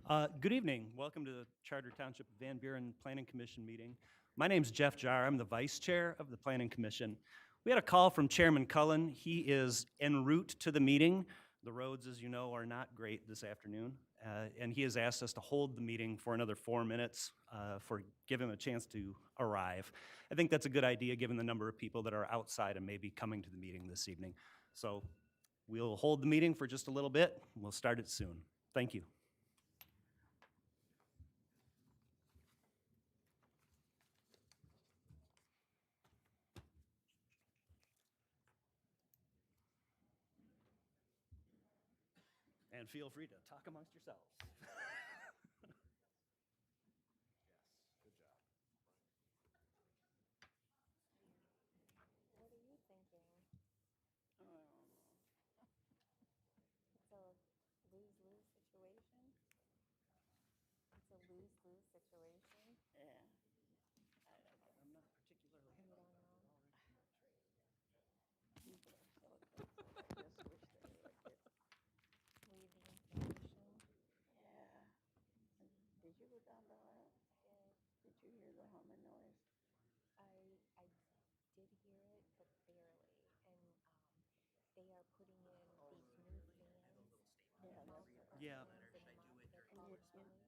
Good evening. Welcome to the Charter Township Van Buren Planning Commission meeting. My name's Jeff Jar. I'm the vice chair of the Planning Commission. We had a call from Chairman Cullen. He is en route to the meeting. The roads, as you know, are not great this afternoon, and he has asked us to hold the meeting for another 4 minutes give him a chance to arrive. I think that's a good idea given the number of people that are outside and maybe coming to the meeting this evening. So we'll hold the meeting for just a little bit. We'll start it soon. Thank you. And feel free to talk amongst yourselves. What are you thinking? It's a lose-lose situation. It's a lose-lose situation. Yeah. I'm not particularly. You don't know. People are so aggressive. I just wish they would just, Leave the information. yeah. Did you go down the aisle? Did you hear the humming noise? I did hear it, but barely. And they are putting in these new fans. Yeah, that's multiple Yeah. fans, and the mom gets And all you, the you, lights.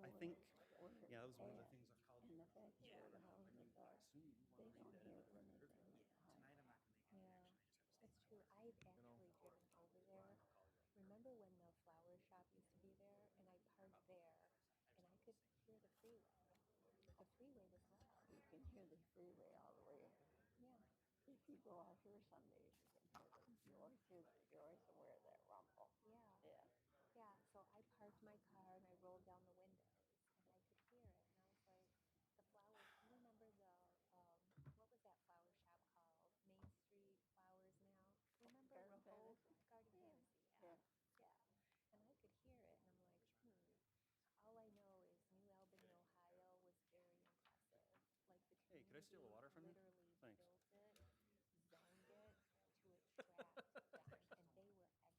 I think, when it's yeah, that was one of the bad, things I've called. in the backyard of the house in the dark, they don't hear anything. Yeah, it's true. I've actually driven over there. Remember when the flower shop used to be there, and I parked there, and I could hear the freeway. The freeway was loud. You can hear the freeway all the way. Yeah. If you go out here some days, you can hear them. You're always aware of that rumble. Yeah. Yeah. Yeah. So I parked my car and I rolled down the windows and I could hear it. And I was like, the flowers. You remember what was that flower shop called? Main Street Flowers now? Remember Garden Rehoboth? Fantasy? Garden Yeah. Fantasy. Yeah. Yeah. Yeah. And I could hear it and I'm like, all I know is New Albany, Ohio was very impressive. Like the Hey, community could I steal the water from you? literally Thanks. built it, zoned it to attract them, and they were everywhere. And it was not like a dumb community.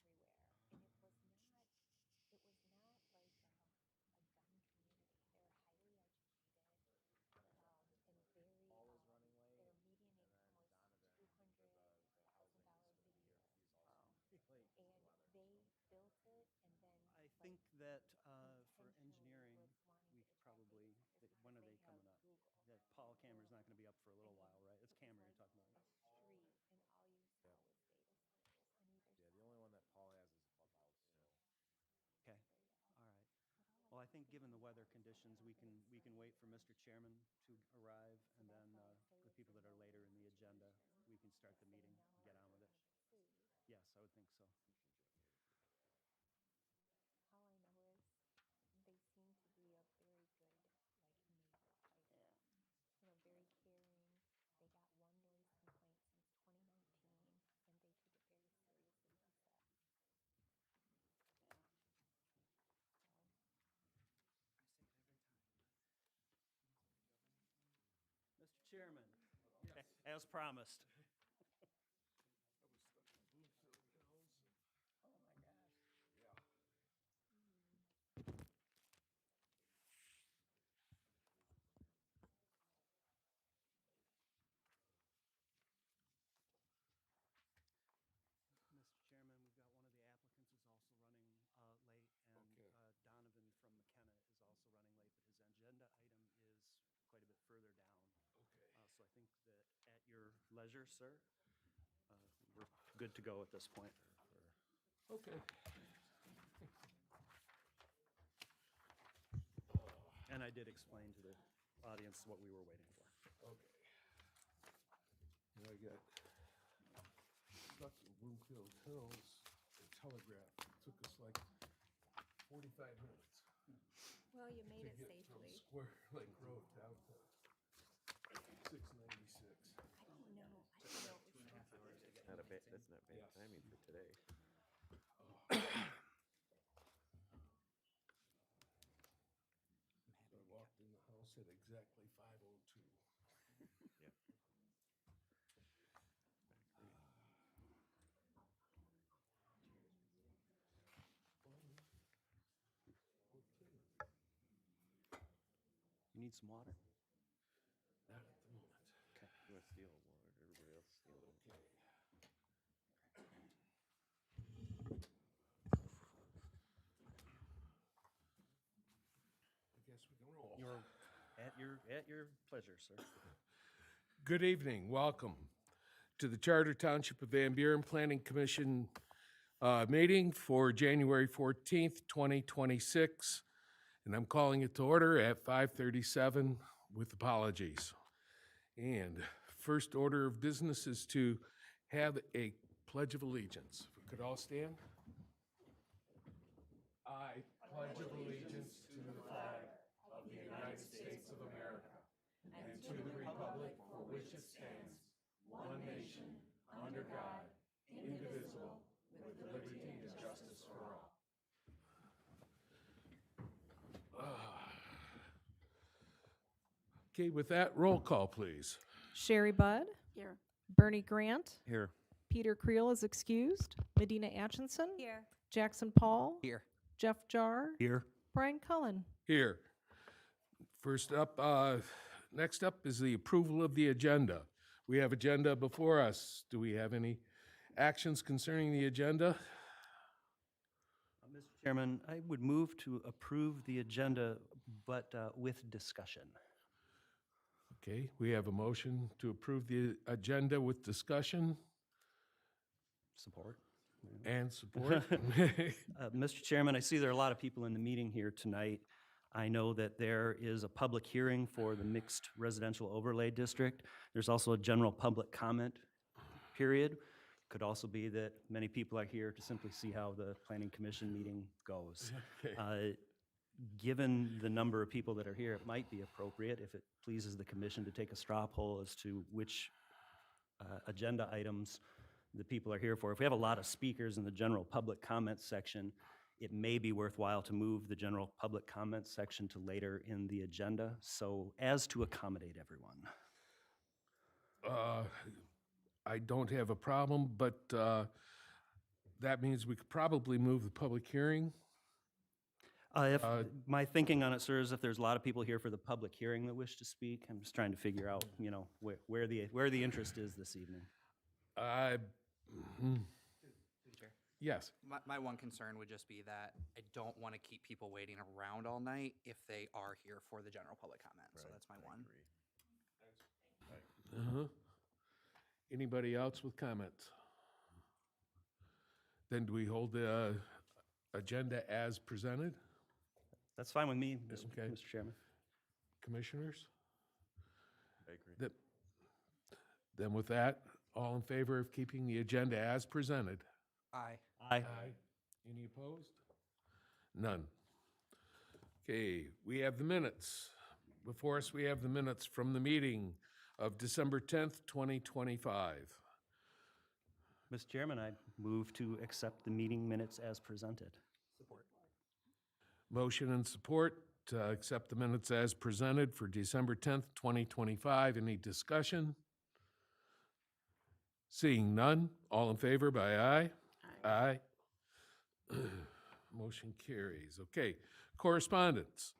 They were highly educated, and very. Their median income was $200,000 a year. Wow. And they built it, and then I like think that for intentionally engineering, was wanting we to attract probably, business when are because they coming have up? Google. Yeah, Paul Cameron's not going to be up for a little I mean, while, right? It's it was Cameron like you're talking a about. street, and all you saw was data centers on either Yeah, the side. only one that Paul has is a clubhouse. So Okay. All right. Well, I think given the weather conditions, we can wait for Mr. Chairman to arrive, and then the people that are later in the agenda, we can start the meeting, get on with it. Yes, I would think so. All I know is they seem to be a very good like neighbor type. Yeah. Very caring. They got one noise complaint since 2019, and they took it very seriously, he said. Yeah. Mr. Chairman, as promised. Oh my gosh. Mr. Chairman, we've got one of the applicants is also running late, and Okay. Donovan from McKenna is also running late, but his agenda item is quite a bit further down. Okay. So I think that at your leisure, sir, we're good to go at this point. Okay. And I did explain to the audience what we were waiting for. Okay. And I got stuck in Bloomfield Hills, the Telegraph. It took us like 45 minutes Well, you made to it get from safely. Square Lake Road down to 696. I don't know. I don't know. It was so Not a bad, that's not bad Yes. timing for today. So I walked in the house at exactly 5:02. Yep. Okay. need some water? Not at the moment. Okay. You want steel water, everybody else steel. I guess we can roll. You're at your pleasure, sir. Good evening, welcome to the Charter Township of Van Buren Planning Commission meeting for January 14th, 2026. And I'm calling it to order at 5:37 with apologies. And first order of business is to have a pledge of allegiance. If we could all stand. I pledge allegiance to the flag of the United States of America and to the republic for which it stands, one nation, under God, indivisible, with liberty and justice for all. Okay, with that, roll call, please. Sherry Budd, Here. Bernie Grant, Here. Peter Creel is excused, Medina Atchison, Here. Jackson Paul, Here. Jeff Jar, Here. Brian Cullen. Here. First up, next up is the approval of the agenda. We have agenda before us. Do we have any actions concerning the agenda? Mr. Chairman, I would move to approve the agenda, but with discussion. Okay, we have a motion to approve the agenda with discussion Support. and support. Mr. Chairman, I see there are a lot of people in the meeting here tonight. I know that there is a public hearing for the mixed residential overlay district. There's also a general public comment period. Could also be that many people are here to simply see how the planning commission meeting goes. Okay. Given the number of people that are here, it might be appropriate, if it pleases the commission, to take a straw poll as to which agenda items the people are here for. If we have a lot of speakers in the general public comments section, it may be worthwhile to move the general public comments section to later in the agenda, so as to accommodate everyone. I don't have a problem, but that means we could probably move the public hearing. My thinking on it, sir, is if there's a lot of people here for the public hearing that wish to speak, I'm just trying to figure out, you know, where the interest is this evening. Chair. Yes. My one concern would just be that I don't want to keep people waiting around all night if they are here for the general public comment. So that's my one. Uh-huh. Anybody else with comments? Then do we hold the agenda as presented? That's fine with me, Okay. Mr. Chairman. Commissioners? I agree. Then with that, all in favor of keeping the agenda as presented? Aye. Aye. Any opposed? None. Okay, we have the minutes. Before us, we have the minutes from the meeting of December 10th, 2025. Mr. Chairman, I move to accept the meeting minutes as presented. Motion and support to accept the minutes as presented for December 10th, 2025. Any discussion? Seeing none, all in favor by aye? Aye. Motion carries. Okay, correspondence.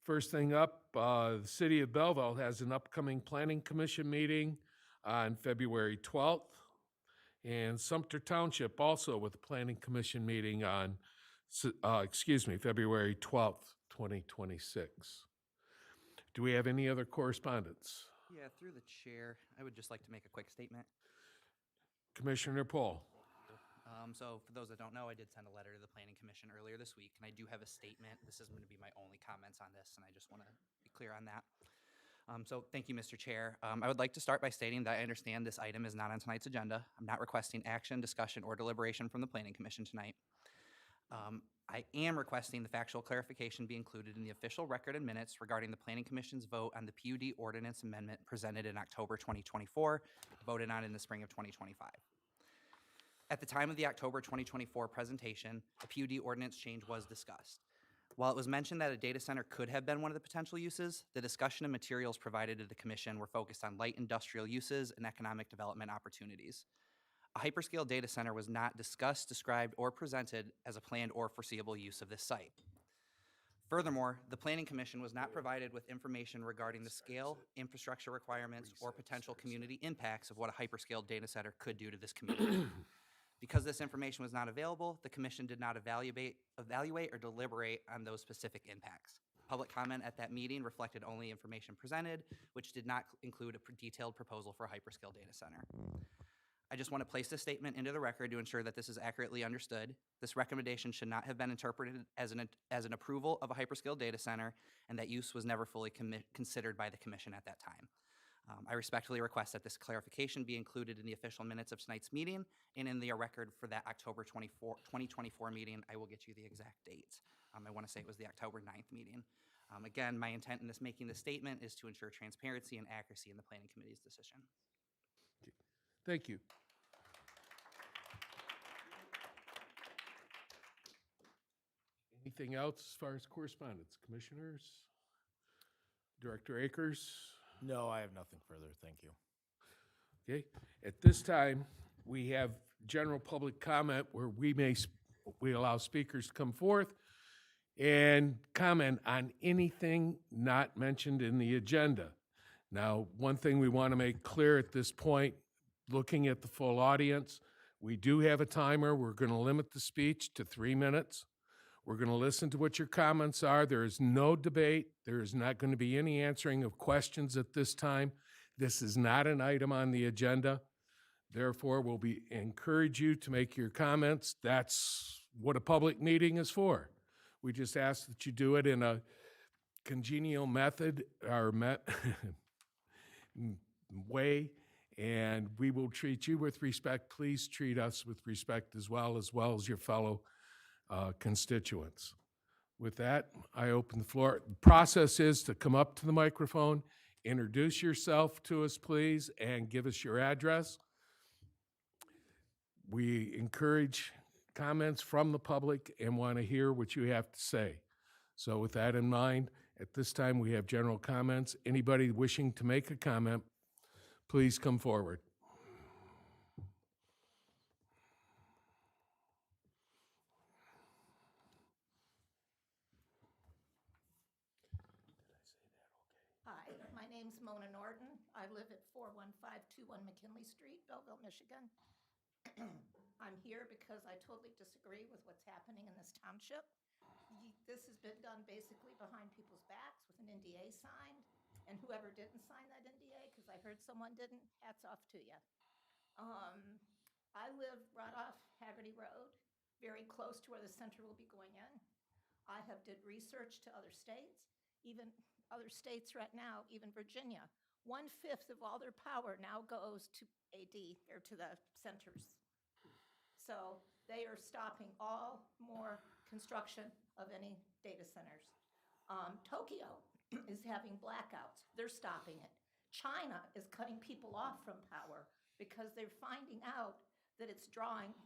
First thing up, the City of Belleville has an upcoming Planning Commission meeting on February 12th. And Sumter Township also with a Planning Commission meeting on, February 12th, 2026. Do we have any other correspondence? Yeah, through the chair, I would just like to make a quick statement. Commissioner Paul. So for those that don't know, I did send a letter to the Planning Commission earlier this week, and I do have a statement. This is going to be my only comments on this, and I just want to be clear on that. So thank you, Mr. Chair. I would like to start by stating that I understand this item is not on tonight's agenda. I'm not requesting action, discussion, or deliberation from the Planning Commission tonight. I am requesting the factual clarification be included in the official record and minutes regarding the Planning Commission's vote on the PUD ordinance amendment presented in October 2024, voted on in the spring of 2025. At the time of the October 2024 presentation, a PUD ordinance change was discussed. While it was mentioned that a data center could have been one of the potential uses, the discussion and materials provided to the commission were focused on light industrial uses and economic development opportunities. A hyperscale data center was not discussed, described, or presented as a planned or foreseeable use of this site. Furthermore, the Planning Commission was not provided with information regarding the scale, infrastructure requirements, or potential community impacts of what a hyperscale data center could do to this community. Because this information was not available, the commission did not evaluate or deliberate on those specific impacts. Public comment at that meeting reflected only information presented, which did not include a detailed proposal for a hyperscale data center. I just want to place this statement into the record to ensure that this is accurately understood. This recommendation should not have been interpreted as an approval of a hyperscale data center, and that use was never fully considered by the commission at that time. I respectfully request that this clarification be included in the official minutes of tonight's meeting and in the record for that October 2024 meeting. I will get you the exact date. I want to say it was the October 9th meeting. Again, my intent in making this statement is to ensure transparency and accuracy in the Planning Committee's decision. Thank you. Anything else as far as correspondence? Commissioners? Director Akers? No, I have nothing further. Thank you. Okay, at this time, we have general public comment where we allow speakers to come forth and comment on anything not mentioned in the agenda. Now, one thing we want to make clear at this point, looking at the full audience, we do have a timer. We're going to limit the speech to 3 minutes. We're going to listen to what your comments are. There is no debate. There is not going to be any answering of questions at this time. This is not an item on the agenda. Therefore, we'll encourage you to make your comments. That's what a public meeting is for. We just ask that you do it in a congenial method or way, and we will treat you with respect. Please treat us with respect as well as your fellow constituents. With that, I open the floor. The process is to come up to the microphone, introduce yourself to us, please, and give us your address. We encourage comments from the public and want to hear what you have to say. So with that in mind, at this time, we have general comments. Anybody wishing to make a comment, please come forward. Hi, my name's Mona Norton. I live at 41521 McKinley Street, Belleville, Michigan. I'm here because I totally disagree with what's happening in this township. This has been done basically behind people's backs with an NDA signed, and whoever didn't sign that NDA, because I heard someone didn't, hats off to you. I live right off Haggerty Road, very close to where the center will be going in. I have did research to other states, even other states right now, even Virginia. 1/5 of all their power now goes to AD, or to the centers. So they are stopping all more construction of any data centers. Tokyo is having blackouts. They're stopping it. China is cutting people off from power because they're finding out that it's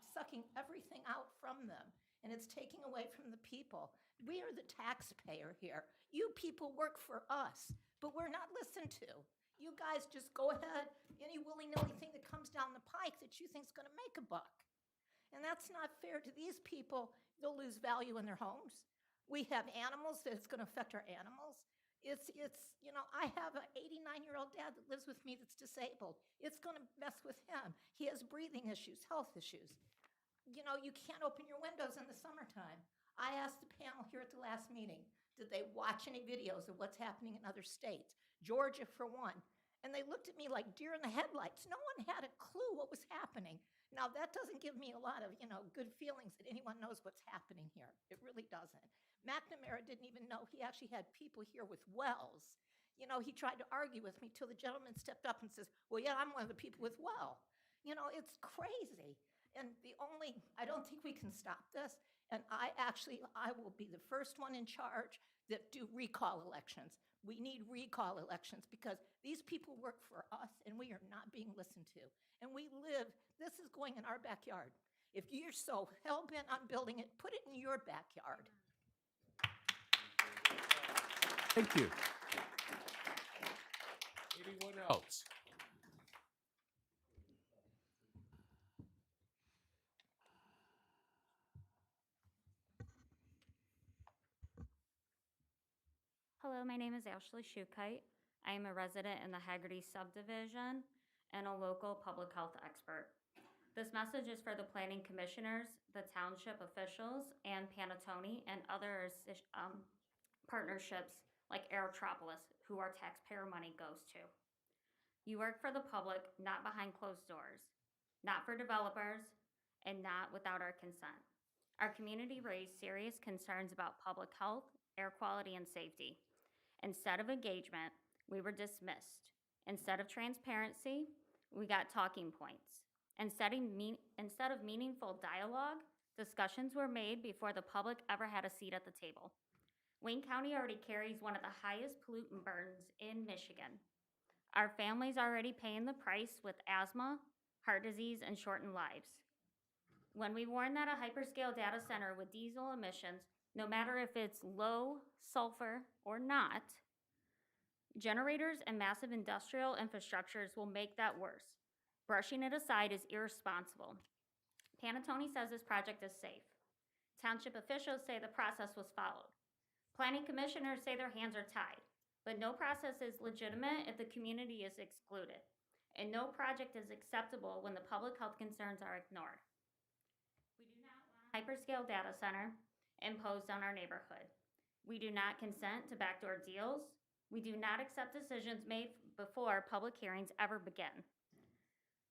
sucking everything out from them, and it's taking away from the people. We are the taxpayer here. You people work for us, but we're not listened to. You guys just go ahead, any willy-nilly thing that comes down the pike that you think is going to make a buck. And that's not fair to these people. They'll lose value in their homes. We have animals that it's going to affect our animals. It's you know, I have an 89-year-old dad that lives with me that's disabled. It's going to mess with him. He has breathing issues, health issues. You know, you can't open your windows in the summertime. I asked the panel here at the last meeting, did they watch any videos of what's happening in other states? Georgia, for one. And they looked at me like deer in the headlights. No one had a clue what was happening. Now, that doesn't give me a lot of, good feelings that anyone knows what's happening here. It really doesn't. McNamara didn't even know he actually had people here with wells. He tried to argue with me till the gentleman stepped up and says, well, yeah, I'm one of the people with well. It's crazy. And I don't think we can stop this. And I will be the first one in charge that do recall elections. We need recall elections because these people work for us and we are not being listened to. And this is going in our backyard. If you're so hell-bent on building it, put it in your backyard. Thank you. Anyone else? Hello, my name is Ashley Shukite. I am a resident in the Haggerty subdivision and a local public health expert. This message is for the planning commissioners, the township officials, and Panattoni and other partnerships like Aerotropolis, who our taxpayer money goes to. You work for the public, not behind closed doors, not for developers, and not without our consent. Our community raised serious concerns about public health, air quality, and safety. Instead of engagement, we were dismissed. Instead of transparency, we got talking points. Instead of meaningful dialogue, discussions were made before the public ever had a seat at the table. Wayne County already carries one of the highest pollutant burdens in Michigan. Our families are already paying the price with asthma, heart disease, and shortened lives. When we warn that a hyperscale data center with diesel emissions, no matter if it's low sulfur or not, generators and massive industrial infrastructures will make that worse. Brushing it aside is irresponsible. Panattoni says this project is safe. Township officials say the process was followed. Planning commissioners say their hands are tied, but no process is legitimate if the community is excluded, and no project is acceptable when the public health concerns are ignored. We do not want a hyperscale data center imposed on our neighborhood. We do not consent to backdoor deals. We do not accept decisions made before public hearings ever begin.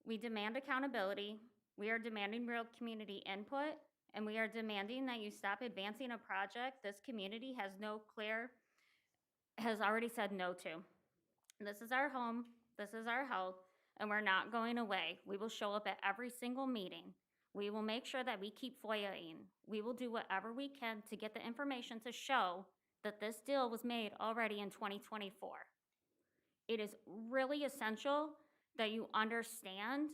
We demand accountability. We are demanding real community input, and we are demanding that you stop advancing a project this community has already said no to. This is our home, this is our health, and we're not going away. We will show up at every single meeting. We will make sure that we keep FOIA-ing. We will do whatever we can to get the information to show that this deal was made already in 2024. It is really essential that you understand,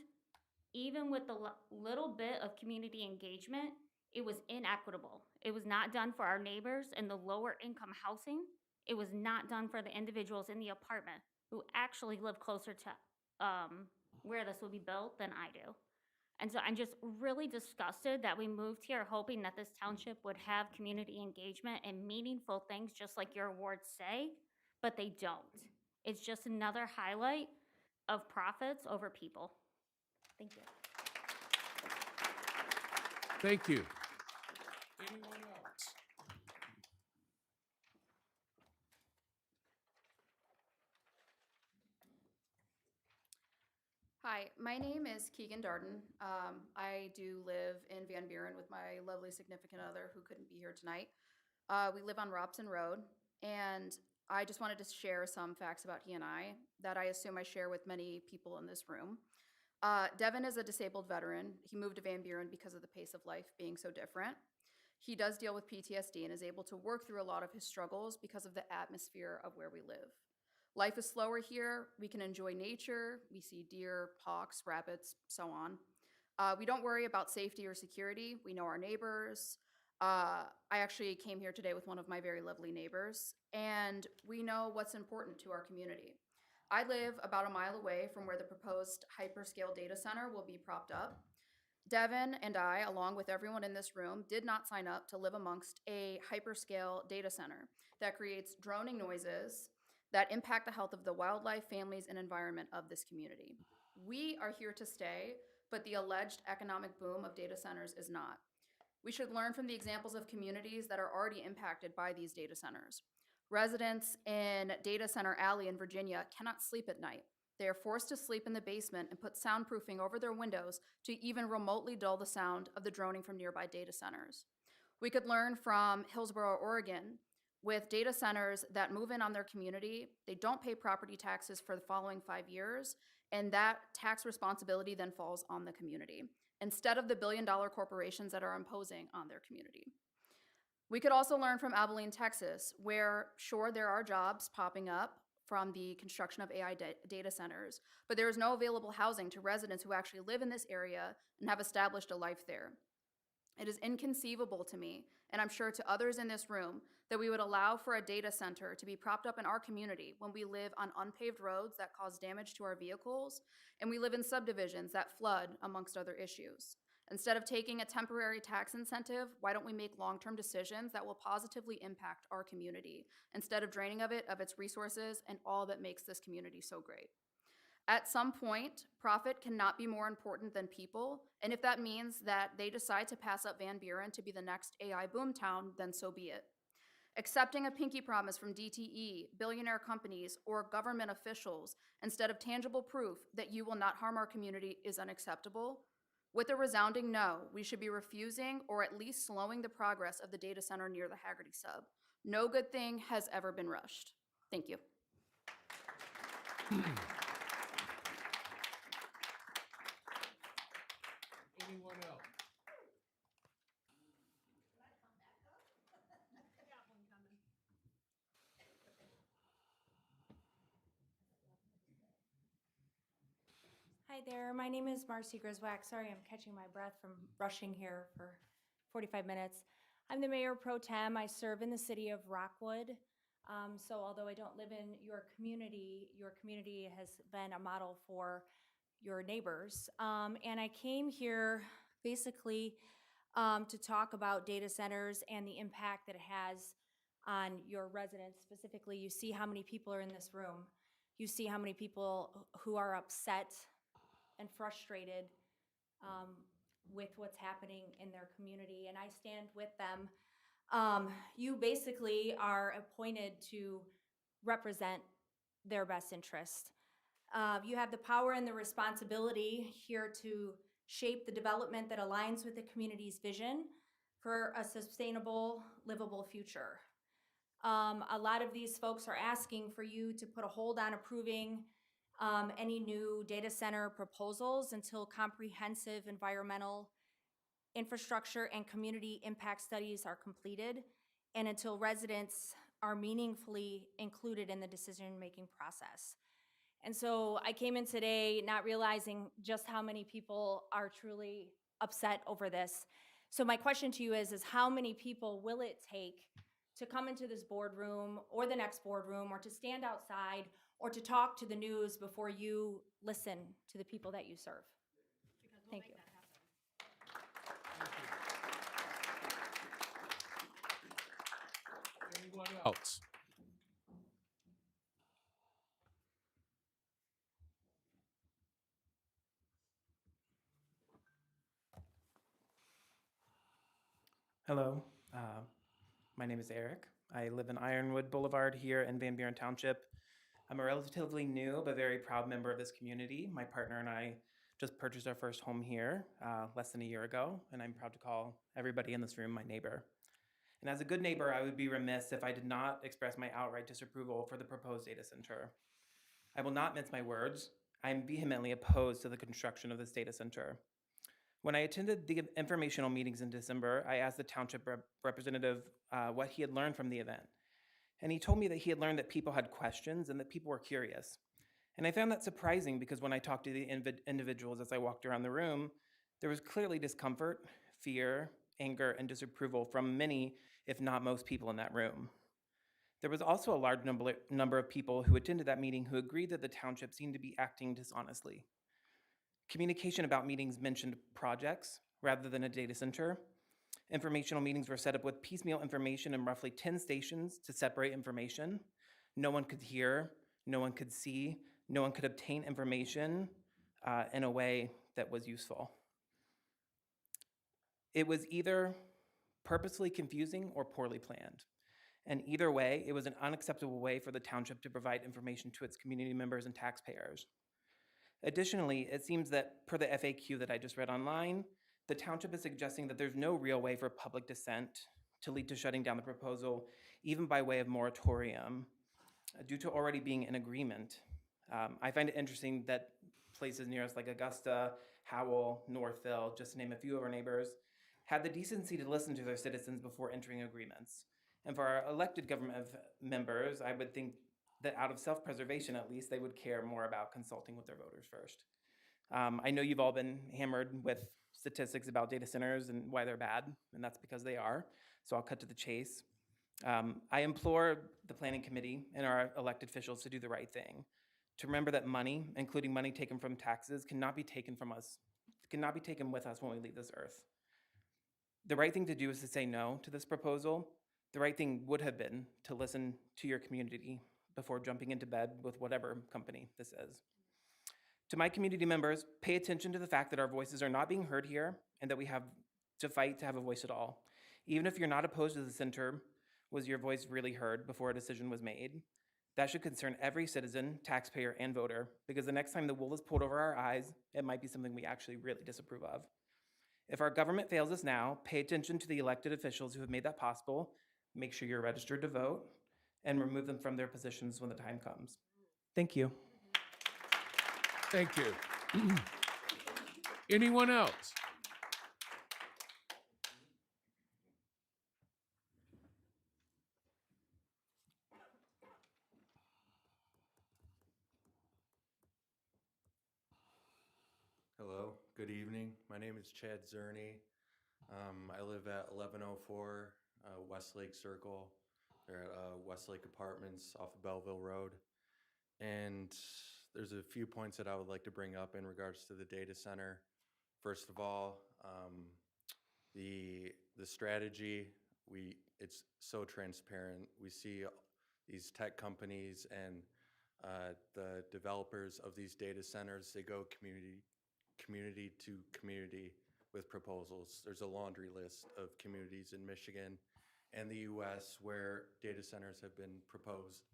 even with the little bit of community engagement, it was inequitable. It was not done for our neighbors in the lower income housing. It was not done for the individuals in the apartment who actually live closer to where this will be built than I do. And so I'm just really disgusted that we moved here hoping that this township would have community engagement and meaningful things just like your awards say, but they don't. It's just another highlight of profits over people. Thank you. Thank you. Anyone else? Hi, my name is Keegan Darden. I do live in Van Buren with my lovely significant other who couldn't be here tonight. We live on Robson Road, and I just wanted to share some facts about he and I that I assume I share with many people in this room. Devin is a disabled veteran. He moved to Van Buren because of the pace of life being so different. He does deal with PTSD and is able to work through a lot of his struggles because of the atmosphere of where we live. Life is slower here. We can enjoy nature. We see deer, hawks, rabbits, so on. We don't worry about safety or security. We know our neighbors. I actually came here today with one of my very lovely neighbors, and we know what's important to our community. I live about a mile away from where the proposed hyperscale data center will be propped up. Devin and I, along with everyone in this room, did not sign up to live amongst a hyperscale data center that creates droning noises that impact the health of the wildlife, families, and environment of this community. We are here to stay, but the alleged economic boom of data centers is not. We should learn from the examples of communities that are already impacted by these data centers. Residents in Data Center Alley in Virginia cannot sleep at night. They are forced to sleep in the basement and put soundproofing over their windows to even remotely dull the sound of the droning from nearby data centers. We could learn from Hillsboro, Oregon, with data centers that move in on their community. They don't pay property taxes for the following 5 years, and that tax responsibility then falls on the community, instead of the billion-dollar corporations that are imposing on their community. We could also learn from Abilene, Texas, where, sure, there are jobs popping up from the construction of AI data centers, but there is no available housing to residents who actually live in this area and have established a life there. It is inconceivable to me, and I'm sure to others in this room, that we would allow for a data center to be propped up in our community when we live on unpaved roads that cause damage to our vehicles, and we live in subdivisions that flood, amongst other issues. Instead of taking a temporary tax incentive, why don't we make long-term decisions that will positively impact our community instead of draining of its resources and all that makes this community so great? At some point, profit cannot be more important than people, and if that means that they decide to pass up Van Buren to be the next AI boomtown, then so be it. Accepting a pinky promise from DTE, billionaire companies, or government officials instead of tangible proof that you will not harm our community is unacceptable. With a resounding no, we should be refusing or at least slowing the progress of the data center near the Haggerty sub. No good thing has ever been rushed. Thank you. Anyone else? Hi there, my name is Marcy Griswack. Sorry, I'm catching my breath from rushing here for 45 minutes. I'm the Mayor Pro Tem. I serve in the city of Rockwood. So although I don't live in your community has been a model for your neighbors. And I came here basically to talk about data centers and the impact that it has on your residents. Specifically, you see how many people are in this room. You see how many people who are upset and frustrated with what's happening in their community, and I stand with them. You basically are appointed to represent their best interest. You have the power and the responsibility here to shape the development that aligns with the community's vision for a sustainable, livable future. A lot of these folks are asking for you to put a hold on approving any new data center proposals until comprehensive environmental, infrastructure, and community impact studies are completed, and until residents are meaningfully included in the decision-making process. And so I came in today not realizing just how many people are truly upset over this. So my question to you is how many people will it take to come into this boardroom or the next boardroom or to stand outside or to talk to the news before you listen to the people that you serve? Thank you. Anyone else? Hello, my name is Eric. I live in Ironwood Boulevard here in Van Buren Township. I'm a relatively new but very proud member of this community. My partner and I just purchased our first home here less than a year ago, and I'm proud to call everybody in this room my neighbor. And as a good neighbor, I would be remiss if I did not express my outright disapproval for the proposed data center. I will not mince my words. I am vehemently opposed to the construction of this data center. When I attended the informational meetings in December, I asked the township representative what he had learned from the event. And he told me that he had learned that people had questions and that people were curious. And I found that surprising because when I talked to the individuals as I walked around the room, there was clearly discomfort, fear, anger, and disapproval from many, if not most people in that room. There was also a large number of people who attended that meeting who agreed that the township seemed to be acting dishonestly. Communication about meetings mentioned projects rather than a data center. Informational meetings were set up with piecemeal information in roughly 10 stations to separate information. No one could hear, no one could see, no one could obtain information in a way that was useful. It was either purposely confusing or poorly planned. And either way, it was an unacceptable way for the township to provide information to its community members and taxpayers. Additionally, it seems that per the FAQ that I just read online, the township is suggesting that there's no real way for public dissent to lead to shutting down the proposal, even by way of moratorium, due to already being in agreement. I find it interesting that places near us like Augusta, Howell, Northville, just to name a few of our neighbors, had the decency to listen to their citizens before entering agreements. And for our elected government members, I would think that out of self-preservation at least, they would care more about consulting with their voters first. I know you've all been hammered with statistics about data centers and why they're bad, and that's because they are, so I'll cut to the chase. I implore the planning committee and our elected officials to do the right thing, to remember that money, including money taken from taxes, cannot be taken from us cannot be taken with us when we leave this earth. The right thing to do is to say no to this proposal. The right thing would have been to listen to your community before jumping into bed with whatever company this is. To my community members, pay attention to the fact that our voices are not being heard here and that we have to fight to have a voice at all. Even if you're not opposed to the center, was your voice really heard before a decision was made? That should concern every citizen, taxpayer, and voter, because the next time the wool is pulled over our eyes, it might be something we actually really disapprove of. If our government fails us now, pay attention to the elected officials who have made that possible, make sure you're registered to vote, and remove them from their positions when the time comes. Thank you. Thank you. Anyone else? Hello, good evening. My name is Chad Zerny. I live at 1104 Westlake Circle. They're at Westlake Apartments off of Belleville Road. And there's a few points that I would like to bring up in regards to the data center. First of all, the strategy, it's so transparent. We see these tech companies and the developers of these data centers, they go community to community with proposals. There's a laundry list of communities in Michigan and the US where data centers have been proposed.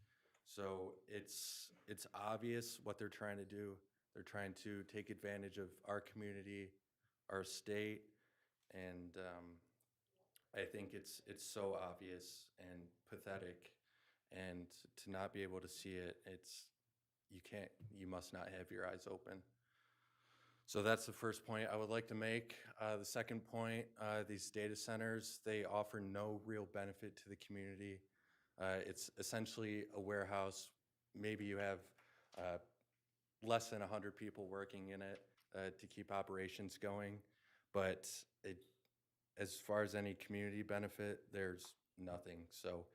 So it's obvious what they're trying to do. They're trying to take advantage of our community, our state, and I think it's so obvious and pathetic, and to not be able to see it, you must not have your eyes open. So that's the first point I would like to make. The second point, these data centers, they offer no real benefit to the community. It's essentially a warehouse. Maybe you have less than 100 people working in it to keep operations going. But as far as any community benefit, there's nothing. So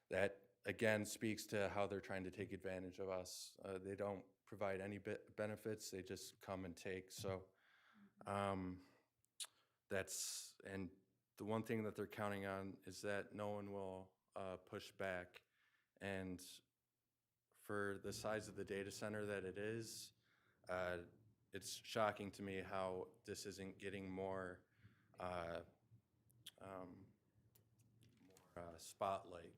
that, again, speaks to how they're trying to take advantage of us. They don't provide any benefits. They just come and take. So and the one thing that they're counting on is that no one will push back. And for the size of the data center that it is, it's shocking to me how this isn't getting more spotlight.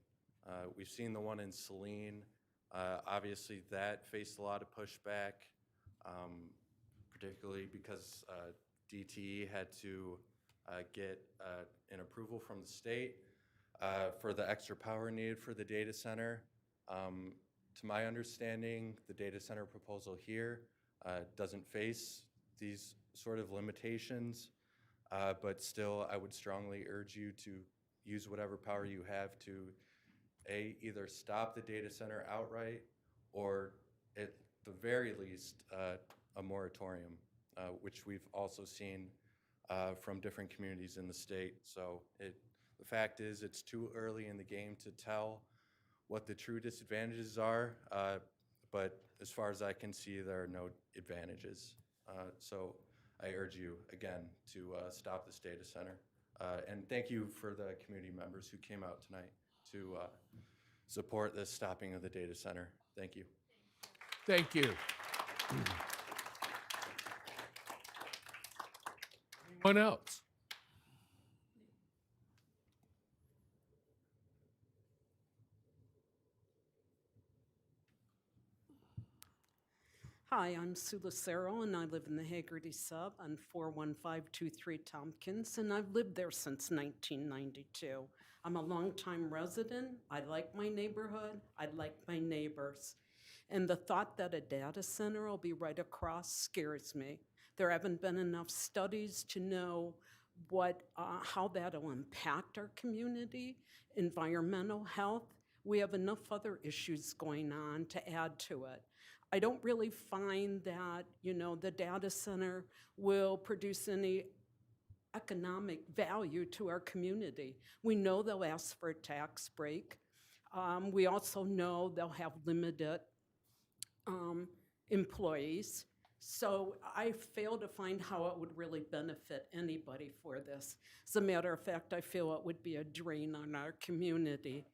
We've seen the one in Saline. Obviously, that faced a lot of pushback, particularly because DTE had to get an approval from the state for the extra power needed for the data center. To my understanding, the data center proposal here doesn't face these sort of limitations, but still, I would strongly urge you to use whatever power you have to either stop the data center outright or at the very least a moratorium, which we've also seen from different communities in the state. So the fact is it's too early in the game to tell what the true disadvantages are, but as far as I can see, there are no advantages. So I urge you, again, to stop this data center. And thank you for the community members who came out tonight to support the stopping of the data center. Thank you. Thank you. Anyone else? Hi, I'm Sue Lucero, and I live in the Hagerty Sub on 41523 Tompkins, and I've lived there since 1992. I'm a longtime resident. I like my neighborhood. I like my neighbors. And the thought that a data center will be right across scares me. There haven't been enough studies to know how that'll impact our community, environmental health. We have enough other issues going on to add to it. I don't really find that, the data center will produce any economic value to our community. We know they'll ask for a tax break. We also know they'll have limited employees. So I fail to find how it would really benefit anybody for this. As a matter of fact, I feel it would be a drain on our community.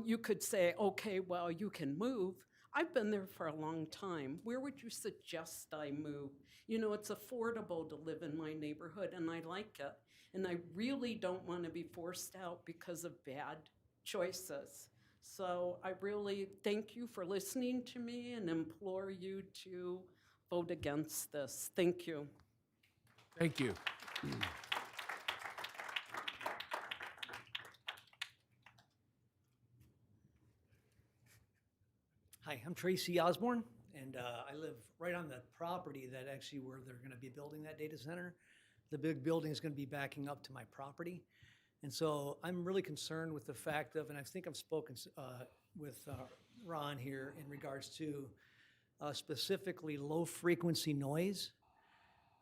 You could say, okay, well, you can move. I've been there for a long time. Where would you suggest I move? You know, it's affordable to live in my neighborhood, and I like it. And I really don't want to be forced out because of bad choices. So I really thank you for listening to me and implore you to vote against this. Thank you. Thank you. Hi, I'm Tracy Osborne, and I live right on the property that actually where they're going to be building that data center. The big building is going to be backing up to my property. And so I'm really concerned with the fact of, and I think I've spoken with Ron here in regards to specifically low frequency noise.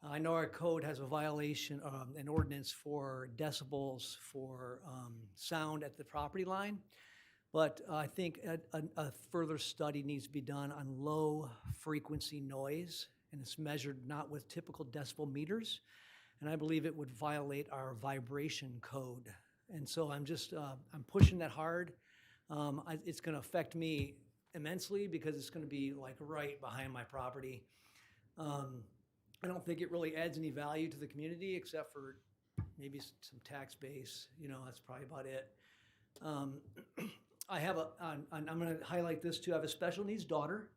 I know our code has a violation, an ordinance for decibels for sound at the property line. But I think a further study needs to be done on low frequency noise, and it's measured not with typical decibel meters. And I believe it would violate our vibration code. And so I'm just, I'm pushing that hard. It's gonna affect me immensely because it's gonna be like right behind my property. I don't think it really adds any value to the community except for maybe some tax base, you know, that's probably about it. I have I'm gonna highlight this too, I have a special needs daughter,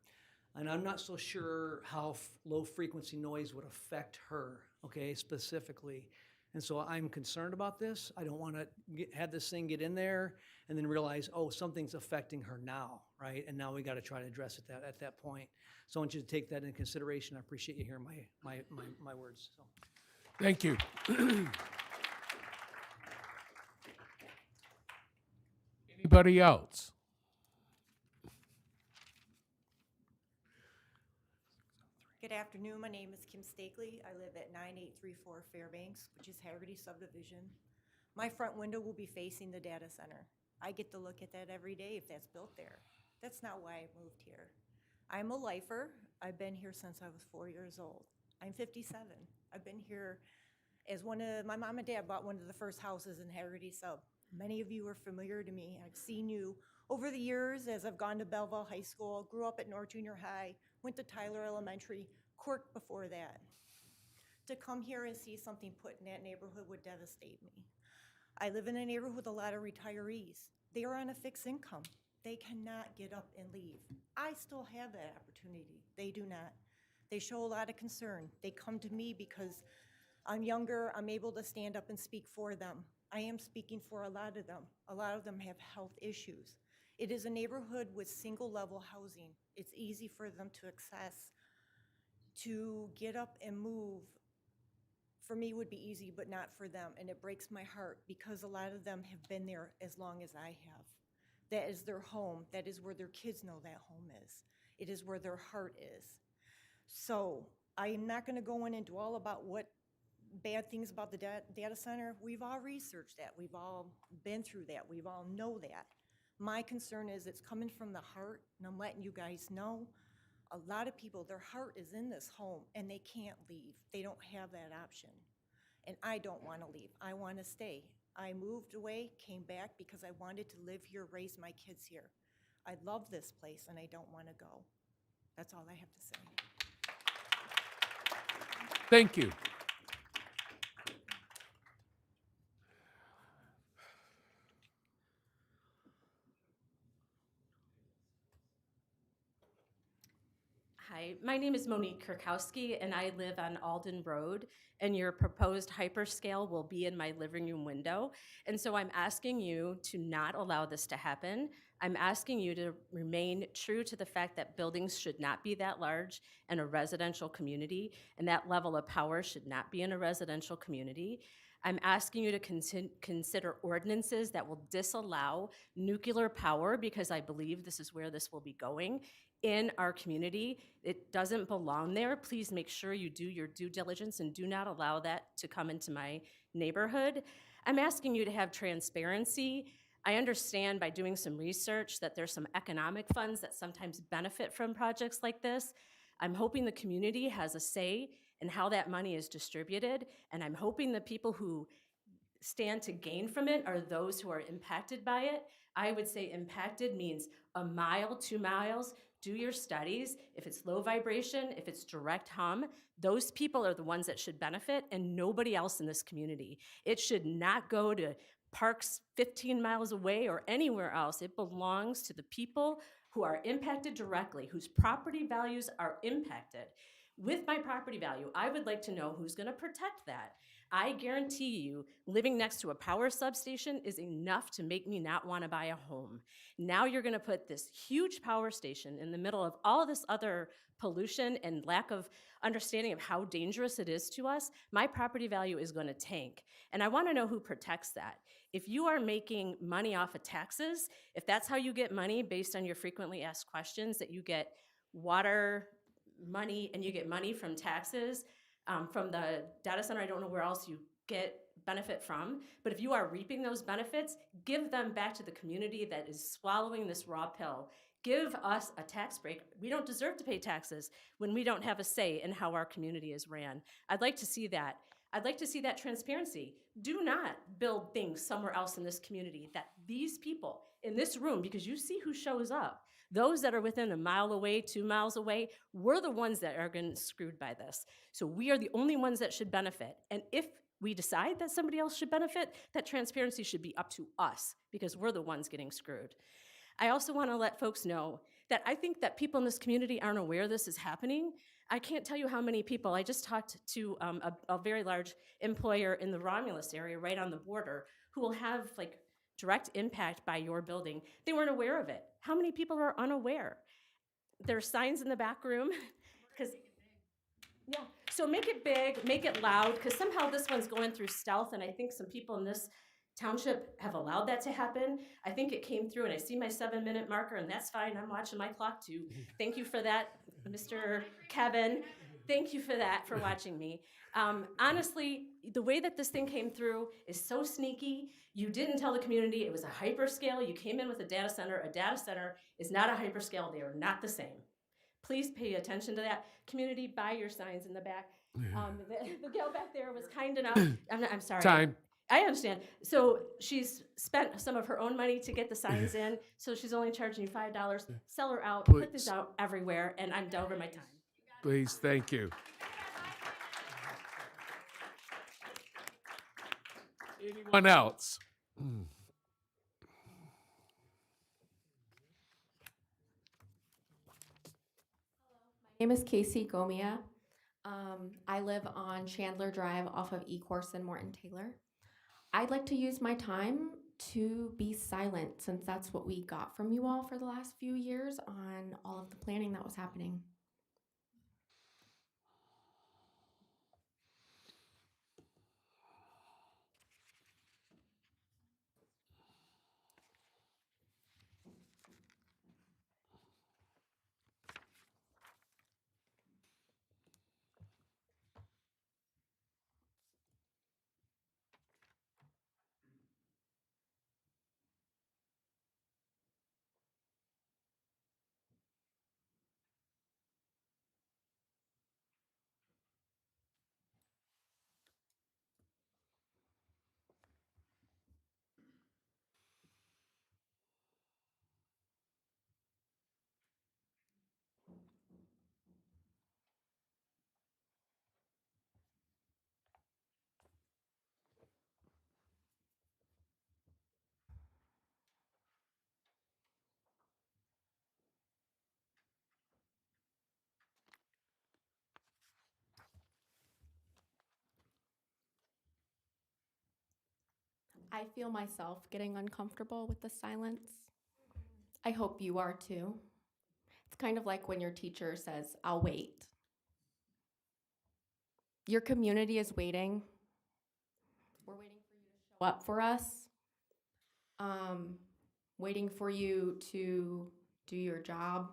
and I'm not so sure how low frequency noise would affect her, okay, specifically. And so I'm concerned about this. I don't wanna have this thing get in there and then realize, oh, something's affecting her now, right? And now we gotta try to address it at that point. So I want you to take that into consideration. I appreciate you hearing my words, so. Thank you. Anybody else? Good afternoon. My name is Kim Stakely. I live at 9834 Fairbanks, which is Haggerty subdivision. My front window will be facing the data center. I get to look at that every day if that's built there. That's not why I moved here. I'm a lifer. I've been here since I was 4 years old. I'm 57. I've been here as my mom and dad bought one of the first houses in Haggerty sub. Many of you are familiar to me. I've seen you over the years as I've gone to Belleville High School, grew up at North Junior High, went to Tyler Elementary, Quirk before that. To come here and see something put in that neighborhood would devastate me. I live in a neighborhood with a lot of retirees. They are on a fixed income. They cannot get up and leave. I still have that opportunity. They do not. They show a lot of concern. They come to me because I'm younger, I'm able to stand up and speak for them. I am speaking for a lot of them. A lot of them have health issues. It is a neighborhood with single-level housing. It's easy for them to access. To get up and move, for me, would be easy, but not for them. And it breaks my heart because a lot of them have been there as long as I have. That is their home. That is where their kids know that home is. It is where their heart is. So I am not going to go in and do all about what bad things about the data center. We've all researched that. We've all been through that. We've all know that. My concern is it's coming from the heart, and I'm letting you guys know. A lot of people, their heart is in this home, and they can't leave. They don't have that option. And I don't want to leave. I want to stay. I moved away, came back because I wanted to live here, raise my kids here. I love this place, and I don't want to go. That's all I have to say. Thank you. Hi, my name is Monique Kurkowski, and I live on Alden Road, and your proposed hyperscale will be in my living room window. And so I'm asking you to not allow this to happen. I'm asking you to remain true to the fact that buildings should not be that large in a residential community, and that level of power should not be in a residential community. I'm asking you to consider ordinances that will disallow nuclear power, because I believe this is where this will be going in our community. It doesn't belong there. Please make sure you do your due diligence and do not allow that to come into my neighborhood. I'm asking you to have transparency. I understand by doing some research that there's some economic funds that sometimes benefit from projects like this. I'm hoping the community has a say in how that money is distributed, and I'm hoping the people who stand to gain from it are those who are impacted by it. I would say impacted means a mile, 2 miles. Do your studies. If it's low vibration, if it's direct hum, those people are the ones that should benefit and nobody else in this community. It should not go to parks 15 miles away or anywhere else. It belongs to the people who are impacted directly, whose property values are impacted. With my property value, I would like to know who's going to protect that. I guarantee you, living next to a power substation is enough to make me not want to buy a home. Now you're going to put this huge power station in the middle of all this other pollution and lack of understanding of how dangerous it is to us. My property value is going to tank. And I want to know who protects that. If you are making money off of taxes, if that's how you get money based on your frequently asked questions, that you get water money and you get money from taxes, from the data center, I don't know where else you get benefit from, but if you are reaping those benefits, give them back to the community that is swallowing this raw pill. Give us a tax break. We don't deserve to pay taxes when we don't have a say in how our community is ran. I'd like to see that. I'd like to see that transparency. Do not build things somewhere else in this community that these people in this room, because you see who shows up, those that are within a mile away, 2 miles away, we're the ones that are getting screwed by this. So we are the only ones that should benefit. And if we decide that somebody else should benefit, that transparency should be up to us because we're the ones getting screwed. I also want to let folks know that I think that people in this community aren't aware this is happening. I can't tell you how many people, I just talked to a very large employer in the Romulus area right on the border who will have like direct impact by your building. They weren't aware of it. How many people are unaware? There are signs in the back room, because, yeah, so make it big, make it loud, because somehow this one's going through stealth, and I think some people in this township have allowed that to happen. I think it came through, and I see my 7-minute marker, and that's fine. I'm watching my clock too. Thank you for that, Mr. Kevin. Thank you for that, for watching me. Honestly, the way that this thing came through is so sneaky. You didn't tell the community it was a hyperscale. You came in with a data center. A data center is not a hyperscale. They are not the same. Please pay attention to that. Community, buy your signs in the back. The gal back there was kind enough. I'm sorry. Time. I understand. So she's spent some of her own money to get the signs in, so she's only charging you $5. Sell her out. Put this out everywhere, and I'm done over my time. Please, thank you. Anyone else? My name is Casey Gomia. I live on Chandler Drive off of Ecorse and Morton Taylor. I'd like to use my time to be silent, since that's what we got from you all for the last few years on all of the planning that was happening. I feel myself getting uncomfortable with the silence. I hope you are too. It's kind of like when your teacher says, "I'll wait." Your community is waiting. We're waiting for you to show up for us. Waiting for you to do your job.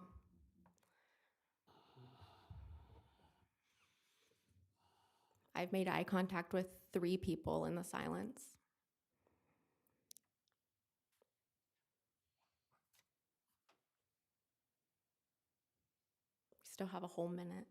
I've made eye contact with 3 people in the silence. Still have a whole minute.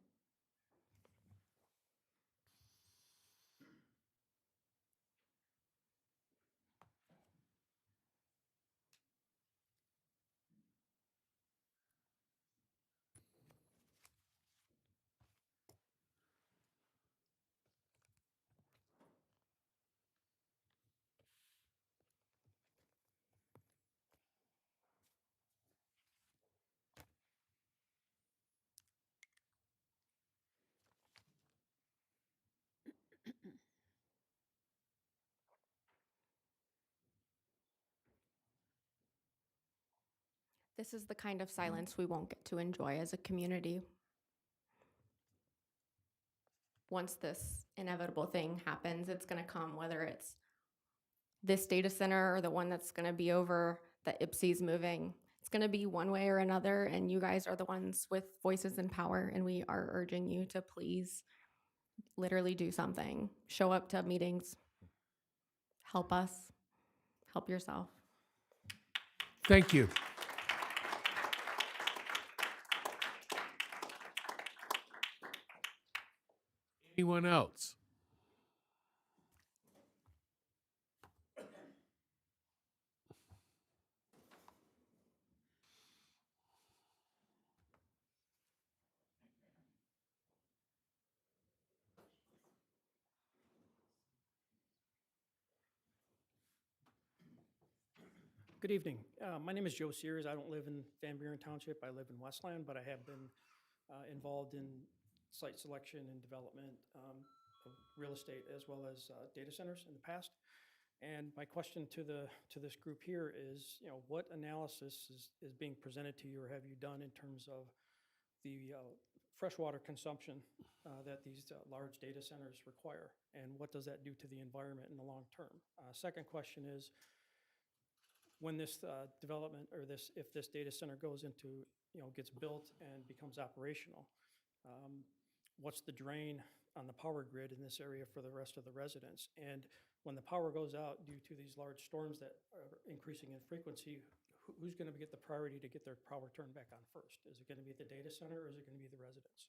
This is the kind of silence we won't get to enjoy as a community. Once this inevitable thing happens, it's going to come, whether it's this data center or the one that's going to be over that IPSI's moving. It's going to be one way or another, and you guys are the ones with voices and power, and we are urging you to please literally do something. Show up to meetings. Help us. Help yourself. Thank you. Anyone else? Good evening. My name is Joe Sears. I don't live in Van Buren Township. I live in Westland, but I have been involved in site selection and development of real estate as well as data centers in the past. And my question to this group here is, what analysis is being presented to you or have you done in terms of the freshwater consumption that these large data centers require? And what does that do to the environment in the long term? Second question is, when this development or if this data center goes into, gets built and becomes operational, what's the drain on the power grid in this area for the rest of the residents? And when the power goes out due to these large storms that are increasing in frequency, who's going to get the priority to get their power turned back on first? Is it going to be the data center or is it going to be the residents?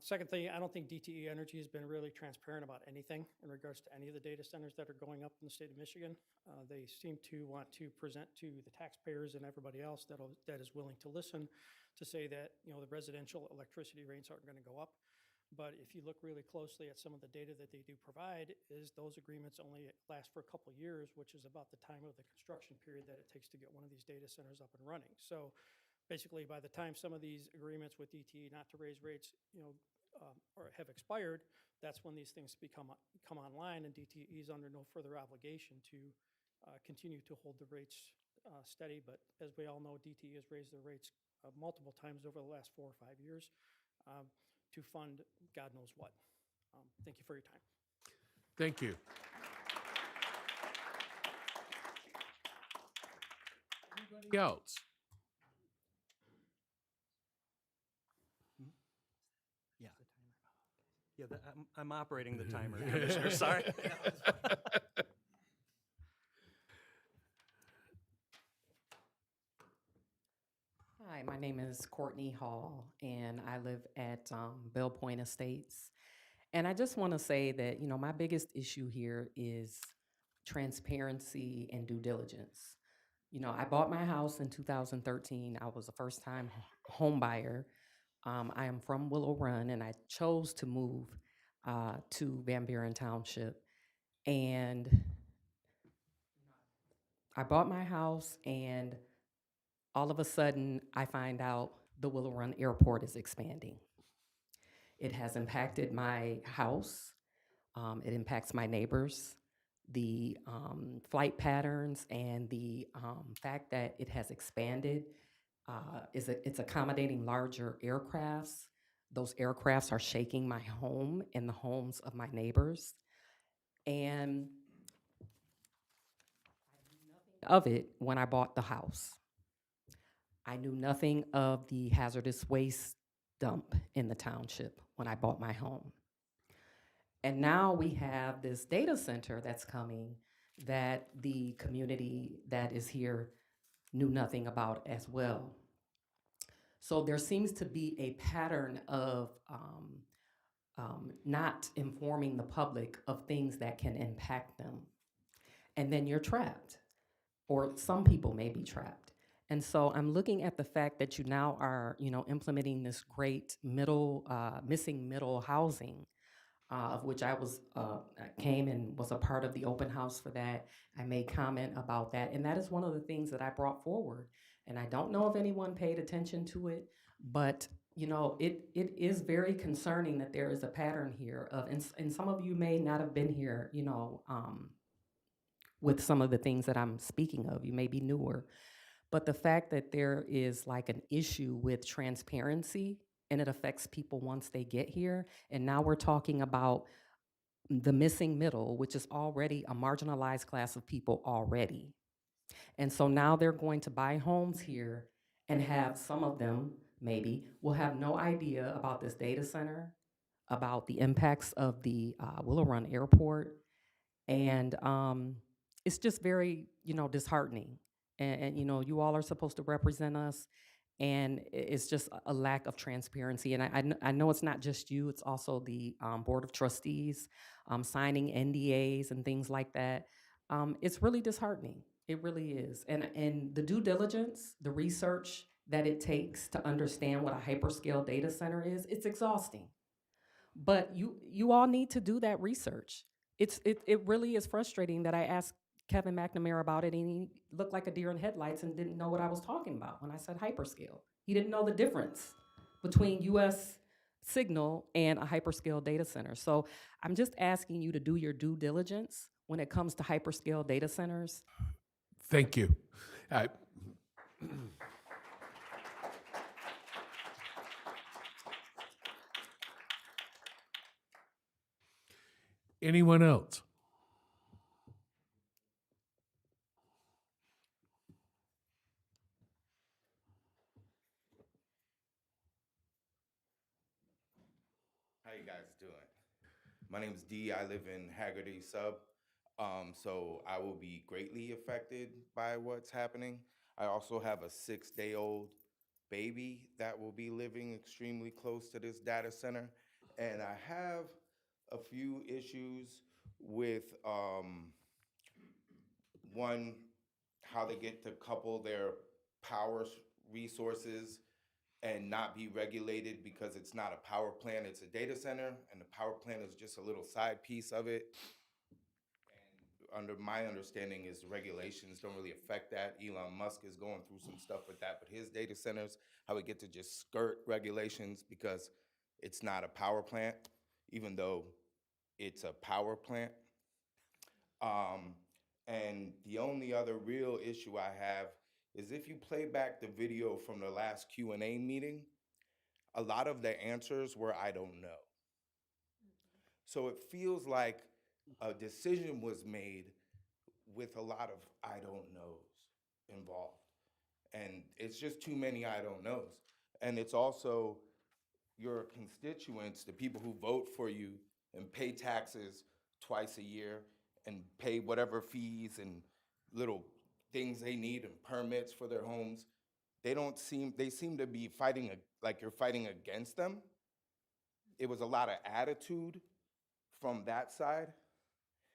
Second thing, I don't think DTE Energy has been really transparent about anything in regards to any of the data centers that are going up in the state of Michigan. They seem to want to present to the taxpayers and everybody else that is willing to listen to say that, the residential electricity rates aren't going to go up. But if you look really closely at some of the data that they do provide, is those agreements only last for a couple years, which is about the time of the construction period that it takes to get one of these data centers up and running. So basically, by the time some of these agreements with DTE not to raise rates, or have expired, that's when these things come online, and DTE is under no further obligation to continue to hold the rates steady. But as we all know, DTE has raised their rates multiple times over the last 4 or 5 years to fund God knows what. Thank you for your time. Thank you. Anybody else? Yeah, I'm operating the timer, Commissioner, sorry. Hi, my name is Courtney Hall, and I live at Bell Point Estates. And I just want to say that, my biggest issue here is transparency and due diligence. I bought my house in 2013. I was a first-time home buyer. I am from Willow Run, and I chose to move to Van Buren Township. And I bought my house, and all of a sudden, I find out the Willow Run Airport is expanding. It has impacted my house. It impacts my neighbors. The flight patterns and the fact that it has expanded it's accommodating larger aircrafts. Those aircrafts are shaking my home and the homes of my neighbors. And I knew nothing of it when I bought the house. I knew nothing of the hazardous waste dump in the township when I bought my home. And now we have this data center that's coming that the community that is here knew nothing about as well. So there seems to be a pattern of not informing the public of things that can impact them. And then you're trapped, or some people may be trapped. And so I'm looking at the fact that you now are, implementing this great missing middle housing, of which I came and was a part of the open house for that. I made comment about that, and that is one of the things that I brought forward. And I don't know if anyone paid attention to it, but it is very concerning that there is a pattern here of, and some of you may not have been here, with some of the things that I'm speaking of. You may be newer, but the fact that there is like an issue with transparency and it affects people once they get here. And now we're talking about the missing middle, which is already a marginalized class of people already. And so now they're going to buy homes here and have some of them maybe will have no idea about this data center, about the impacts of the Willow Run Airport. And it's just very, disheartening. And you all are supposed to represent us. And it's just a lack of transparency. And I know it's not just you, it's also the Board of Trustees signing NDAs and things like that. It's really disheartening. It really is. And the due diligence, the research that it takes to understand what a hyperscale data center is, it's exhausting. But you all need to do that research. It really is frustrating that I asked Kevin McNamara about it, and he looked like a deer in headlights and didn't know what I was talking about when I said hyperscale. He didn't know the difference between U.S. signal and a hyperscale data center. So I'm just asking you to do your due diligence when it comes to hyperscale data centers. Thank you. Anyone else? How you guys doing? My name's D. I live in Haggerty Sub. So I will be greatly affected by what's happening. I also have a 6-day-old baby that will be living extremely close to this data center. And I have a few issues with, one, how they get to couple their power resources and not be regulated because it's not a power plant, it's a data center, and the power plant is just a little side piece of it. And under my understanding is the regulations don't really affect that. Elon Musk is going through some stuff with that, but his data centers, how we get to just skirt regulations because it's not a power plant, even though it's a power plant. And the only other real issue I have is if you play back the video from the last Q&A meeting, a lot of the answers were, I don't know. So it feels like a decision was made with a lot of I don't knows involved. And it's just too many I don't knows. And it's also your constituents, the people who vote for you and pay taxes twice a year and pay whatever fees and little things they need and permits for their homes, they seem to be fighting, like you're fighting against them. It was a lot of attitude from that side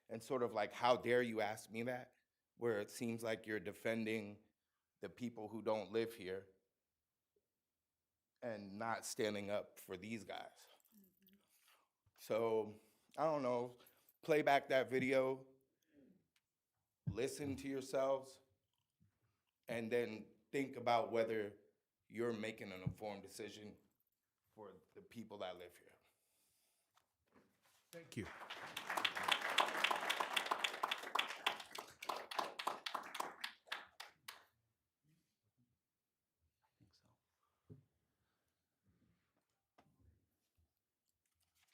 and sort of like, how dare you ask me that? Where it seems like you're defending the people who don't live here and not standing up for these guys. So, I don't know, play back that video, listen to yourselves, and then think about whether you're making an informed decision for the people that live here. Thank you.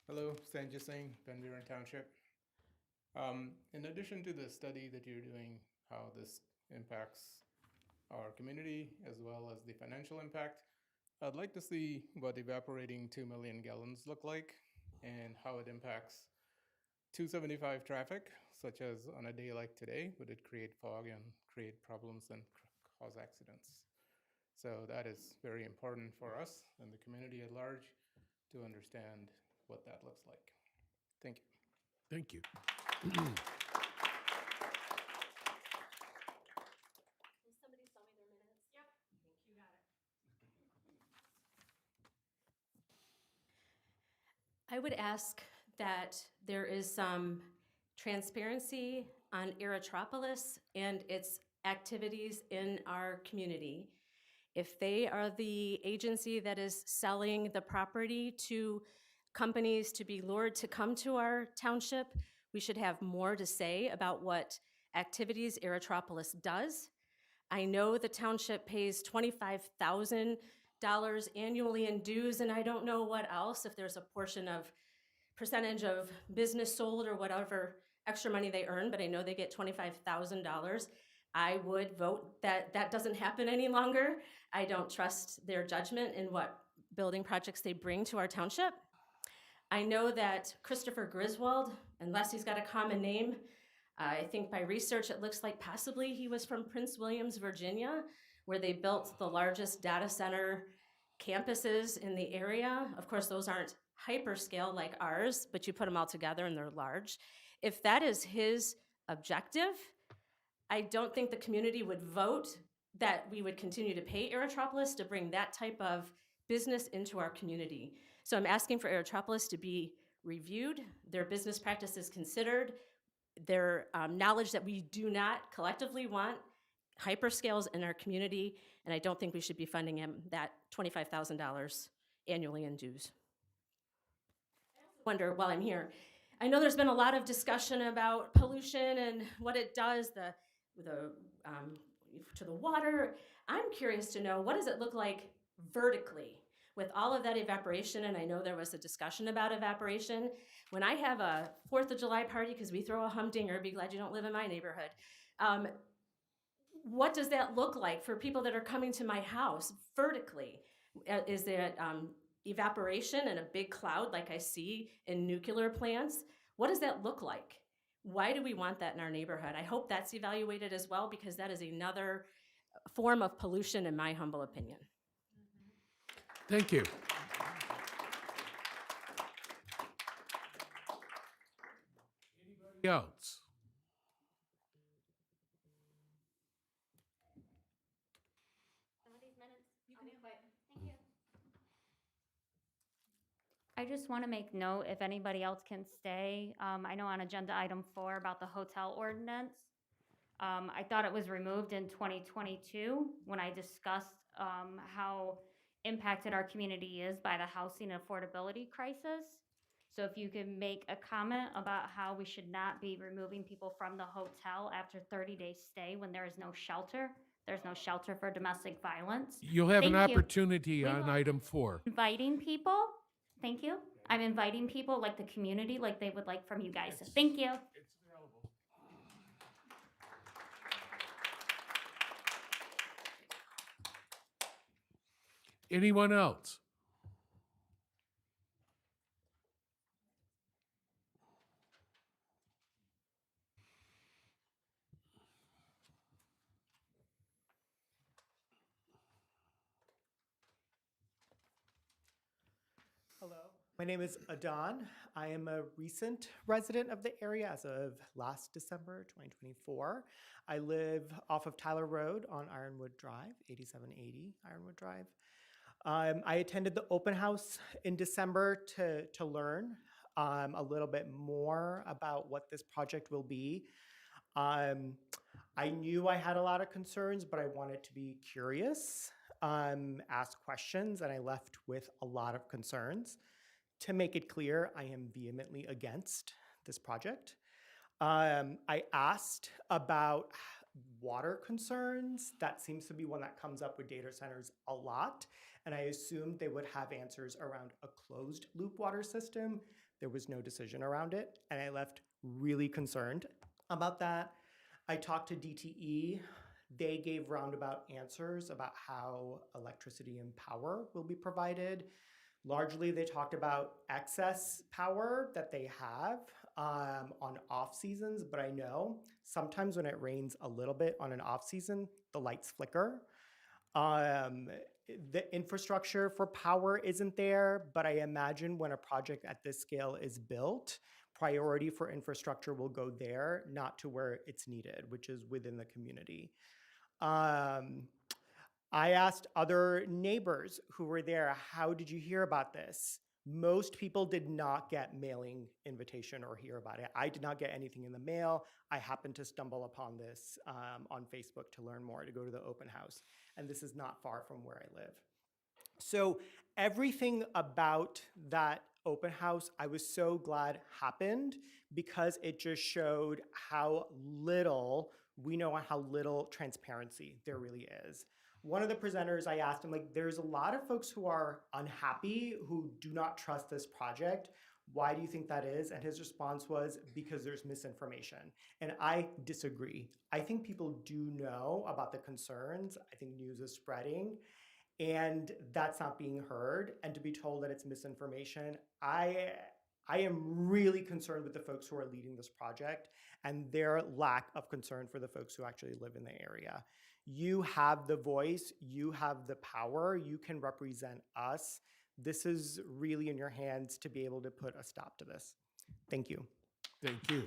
Hello, Sanjay Singh, Van Buren Township. In addition to the study that you're doing, how this impacts our community as well as the financial impact, I'd like to see what evaporating 2 million gallons look like and how it impacts 275 traffic, such as on a day like today, would it create fog and create problems and cause accidents? So that is very important for us and the community at large to understand what that looks like. Thank you. Thank you. Somebody sell me their minutes. Yep. You got it. I would ask that there is some transparency on Aerotropolis and its activities in our community. If they are the agency that is selling the property to companies to be lured to come to our township, we should have more to say about what activities Aerotropolis does. I know the township pays $25,000 annually in dues, and I don't know what else, if there's a portion of percentage of business sold or whatever extra money they earn, but I know they get $25,000. I would vote that that doesn't happen any longer. I don't trust their judgment in what building projects they bring to our township. I know that Christopher Griswold, unless he's got a common name, I think by research it looks like possibly he was from Prince Williams, Virginia, where they built the largest data center campuses in the area. Of course, those aren't hyperscale like ours, but you put them all together and they're large. If that is his objective, I don't think the community would vote that we would continue to pay Aerotropolis to bring that type of business into our community. So I'm asking for Aerotropolis to be reviewed, their business practices considered, their knowledge that we do not collectively want hyperscales in our community, and I don't think we should be funding him that $25,000 annually in dues. I wonder, while I'm here, I know there's been a lot of discussion about pollution and what it does to the water. I'm curious to know, what does it look like vertically with all of that evaporation? And I know there was a discussion about evaporation. When I have a 4th of July party, because we throw a humdinger, be glad you don't live in my neighborhood. What does that look like for people that are coming to my house vertically? Is it evaporation and a big cloud like I see in nuclear plants? What does that look like? Why do we want that in our neighborhood? I hope that's evaluated as well, because that is another form of pollution, in my humble opinion. Thank you. Anybody else? Somebody's minutes. I'll be quick. Thank you. I just want to make note, if anybody else can stay, I know on agenda item 4 about the hotel ordinance. I thought it was removed in 2022 when I discussed how impacted our community is by the housing affordability crisis. So if you could make a comment about how we should not be removing people from the hotel after 30-day stay when there is no shelter. There's no shelter for domestic violence. You'll have an Thank you. opportunity We on will- item 4. Inviting people, thank you. I'm inviting people like the community, like they would like from you guys. Thank you. Anyone else? Hello, my name is Adon. I am a recent resident of the area as of last December 2024. I live off of Tyler Road on Ironwood Drive, 8780 Ironwood Drive. I attended the open house in December to learn a little bit more about what this project will be. I knew I had a lot of concerns, but I wanted to be curious, ask questions, and I left with a lot of concerns. To make it clear, I am vehemently against this project. I asked about water concerns. That seems to be one that comes up with data centers a lot, and I assumed they would have answers around a closed loop water system. There was no decision around it, and I left really concerned about that. I talked to DTE. They gave roundabout answers about how electricity and power will be provided. Largely, they talked about excess power that they have on off seasons, but I know sometimes when it rains a little bit on an off season, the lights flicker. The infrastructure for power isn't there, but I imagine when a project at this scale is built, priority for infrastructure will go there, not to where it's needed, which is within the community. I asked other neighbors who were there, how did you hear about this? Most people did not get mailing invitation or hear about it. I did not get anything in the mail. I happened to stumble upon this on Facebook to learn more, to go to the open house. And this is not far from where I live. So everything about that open house, I was so glad happened because it just showed how little we know and how little transparency there really is. One of the presenters, I asked him, like, there's a lot of folks who are unhappy, who do not trust this project. Why do you think that is? And his response was, because there's misinformation. And I disagree. I think people do know about the concerns. I think news is spreading, and that's not being heard. And to be told that it's misinformation, I am really concerned with the folks who are leading this project and their lack of concern for the folks who actually live in the area. You have the voice, you have the power, you can represent us. This is really in your hands to be able to put a stop to this. Thank you. Thank you.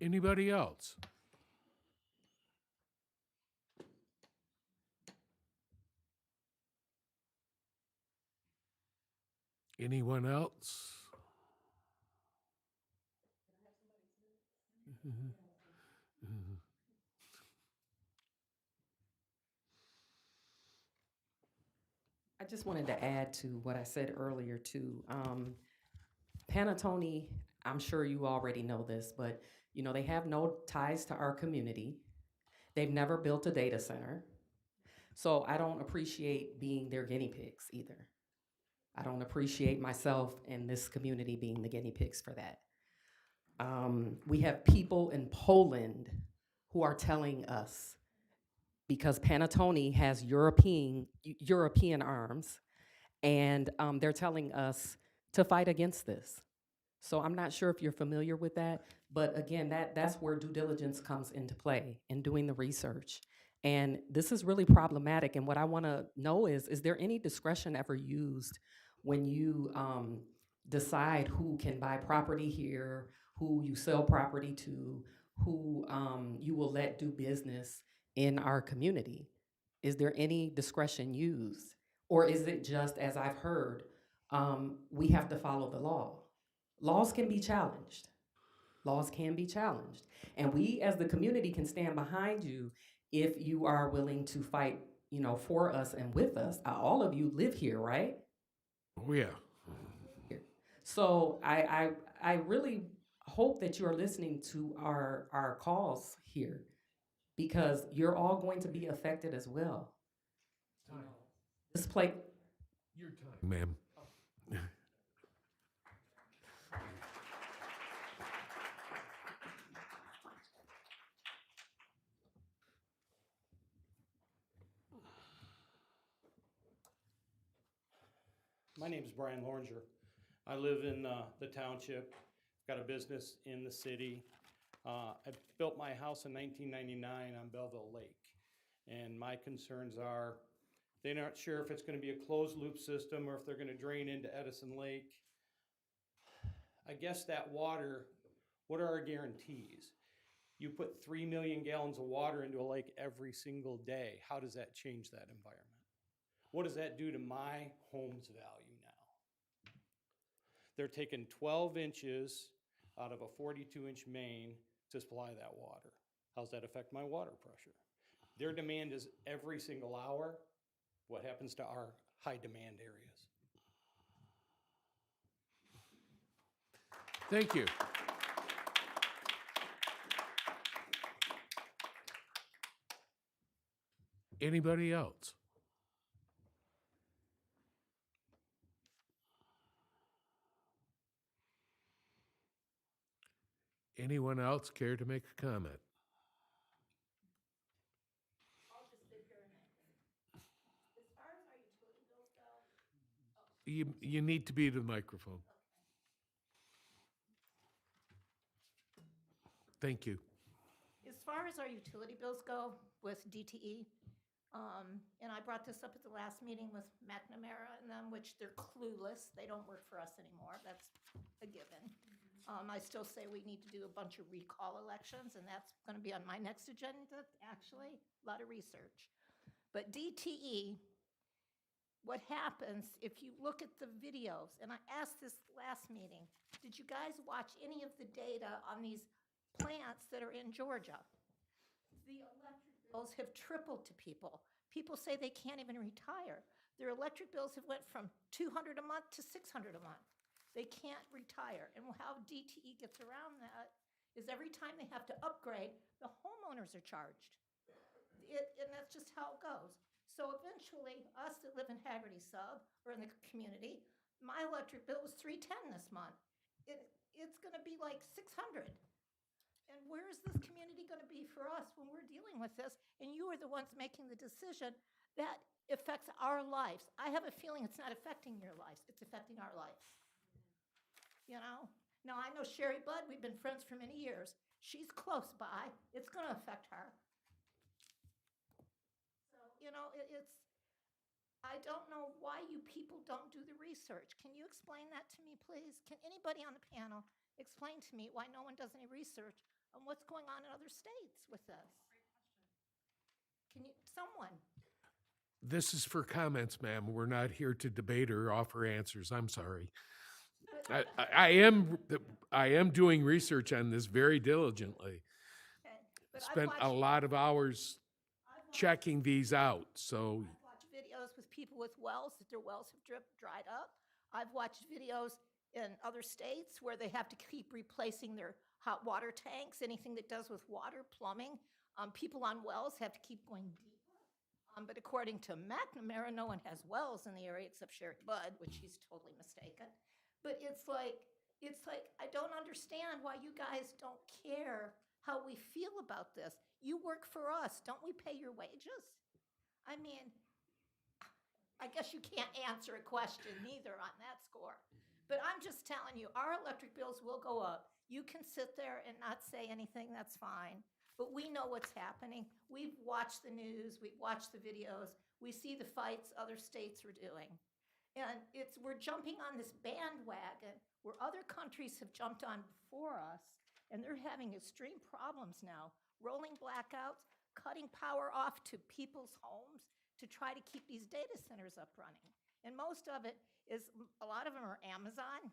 Anybody else? Anyone else? I just wanted to add to what I said earlier too. Panattoni, I'm sure you already know this, but you know, they have no ties to our community. They've never built a data center. So I don't appreciate being their guinea pigs either. I don't appreciate myself and this community being the guinea pigs for that. We have people in Poland who are telling us, because Panattoni has European arms, and they're telling us to fight against this. So I'm not sure if you're familiar with that, but again, that's where due diligence comes into play in doing the research. And this is really problematic. And what I want to know is there any discretion ever used when you decide who can buy property here, who you sell property to, who you will let do business in our community? Is there any discretion used? Or is it just, as I've heard, we have to follow the law? Laws can be challenged. Laws can be challenged. And we as the community can stand behind you if you are willing to fight, you know, for us and with us. All of you live here, right? Oh, yeah. So I really hope that you are listening to our calls here, because you're all going to be affected as well. This play. Your time, ma'am. My name is Brian Loringer. I live in the township, got a business in the city. I built my house in 1999 on Belleville Lake. And my concerns are, they're not sure if it's going to be a closed loop system or if they're going to drain into Edison Lake. I guess that water, what are our guarantees? You put 3 million gallons of water into a lake every single day. How does that change that environment? What does that do to my home's value now? They're taking 12 inches out of a 42-inch main to supply that water. How's that affect my water pressure? Their demand is every single hour. What happens to our high demand areas? Thank you. Anybody else? Anyone else care to make a comment? You need to be to the microphone. Thank you. As far as our utility bills go with DTE, and I brought this up at the last meeting with McNamara and them, which they're clueless. They don't work for us anymore. That's a given. I still say we need to do a bunch of recall elections, and that's going to be on my next agenda, actually. A lot of research. But DTE, what happens if you look at the videos, and I asked this last meeting, did you guys watch any of the data on these plants that are in Georgia? The electric bills have tripled to people. People say they can't even retire. Their electric bills have went from $200 a month to $600 a month. They can't retire. And how DTE gets around that is every time they have to upgrade, the homeowners are charged. And that's just how it goes. So eventually, us that live in Haggerty Sub or in the community, my electric bill was $310 this month. It's going to be like $600. And where is this community going to be for us when we're dealing with this? And you are the ones making the decision that affects our lives. I have a feeling it's not affecting your lives. It's affecting our lives. You know? Now, I know Sherry Budd. We've been friends for many years. She's close by. It's going to affect her. So, you know, I don't know why you people don't do the research. Can you explain that to me, please? Can anybody on the panel explain to me why no one does any research on what's going on in other states with this? Can you, someone? This is for comments, ma'am. We're not here to debate or offer answers. I'm sorry. I am doing research on this very diligently. Okay, but Spent a lot of hours checking these out, so I've watched videos with people with wells that their wells have dried up. I've watched videos in other states where they have to keep replacing their hot water tanks, anything that does with water, plumbing. People on wells have to keep going deeper. But according to McNamara, no one has wells in the area except Sherry Budd, which he's totally mistaken. But it's like, I don't understand why you guys don't care how we feel about this. You work for us. Don't we pay your wages? I mean, I guess you can't answer a question neither on that score. But I'm just telling you, our electric bills will go up. You can sit there and not say anything, that's fine. But we know what's happening. We've watched the news, we've watched the videos, we see the fights other states are doing. And we're jumping on this bandwagon where other countries have jumped on before us, and they're having extreme problems now. Rolling blackouts, cutting power off to people's homes to try to keep these data centers up running. And most of it is, a lot of them are Amazon,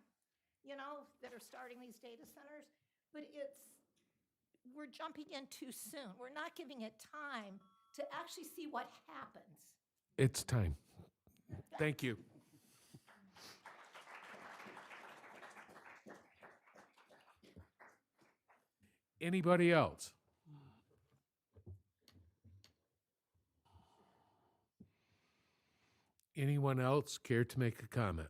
you know, that are starting these data centers. But we're jumping in too soon. We're not giving it time to actually see what happens. it's time. Thank you. Anybody else? Anyone else care to make a comment?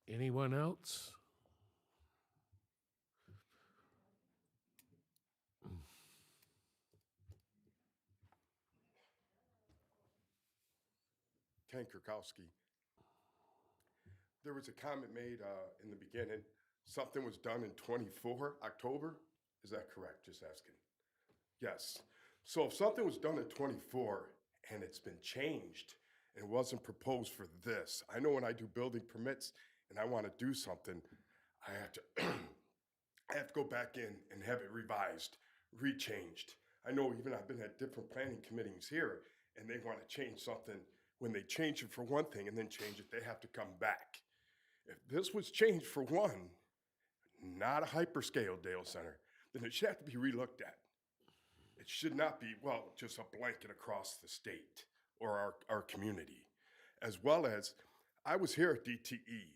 Anyone else? Ken Krakowski. There was a comment made in the beginning, something was done in 24 October? Is that correct? Just asking. Yes. So if something was done in 24 and it's been changed and wasn't proposed for this, I know when I do building permits and I want to do something, I have to I have to go back in and have it revised, rechanged. I know even I've been at different planning committees here and they want to change something. When they change it for one thing and then change it, they have to come back. If this was changed for one, not a hyperscale data center, then it should have to be relooked at. It should not be, well, just a blanket across the state or our community. As well as, I was here at DTE.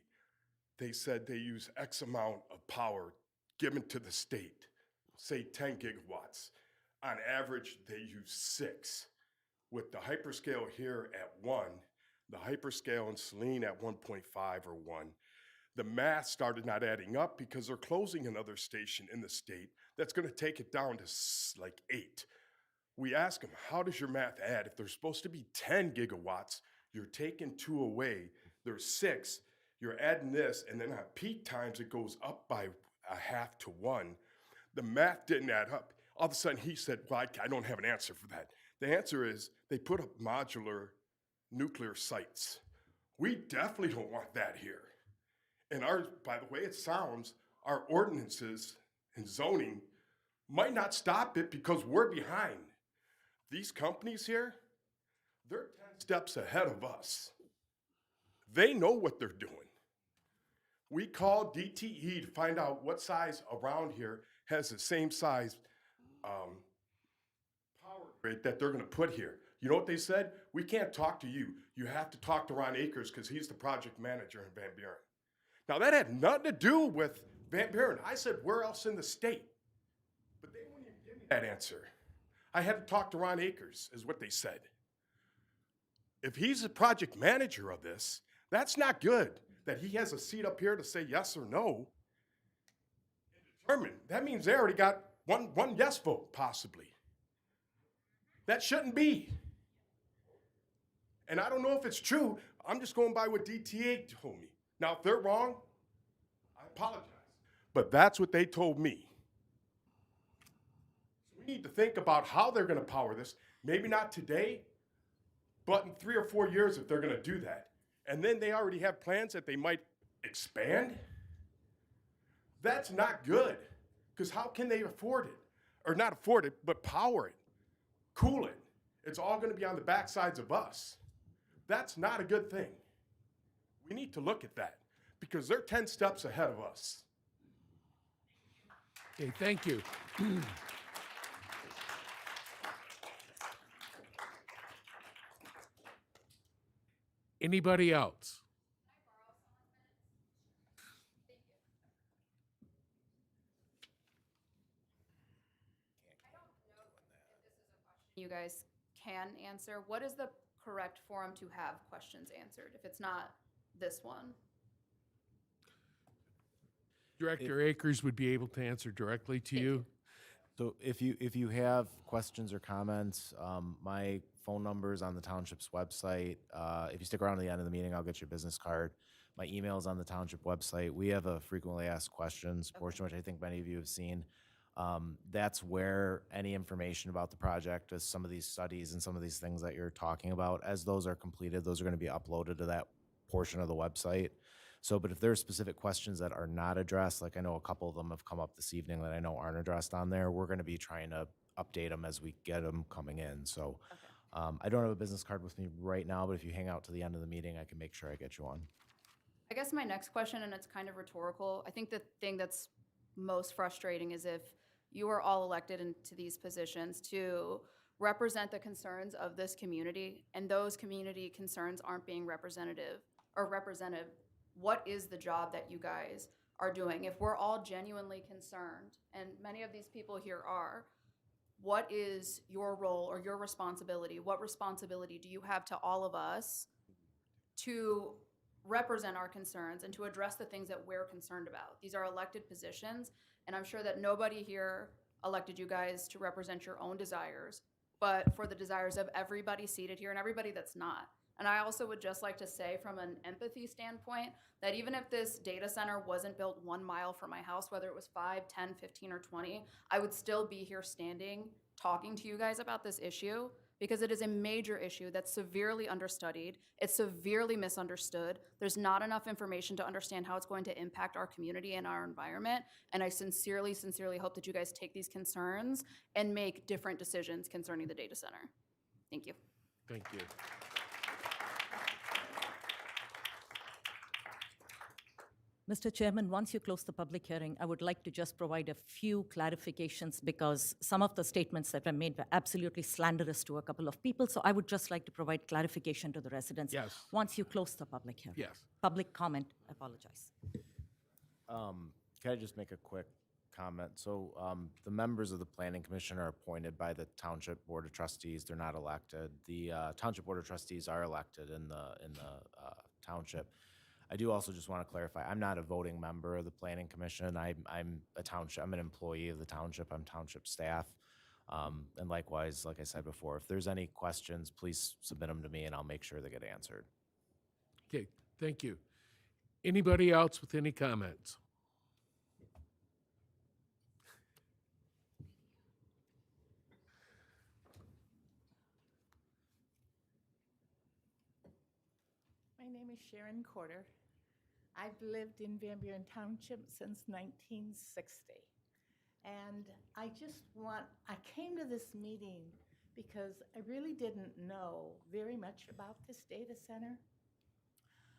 They said they use X amount of power given to the state, say 10 gigawatts. On average, they use 6. With the hyperscale here at 1, the hyperscale in Saline at 1.5 or 1, the math started not adding up because they're closing another station in the state that's going to take it down to like 8. We ask them, how does your math add? If there's supposed to be 10 gigawatts, you're taking 2 away. There's 6. You're adding this, and then at peak times, it goes up by a half to 1. The math didn't add up. All of a sudden, he said, well, I don't have an answer for that. The answer is they put up modular nuclear sites. We definitely don't want that here. And by the way it sounds, our ordinances and zoning might not stop it because we're behind. These companies here, they're 10 steps ahead of us. They know what they're doing. We called DTE to find out what size around here has the same size power grid that they're gonna put here. You know what they said? We can't talk to you. You have to talk to Ron Akers because he's the project manager in Van Buren. Now that had nothing to do with Van Buren. I said, where else in the state? But they wouldn't even give me that answer. I had to talk to Ron Akers, is what they said. If he's the project manager of this, that's not good that he has a seat up here to say yes or no. Determined. That means they already got one yes vote, possibly. That shouldn't be. And I don't know if it's true. I'm just going by what DTA told me. Now, if they're wrong, I apologize. But that's what they told me. So we need to think about how they're going to power this. Maybe not today, but in 3 or 4 years if they're going to do that. And then they already have plans that they might expand. That's not good, because how can they afford it? Or not afford it, but power it, cool it. It's all going to be on the backsides of us. That's not a good thing. We need to look at that, because they're 10 steps ahead of us. Okay, thank you. Anybody else? You guys can answer. What is the correct forum to have questions answered if it's not this one? Director Akers would be able to answer directly to you. So if you have questions or comments, my phone number is on the township's website. If you stick around to the end of the meeting, I'll get your business card. My email is on the township website. We have a frequently asked questions portion, which I think many of you have seen. That's where any information about the project, as some of these studies and some of these things that you're talking about, as those are completed, those are going to be uploaded to that portion of the website. So, but if there are specific questions that are not addressed, like I know a couple of them have come up this evening that I know aren't addressed on there, we're going to be trying to update them as we get them coming in. So I don't have a business card with me right now, but if you hang out to the end of the meeting, I can make sure I get you one. I guess my next question, and it's kind of rhetorical, I think the thing that's most frustrating is if you are all elected into these positions to represent the concerns of this community, and those community concerns aren't being represented. What is the job that you guys are doing? If we're all genuinely concerned, and many of these people here are, what is your role or your responsibility? What responsibility do you have to all of us to represent our concerns and to address the things that we're concerned about? These are elected positions, and I'm sure that nobody here elected you guys to represent your own desires, but for the desires of everybody seated here and everybody that's not. And I also would just like to say, from an empathy standpoint, that even if this data center wasn't built 1 mile from my house, whether it was 5, 10, 15, or 20, I would still be here standing, talking to you guys about this issue, because it is a major issue that's severely understudied. It's severely misunderstood. There's not enough information to understand how it's going to impact our community and our environment. And I sincerely, sincerely hope that you guys take these concerns and make different decisions concerning the data center. Thank you. Thank you. Mr. Chairman, once you close the public hearing, I would like to just provide a few clarifications because some of the statements that were made were absolutely slanderous to a couple of people. So I would just like to provide clarification to the residents. Yes. Once you close the public hearing. Yes. Public comment, I apologize. Can I just make a quick comment? So the members of the Planning Commission are appointed by the Township Board of Trustees. They're not elected. The Township Board of Trustees are elected in the township. I do also just want to clarify, I'm not a voting member of the Planning Commission. I'm an employee of the township. I'm township staff. And likewise, like I said before, if there's any questions, please submit them to me and I'll make sure they get answered. Okay, thank you. Anybody else with any comments? My name is Sharon Corder. I've lived in Van Buren Township since 1960. And I came to this meeting because I really didn't know very much about this data center.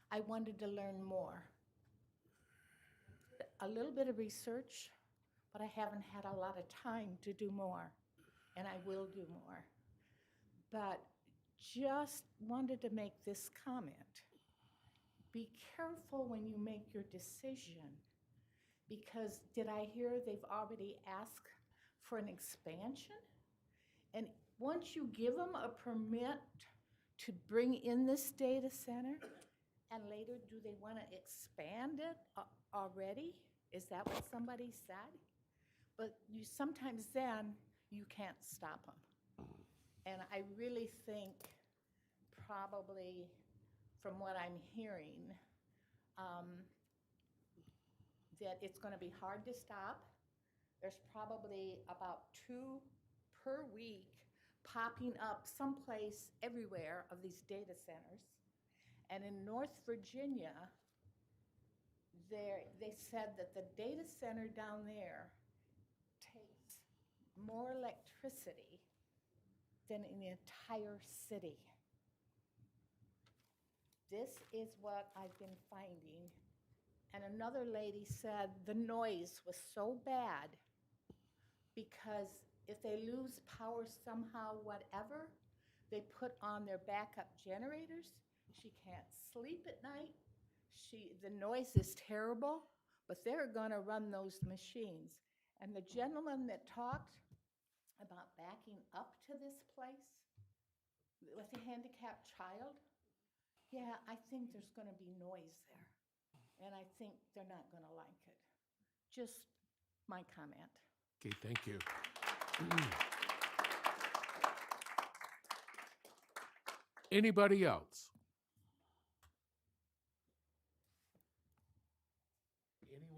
I wanted to learn more. A little bit of research, but I haven't had a lot of time to do more, and I will do more. But just wanted to make this comment. Be careful when you make your decision, because did I hear they've already asked for an expansion? And once you give them a permit to bring in this data center, and later do they want to expand it already? Is that what somebody said? But sometimes then you can't stop them. And I really think probably from what I'm hearing, that it's going to be hard to stop. There's probably about 2 per week popping up someplace everywhere of these data centers. And in North Virginia, they said that the data center down there takes more electricity than in the entire city. This is what I've been finding. And another lady said the noise was so bad because if they lose power somehow, whatever, they put on their backup generators. She can't sleep at night. The noise is terrible, but they're going to run those machines. And the gentleman that talked about backing up to this place with a handicapped child, yeah, I think there's going to be noise there. And I think they're not going to like it. Just my comment. Okay, thank you. Anybody else?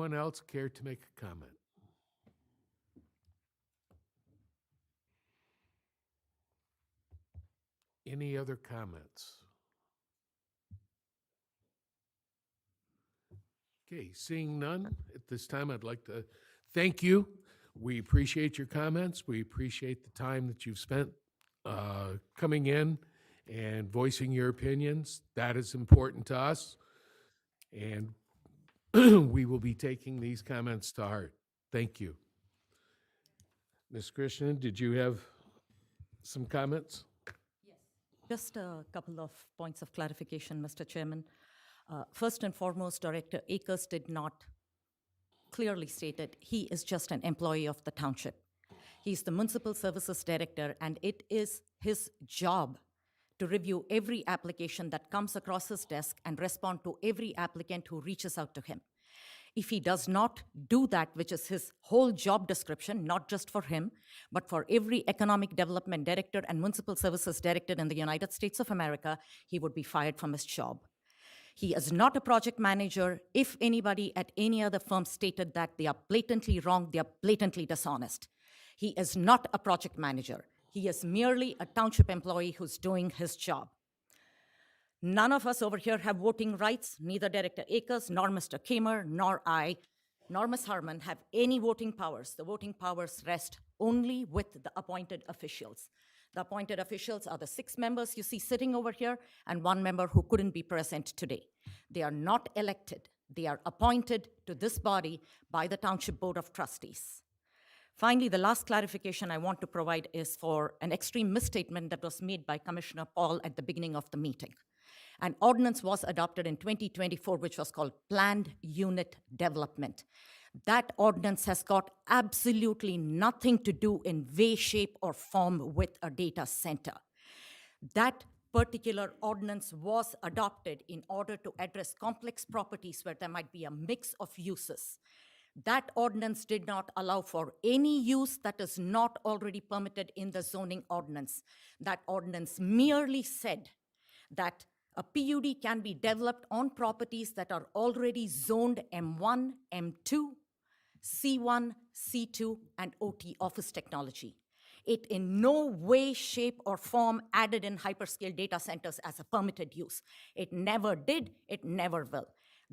Anyone else care to make a comment? Any other comments? Okay, seeing none, at this time, I'd like to thank you. We appreciate your comments. We appreciate the time that you've spent coming in and voicing your opinions. That is important to us. And we will be taking these comments to heart. Thank you. Ms. Krishnan, did you have some comments? Just a couple of points of clarification, Mr. Chairman. First and foremost, Director Akers did not clearly state that he is just an employee of the township. He's the Municipal Services Director, and it is his job to review every application that comes across his desk and respond to every applicant who reaches out to him. If he does not do that, which is his whole job description, not just for him, but for every economic development director and municipal services director in the United States of America, he would be fired from his job. He is not a project manager. If anybody at any other firm stated that, they are blatantly wrong, they are blatantly dishonest. He is not a project manager. He is merely a township employee who's doing his job. None of us over here have voting rights. Neither Director Akers, nor Mr. Kamer, nor I, nor Ms. Harmon have any voting powers. The voting powers rest only with the appointed officials. The appointed officials are the 6 members you see sitting over here and 1 member who couldn't be present today. They are not elected. They are appointed to this body by the Township Board of Trustees. Finally, the last clarification I want to provide is for an extreme misstatement that was made by Commissioner Paul at the beginning of the meeting. An ordinance was adopted in 2024, which was called Planned Unit Development. That ordinance has got absolutely nothing to do in way, shape, or form with a data center. That particular ordinance was adopted in order to address complex properties where there might be a mix of uses. That ordinance did not allow for any use that is not already permitted in the zoning ordinance. That ordinance merely said that A PUD can be developed on properties that are already zoned M1, M2, C1, C2, and OT office technology. It in no way, shape, or form added in hyperscale data centers as a permitted use. It never did, it never will.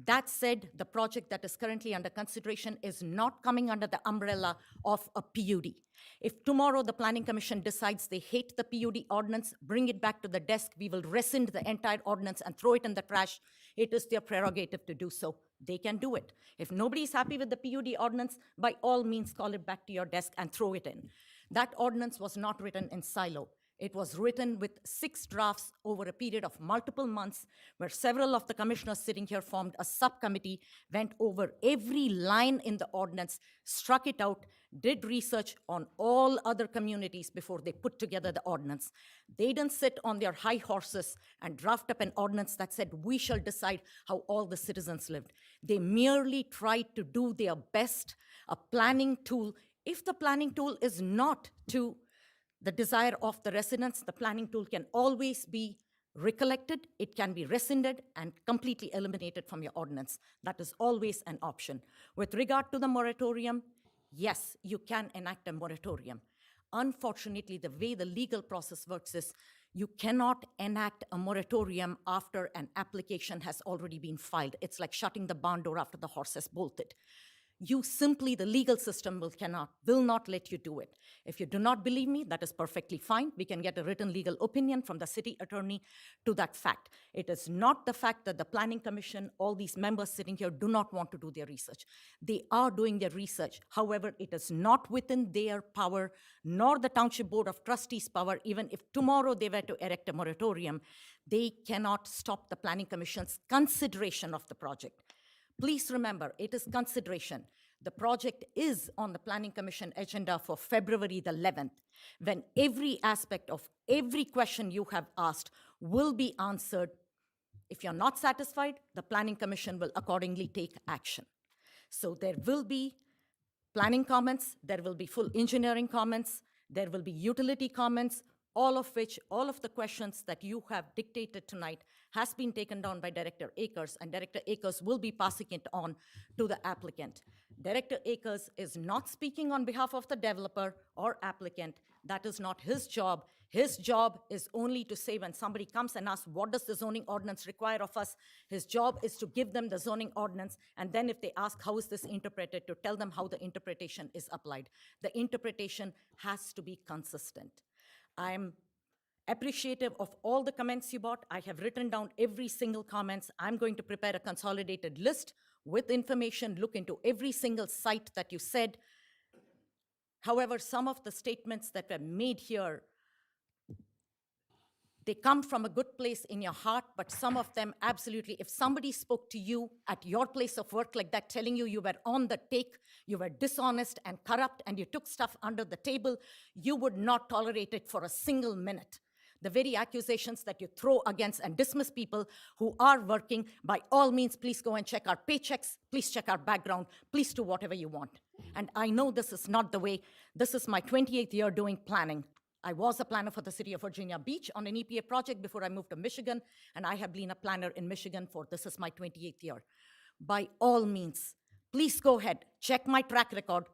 That said, the project that is currently under consideration is not coming under the umbrella of a PUD. If tomorrow the Planning Commission decides they hate the PUD ordinance, bring it back to the desk, we will rescind the entire ordinance and throw it in the trash. It is their prerogative to do so. They can do it. If nobody is happy with the PUD ordinance, by all means call it back to your desk and throw it in. That ordinance was not written in silo. It was written with 6 drafts over a period of multiple months, where several of the commissioners sitting here formed a subcommittee, went over every line in the ordinance, struck it out, did research on all other communities before they put together the ordinance. They didn't sit on their high horses and draft up an ordinance that said, we shall decide how all the citizens lived. They merely tried to do their best, a planning tool. If the planning tool is not to the desire of the residents, the planning tool can always be recollected, it can be rescinded and completely eliminated from your ordinance. That is always an option. With regard to the moratorium, yes, you can enact a moratorium. Unfortunately, the way the legal process works is you cannot enact a moratorium after an application has already been filed. It's like shutting the barn door after the horse has bolted. You simply, the legal system will not let you do it. If you do not believe me, that is perfectly fine. We can get a written legal opinion from the city attorney to that fact. It is not the fact that the Planning Commission, all these members sitting here do not want to do their research. They are doing their research. However, it is not within their power, nor the Township Board of Trustees' power. Even if tomorrow they were to erect a moratorium, they cannot stop the Planning Commission's consideration of the project. Please remember, it is consideration. The project is on the Planning Commission agenda for February the 11th, when every aspect of every question you have asked will be answered. If you're not satisfied, the Planning Commission will accordingly take action. So there will be planning comments, there will be full engineering comments, there will be utility comments, all of the questions that you have dictated tonight has been taken down by Director Akers, and Director Akers will be passing it on to the applicant. Director Akers is not speaking on behalf of the developer or applicant. That is not his job. His job is only to say when somebody comes and asks, what does the zoning ordinance require of us? His job is to give them the zoning ordinance, and then if they ask how is this interpreted, to tell them how the interpretation is applied. The interpretation has to be consistent. I'm appreciative of all the comments you brought. I have written down every single comments. I'm going to prepare a consolidated list with information, look into every single site that you said. However, some of the statements that were made here, they come from a good place in your heart, but some of them absolutely, if somebody spoke to you at your place of work like that, telling you were on the take, you were dishonest and corrupt, and you took stuff under the table, you would not tolerate it for a single minute. The very accusations that you throw against and dismiss people who are working, by all means, please go and check our paychecks, please check our background, please do whatever you want. And I know this is not the way. This is my 28th year doing planning. I was a planner for the city of Virginia Beach on an EPA project before I moved to Michigan, and I have been a planner in Michigan for this is my 28th year. By all means, please go ahead, check my track record.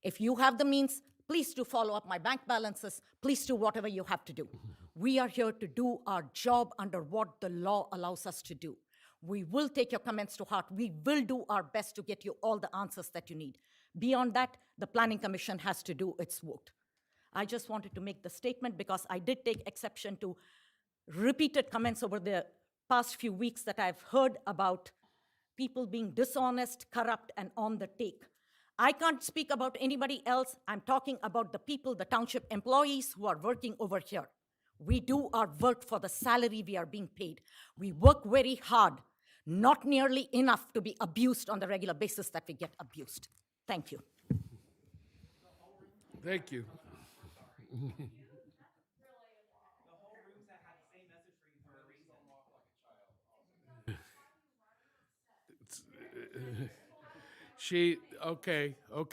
If you have the means, please do follow up my bank balances, please do whatever you have to do. We are here to do our job under what the law allows us to do. We will take your comments to heart. We will do our best to get you all the answers that you need. Beyond that, the Planning Commission has to do its work. I just wanted to make the statement because I did take exception to repeated comments over the past few weeks that I've heard about people being dishonest, corrupt, and on the take. I can't speak about anybody else. I'm talking about the people, the township employees who are working over here. We do our work for the salary we are being paid. We work very hard, not nearly enough to be abused on the regular basis that we get abused. Thank you. Thank you. Okay.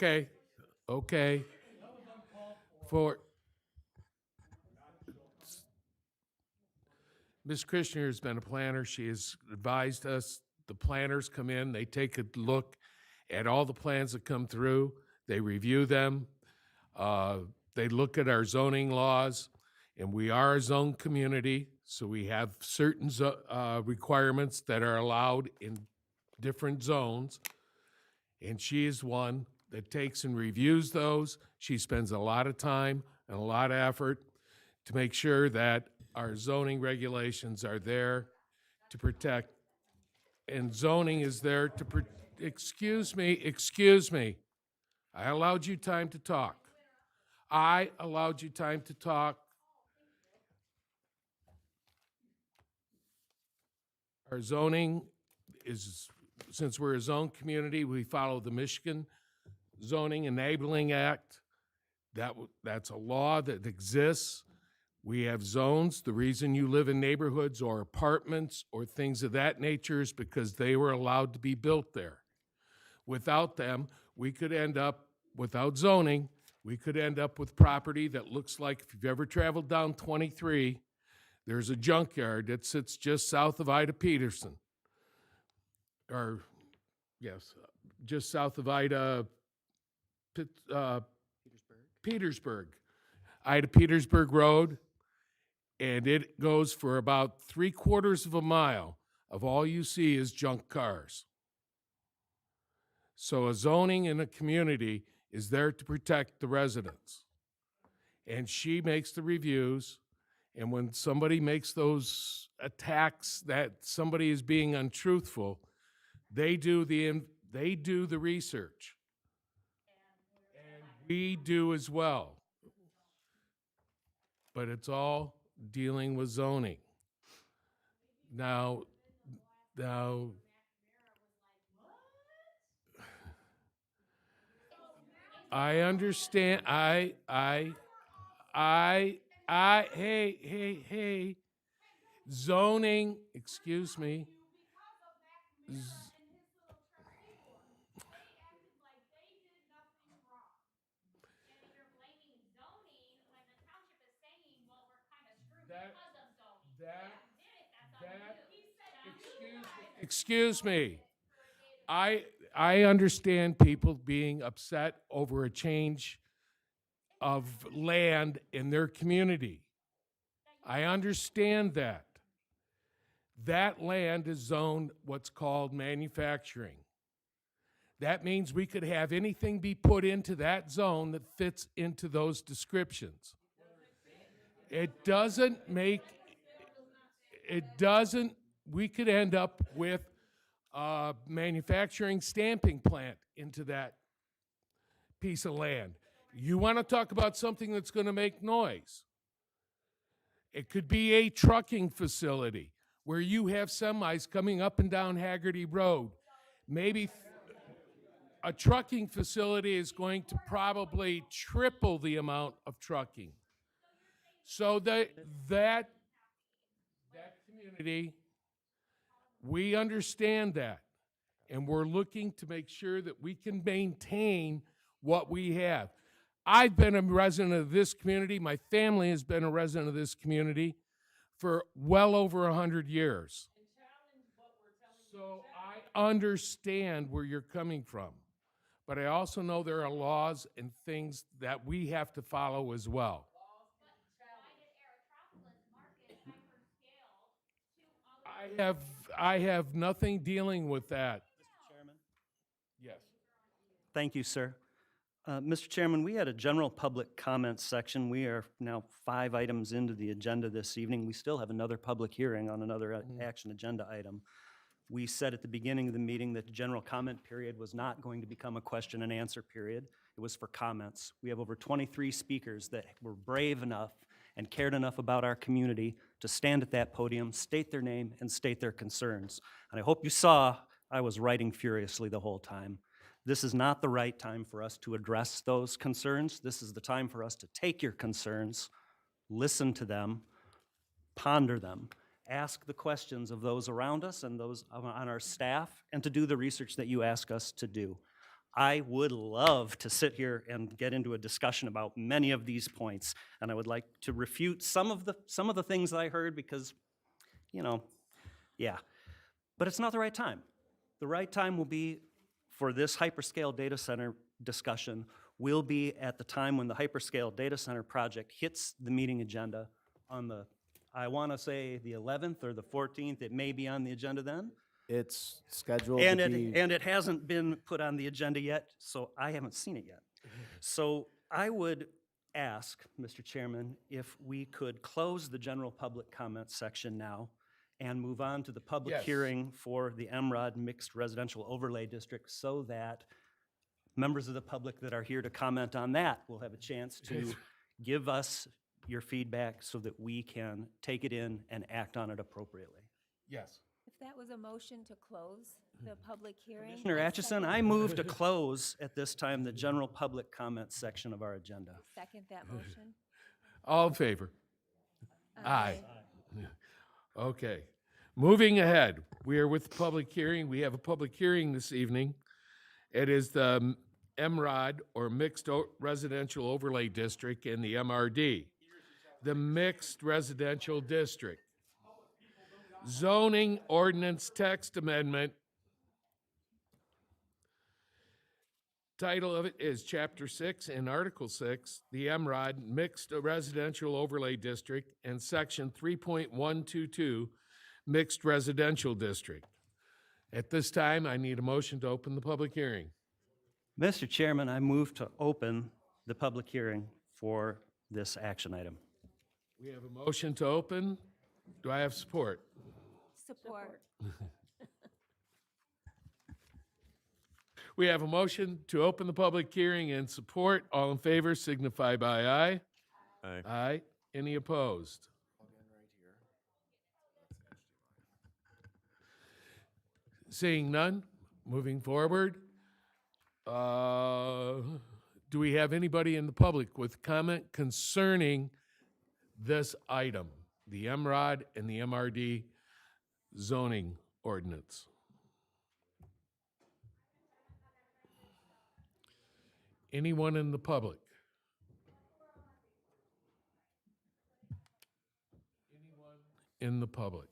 Ms. Krishner has been a planner. She has advised us. The planners come in, they take a look at all the plans that come through. They review them. They look at our zoning laws, and we are a zone community, so we have certain requirements that are allowed in different zones. And she is one that takes and reviews those. She spends a lot of time and a lot of effort to make sure that our zoning regulations are there to protect. And zoning is there to, excuse me. I allowed you time to talk. I allowed you time to talk. Our zoning is, since we're a zone community, we follow the Michigan Zoning Enabling Act. That's a law that exists. We have zones. The reason you live in neighborhoods or apartments or things of that nature is because they were allowed to be built there. Without them, we could end up, without zoning, we could end up with property that looks like, if you've ever traveled down 23, there's a junkyard that sits just south of Ida Peterson. Or, yes, just south of Ida, Petersburg. Ida Petersburg Road, and it goes for about 3/4 of a mile of all you see is junk cars. So a zoning in a community is there to protect the residents. And she makes the reviews, and when somebody makes those attacks that somebody is being untruthful, they do the research. And we do as well. But it's all dealing with zoning. Now, I understand, hey, zoning, excuse me. Excuse me. I understand people being upset over a change of land in their community. I understand that. That land is zoned what's called manufacturing. That means we could have anything be put into that zone that fits into those descriptions. We could end up with a manufacturing stamping plant into that piece of land. You want to talk about something that's going to make noise? It could be a trucking facility where you have semis coming up and down Haggerty Road. Maybe a trucking facility is going to probably triple the amount of trucking. So that community, we understand that, and we're looking to make sure that we can maintain what we have. I've been a resident of this community. My family has been a resident of this community for well over 100 years. So I understand where you're coming from, but I also know there are laws and things that we have to follow as well. I have nothing dealing with that. Mr. Chairman? Yes. Thank you, sir. Mr. Chairman, we had a general public comments section. We are now 5 items into the agenda this evening. We still have another public hearing on another action agenda item. We said at the beginning of the meeting that the general comment period was not going to become a question and answer period. It was for comments. We have over 23 speakers that were brave enough and cared enough about our community to stand at that podium, state their name, and state their concerns. And I hope you saw I was writing furiously the whole time. This is not the right time for us to address those concerns. This is the time for us to take your concerns, listen to them, ponder them, ask the questions of those around us and those on our staff, and to do the research that you ask us to do. I would love to sit here and get into a discussion about many of these points, and I would like to refute some of the things that I heard, because you know, yeah. But it's not the right time. The right time will be for this hyperscale data center discussion will be at the time when the hyperscale data center project hits the meeting agenda on the, I want to say the 11th or the 14th. It may be on the agenda then. It's scheduled And to be. it hasn't been put on the agenda yet, so I haven't seen it yet. So I would ask, Mr. Chairman, if we could close the general public comment section now and move on to the public Yes. hearing for the MROD Mixed Residential Overlay District so that members of the public that are here to comment on that will have a chance to give us your feedback so that we can take it in and act on it appropriately. Yes. If that was a motion to close the public hearing. Commissioner Atchison, I move to close at this time the general public comment section of our agenda. Second that motion. All in favor? Aye. Okay. Moving ahead, we are with the public hearing. We have a public hearing this evening. It is the MROD, or Mixed Residential Overlay District, and the MRD, the Mixed Residential District. Zoning Ordinance Text Amendment. Title of it is Chapter 6 and Article 6, the MROD Mixed Residential Overlay District, and Section 3.122 Mixed Residential District. At this time, I need a motion to open the public hearing. Mr. Chairman, I move to open the public hearing for this action item. We have a motion to open. Do I have support? Support. We have a motion to open the public hearing and support. All in favor signify by aye. Aye. Aye. Any opposed? Seeing none, moving forward. Do we have anybody in the public with comment concerning this item, the MROD and the MRD zoning ordinance? Anyone in the public? Anyone in the public?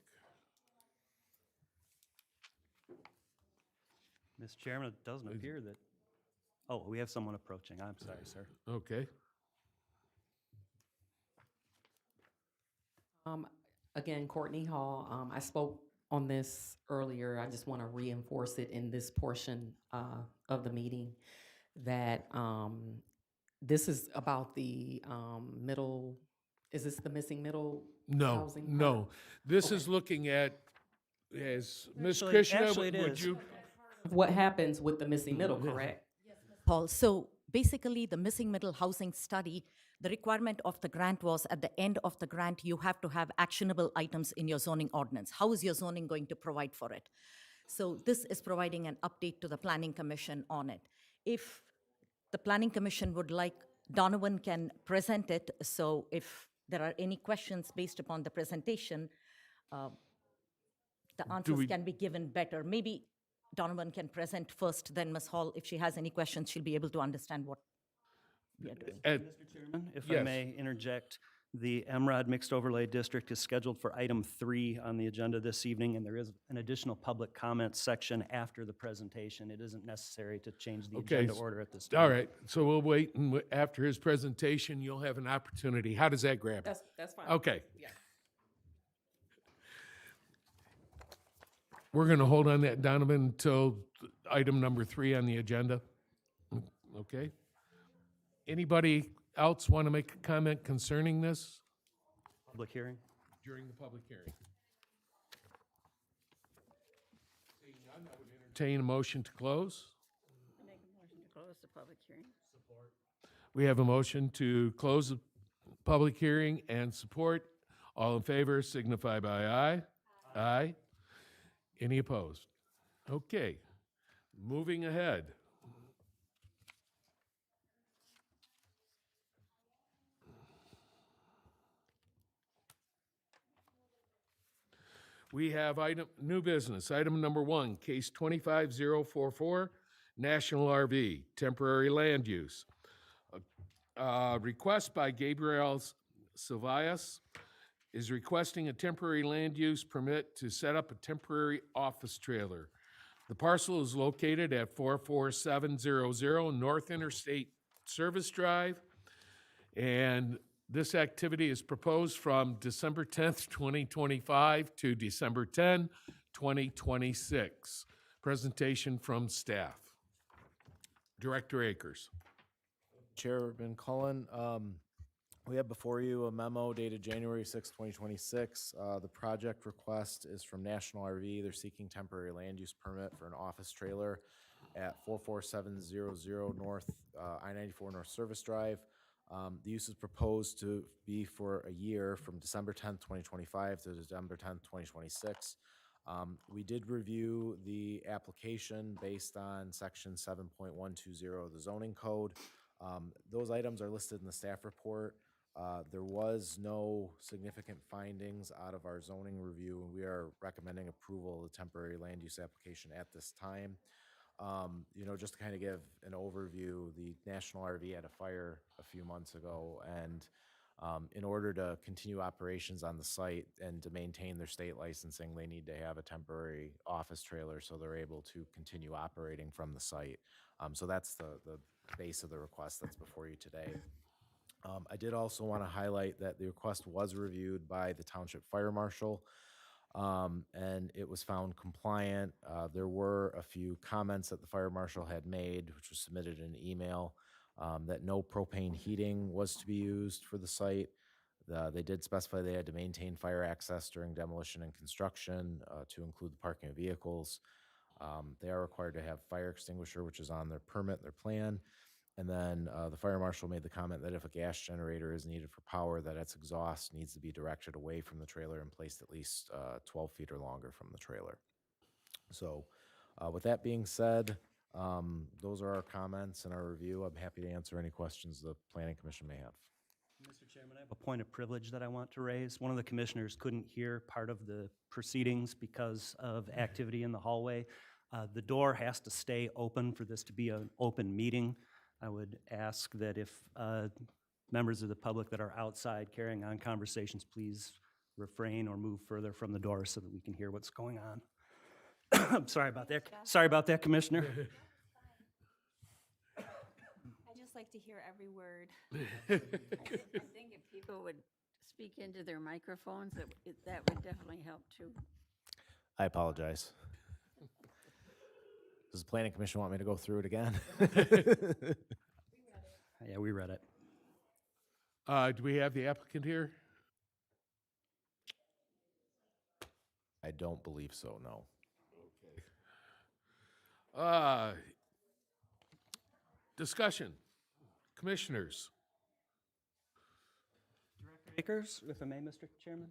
Mr. Chairman, it doesn't appear that, oh, we have someone approaching. I'm sorry, sir. Okay. Again, Courtney Hall, I spoke on this earlier. I just want to reinforce it in this portion of the meeting that this is about the middle, is this the missing middle No, housing? no. This is looking at, as Ms. Actually- Krishna, actually it would is. you? What happens with the missing middle, correct? Paul, so basically, the missing middle housing study, the requirement of the grant was at the end of the grant, you have to have actionable items in your zoning ordinance. How is your zoning going to provide for it? So this is providing an update to the Planning Commission on it. If the Planning Commission would like, Donovan can present it, so if there are any questions based upon the presentation, the answers we- can be given better. Maybe Donovan can present first, then Ms. Hall, if she has any questions, she'll be able to understand what we are doing. Mr. Chairman, if I Yes. may interject, the MROD Mixed Overlay District is scheduled for item 3 on the agenda this evening, and there is an additional public comment section after the presentation. It isn't necessary to change the Okay. agenda order at this time. All right, so we'll wait, and after his presentation, you'll have an opportunity. How does that grab? That's fine. Okay. Yeah. We're going to hold on that, Donovan, until item number 3 on the agenda. Okay? Anybody else want to make a comment concerning this Public hearing? during the public hearing? Seeing none, I would entertain a motion to close. Make a motion to close the public hearing. Support. We have a motion to close the public hearing and support. All in favor signify by aye. Aye. Any opposed? Okay, moving ahead. We have new business. Item number 1, case 25044, National RV, temporary land use. Request by Gabriel Silvias, is requesting a temporary land use permit to set up a temporary office trailer. The parcel is located at 44700 North Interstate Service Drive, and this activity is proposed from December 10th, 2025 to December 10, 2026. Presentation from staff. Director Akers. Chairman Cullen, we have before you a memo dated January 6, 2026. The project request is from National RV. They're seeking temporary land use permit for an office trailer at 44700 North, I-94 North Service Drive. The use is proposed to be for a year from December 10th, 2025 to December 10th, 2026. We did review the application based on section 7.120 of the zoning code. Those items are listed in the staff report. There was no significant findings out of our zoning review, and we are recommending approval of the temporary land use application at this time. Just to kind of give an overview, the National RV had a fire a few months ago, and in order to continue operations on the site and to maintain their state licensing, they need to have a temporary office trailer so they're able to continue operating from the site. So that's the base of the request that's before you today. I did also want to highlight that the request was reviewed by the Township Fire Marshal, and it was found compliant. There were a few comments that the Fire Marshal had made, which was submitted in an email, that no propane heating was to be used for the site. They did specify they had to maintain fire access during demolition and construction to include the parking of vehicles. They are required to have fire extinguisher, which is on their permit, their plan. And then the fire marshal made the comment that if a gas generator is needed for power, that its exhaust needs to be directed away from the trailer and placed at least 12 feet or longer from the trailer. So with that being said, those are our comments and our review. I'm happy to answer any questions the Planning Commission may have. Mr. Chairman, I have a point of privilege that I want to raise. One of the commissioners couldn't hear part of the proceedings because of activity in the hallway. The door has to stay open for this to be an open meeting. I would ask that if members of the public that are outside carrying on conversations, please refrain or move further from the door so that we can hear what's going on. I'm sorry about that. Sorry about that, Commissioner. I just like to hear every word. I think if people would speak into their microphones, that would definitely help too. I apologize. Does the Planning Commission want me to go through it again? Yeah, we read it. Do we have the applicant here? I don't believe so, no. Discussion. Commissioners. Akers, if I may, Mr. Chairman.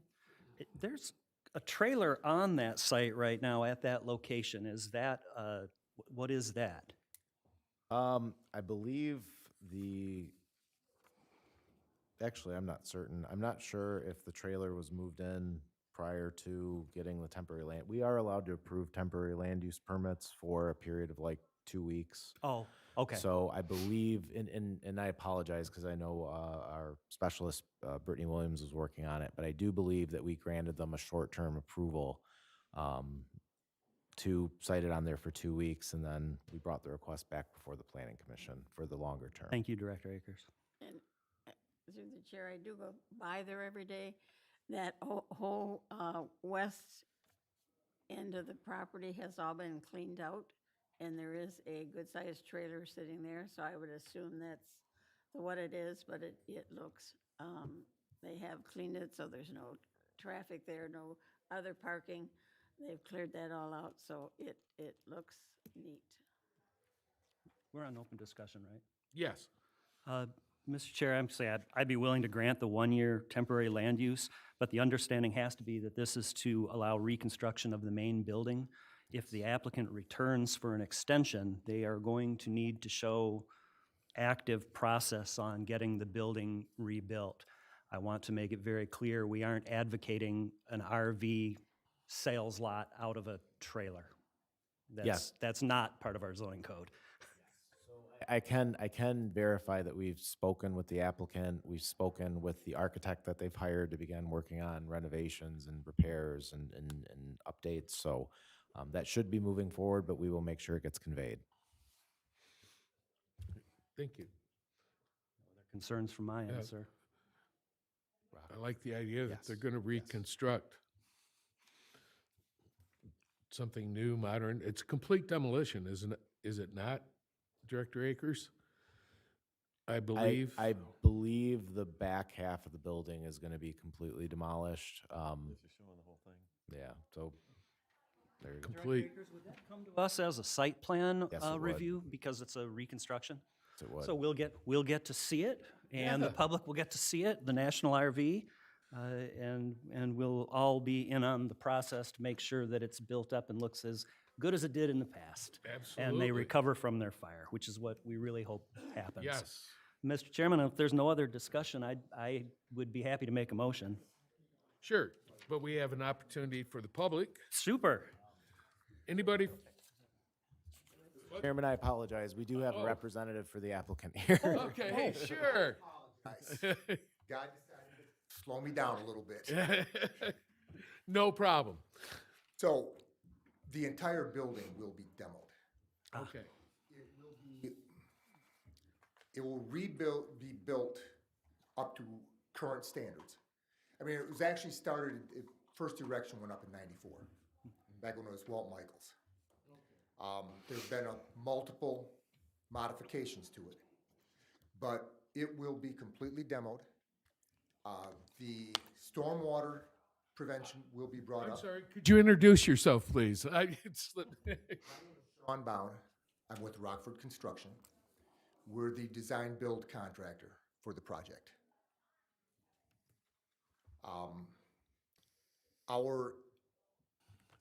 There's a trailer on that site right now at that location. Is that, what is that? I believe actually, I'm not certain. I'm not sure if the trailer was moved in prior to getting the temporary land. We are allowed to approve temporary land use permits for a period of like 2 weeks. Oh, okay. So I believe, and I apologize because I know our specialist, Brittany Williams, was working on it, but I do believe that we granted them a short-term approval to cite it on there for 2 weeks, and then we brought the request back before the Planning Commission for the longer term. Thank you, Director Akers. And through the chair, I do go by there every day. That whole west end of the property has all been cleaned out, and there is a good-sized trailer sitting there, so I would assume that's what it is, but it looks, they have cleaned it, so there's no traffic there, no other parking. They've cleared that all out, so it looks neat. We're on open discussion, right? Yes. Mr. Chair, I'm saying I'd be willing to grant the one-year temporary land use, but the understanding has to be that this is to allow reconstruction of the main building. If the applicant returns for an extension, they are going to need to show active process on getting the building rebuilt. I want to make it very clear, we aren't advocating an RV sales lot out of a trailer. Yes. That's not part of our zoning code. So I can verify that we've spoken with the applicant, we've spoken with the architect that they've hired to begin working on renovations and repairs and updates, so that should be moving forward, but we will make sure it gets conveyed. Thank you. Concerns from my end, Yeah. sir. I like the idea that Yes, they're gonna reconstruct something new, modern. It's complete demolition, isn't it? Is it not, Director Akers? I believe. I believe the back half of the building is gonna be completely demolished. Yeah, so there you go. Complete. Us as a site plan Yes, it would. review, because it's a reconstruction. Yes, it would. So we'll get to see it, and the Yeah. public will get to see it, the National RV, and we'll all be in on the process to make sure that it's built up and looks as good as it did in the past. And Absolutely. they recover from their fire, which is what we really hope happens. Yes. Mr. Chairman, if there's no other discussion, I would be happy to make a motion. Sure, but we have an opportunity for the public. Super. Anybody? Chairman, I apologize. We do have a representative for the applicant here. Okay, sure. God decided to slow me down a little bit. No problem. So the entire building will be demoed. Okay. It will be built up to current standards. I mean, it was actually started, first erection went up in '94, back when it was Walt Michaels. There's been multiple modifications to it, but it will be completely demoed. The stormwater prevention will be brought I'm up. sorry, could you introduce yourself, please? Sean Bound, I'm with Rockford Construction. We're the design-build contractor for the project. Our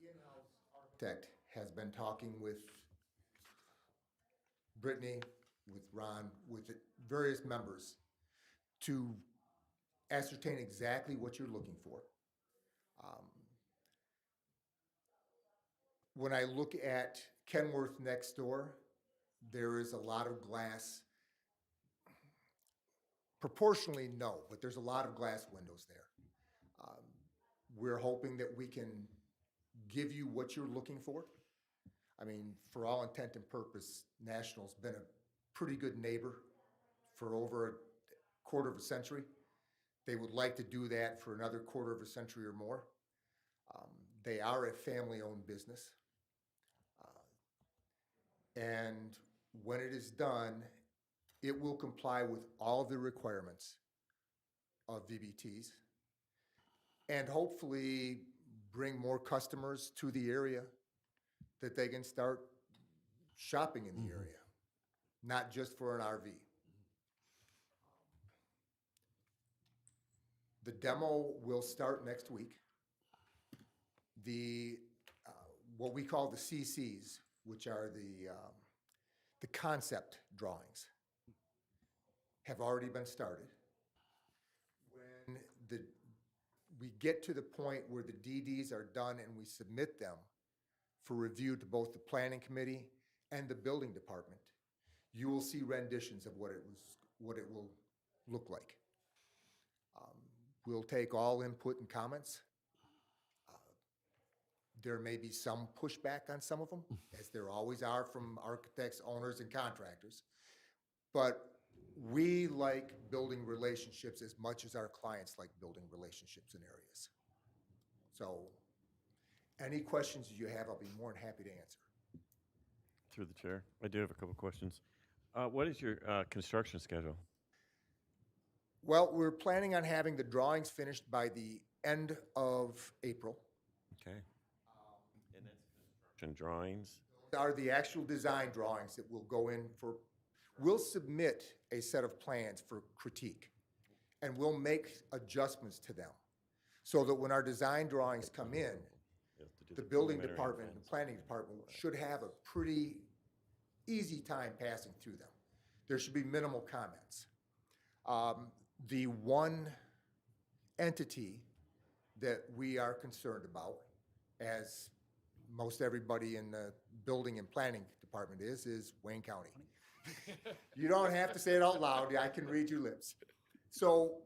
in-house architect has been talking with Brittany, with Ron, with the various members to ascertain exactly what you're looking for. When I look at Kenworth next door, there is a lot of glass. Proportionally, no, but there's a lot of glass windows there. We're hoping that we can give you what you're looking for. I mean, for all intent and purpose, National's been a pretty good neighbor for over a quarter of a century. They would like to do that for another quarter of a century or more. They are a family-owned business. And when it is done, it will comply with all of the requirements of VBTs and hopefully bring more customers to the area that they can start shopping in the area, not just for an RV. The demo will start next week. The, what we call the CCs, which are the concept drawings, have already been started. When we get to the point where the DDs are done and we submit them for review to both the planning committee and the building department, you will see renditions of what it will look like. We'll take all input and comments. There may be some pushback on some of them, as there always are from architects, owners, and contractors. But we like building relationships as much as our clients like building relationships in areas. So any questions you have, I'll be more than happy to answer. Through the chair, I do have a couple questions. What is your construction schedule? Well, we're planning on having the drawings finished by the end of April. Okay. And that's construction drawings? Are the actual design drawings that will go in for, we'll submit a set of plans for critique, and we'll make adjustments to them, so that when our design drawings come in, the building department, the planning department should have a pretty easy time passing through them. There should be minimal comments. The one entity that we are concerned about, as most everybody in the building and planning department is Wayne County. You don't have to say it out loud. I can read your lips. So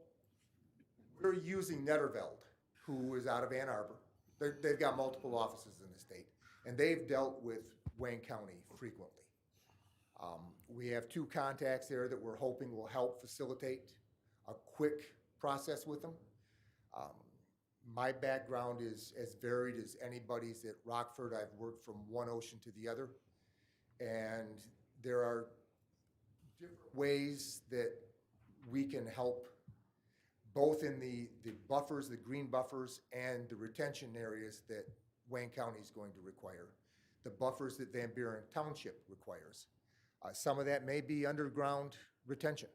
we're using Netterveld, who is out of Ann Arbor. They've got multiple offices in the state, and they've dealt with Wayne County frequently. We have 2 contacts there that we're hoping will help facilitate a quick process with them. My background is as varied as anybody's at Rockford. I've worked from one ocean to the other, and there are different ways that we can help both in the buffers, the green buffers, and the retention areas that Wayne County is going to require, the buffers that Van Buren Township requires. Some of that may be underground retention.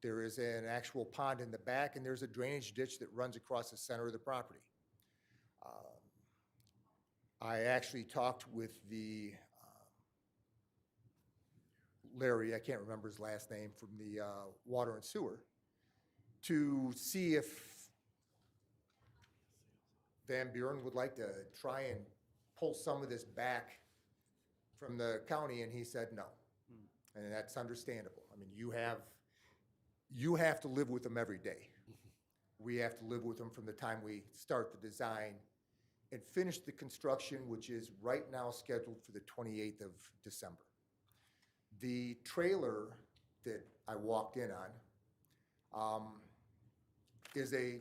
There is an actual pond in the back, and there's a drainage ditch that runs across the center of the property. I actually talked with the Larry, I can't remember his last name, from the Water and Sewer, to see if Van Buren would like to try and pull some of this back from the county, and he said no. And that's understandable. I mean, you have to live with them every day. We have to live with them from the time we start the design and finish the construction, which is right now scheduled for the 28th of December. The trailer that I walked in on is a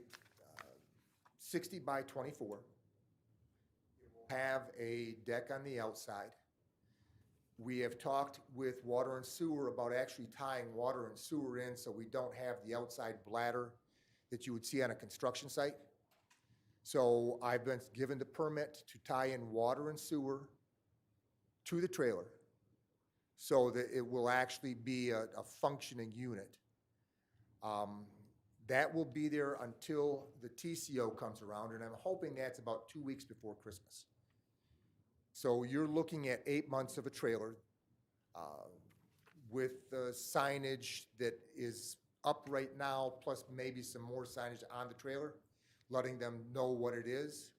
60 by 24. It will have a deck on the outside. We have talked with Water and Sewer about actually tying water and sewer in so we don't have the outside bladder that you would see on a construction site. So I've been given the permit to tie in water and sewer to the trailer so that it will actually be a functioning unit. That will be there until the TCO comes around, and I'm hoping that's about 2 weeks before Christmas. So you're looking at 8 months of a trailer with the signage that is up right now, plus maybe some more signage on the trailer, letting them know what it is.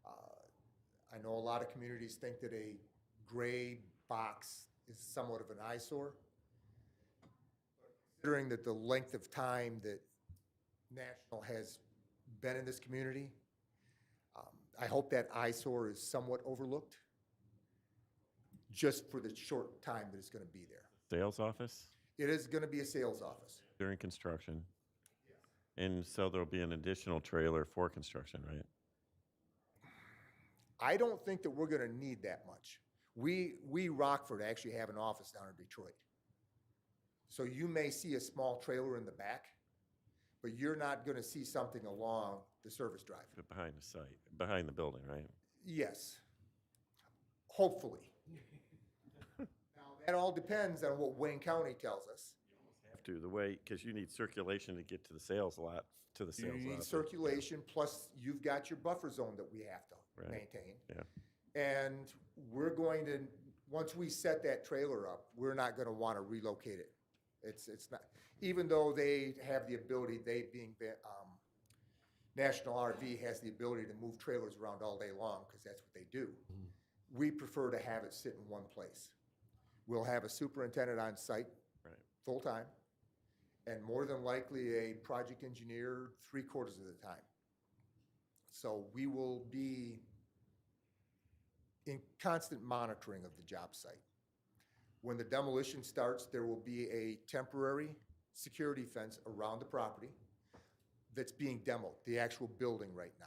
I know a lot of communities think that a gray box is somewhat of an eyesore. Considering that the length of time that National has been in this community, I hope that eyesore is somewhat overlooked, just for the short time that it's going to be there. Sales office It is going to be a sales office. during construction? And so there'll be an additional trailer for construction, right? I don't think that we're going to need that much. We Rockford actually have an office down in Detroit. So you may see a small trailer in the back, but you're not going to see something along the service drive. But behind the site, behind the building, right? Yes, hopefully. Now, that all depends on what Wayne County tells us. Have to, the way, because you need circulation to get to the sales lot, to the You sales lot. need circulation, plus you've got your buffer zone that we have to Right. maintain. Yeah. And we're going to, once we set that trailer up, we're not going to want to relocate it. It's not, even though they have the ability, they being, National RV has the ability to move trailers around all day long, because that's what they do. We prefer to have it sit in one place. We'll have a superintendent on site, Right. full-time, and more than likely a project engineer 3/4 of the time. So we will be in constant monitoring of the job site. When the demolition starts, there will be a temporary security fence around the property that's being demoed, the actual building right now.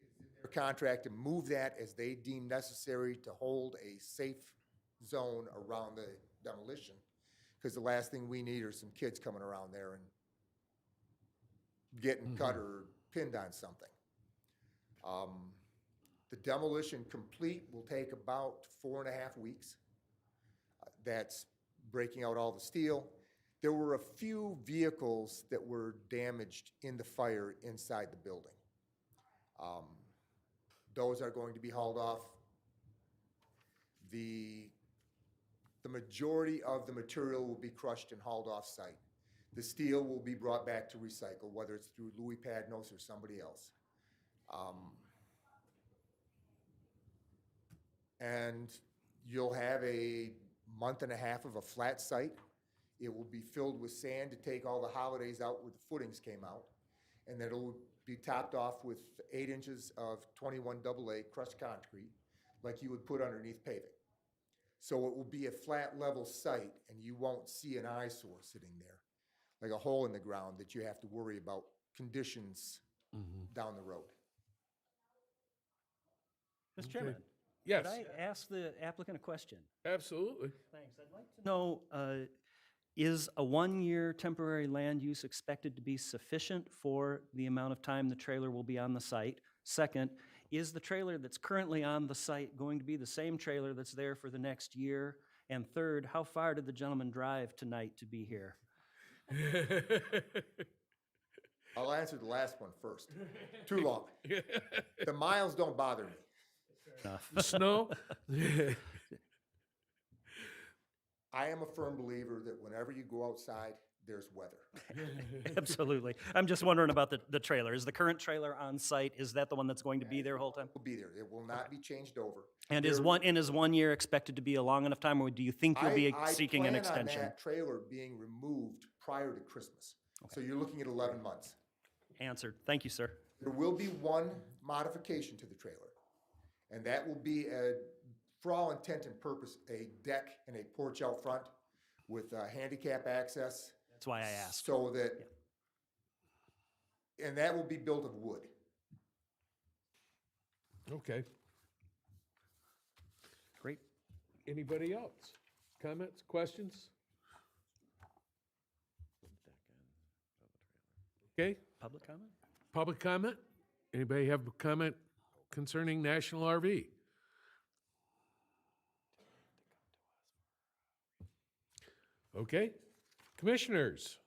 It's in their contract to move that as they deem necessary to hold a safe zone around the demolition, because the last thing we need are some kids coming around there and getting cut or pinned on something. The demolition complete will take about 4.5 weeks. That's breaking out all the steel. There were a few vehicles that were damaged in the fire inside the building. Those are going to be hauled off. The majority of the material will be crushed and hauled off-site. The steel will be brought back to recycle, whether it's through Louis Padnos or somebody else. And You'll have a month and a half of a flat site. It will be filled with sand to take all the holidays out where the footings came out. And then it'll be topped off with 8 inches of 21 AA crushed concrete, like you would put underneath paving. So it will be a flat level site, and you won't see an eyesore sitting there, like a hole in the ground that you have to worry about conditions down the road. Mr. Chairman? Yes. Could I ask the applicant a question? Absolutely. Thanks. I'd like to know, is a 1-year temporary land use expected to be sufficient for the amount of time the trailer will be on the site? Second, is the trailer that's currently on the site going to be the same trailer that's there for the next year? And third, how far did the gentleman drive tonight to be here? I'll answer the last one first. Too long. The miles don't bother me. Enough. Snow? I am a firm believer that whenever you go outside, there's weather. Absolutely. I'm just wondering about the trailer. Is the current trailer on site, is that the one that's going to be there whole time? Will be there. It will not be changed over. And is There- 1 year expected to be a long enough time, or do you think you'll be seeking an I extension? plan on that trailer being removed prior to Christmas. So you're looking at 11 months. Answered. Thank you, sir. There will be one modification to the trailer, and that will be, for all intent and purpose, a deck and a porch out front with handicap access. That's why I asked. So that, and that will be built of wood. Okay. Great. Anybody else? Comments, questions? Okay, Public comment? public comment? Anybody have a comment concerning National RV? Okay, commissioners?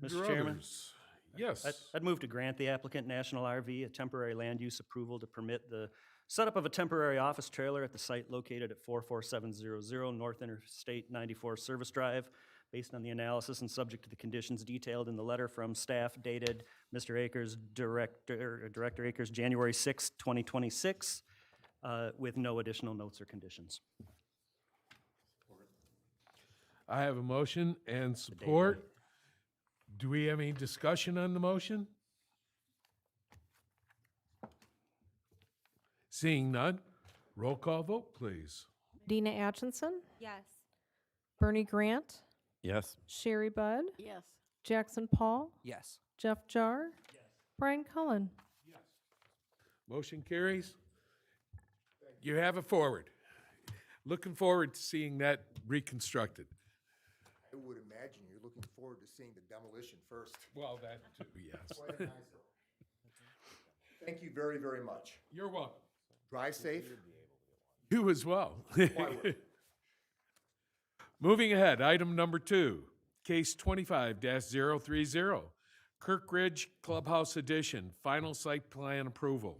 Mr. Chairman? Druthers. Yes. I'd move to grant the applicant National RV a temporary land use approval to permit the setup of a temporary office trailer at the site located at 44700 North Interstate 94 Service Drive, based on the analysis and subject to the conditions detailed in the letter from staff dated Mr. Akers, Director Akers, January 6, 2026, with no additional notes or conditions. I have a motion and support. Do we have any discussion on the motion? Seeing none, roll call vote, please. Dina Atchison, Yes. Bernie Grant, Yes. Sherry Budd, Yes. Jackson Paul, Yes. Jeff Jar, Brian Cullen. Motion carries. You have it forward. Looking forward to seeing that reconstructed. I would imagine you're looking forward to seeing the demolition first. Well, that too, yes. Quite a nice one. Thank you very, very much. You're welcome. Drive safe. You as well. Quite Moving ahead, item number 2, case 25-030, Kirk Ridge Clubhouse Edition, final site plan approval.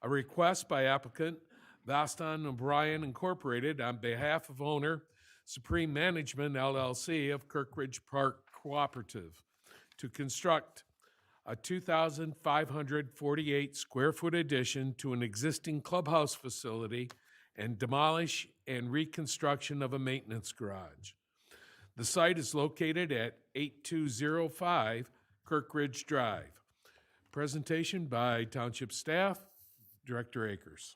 A request by applicant Vaston O'Brien Incorporated on behalf of owner Supreme Management LLC of Kirk Ridge Park Cooperative to construct a 2,548 square foot addition to an existing clubhouse facility and demolish and reconstruction of a maintenance garage. The site is located at 8205 Kirk Ridge Drive. Presentation by Township staff, Director Akers.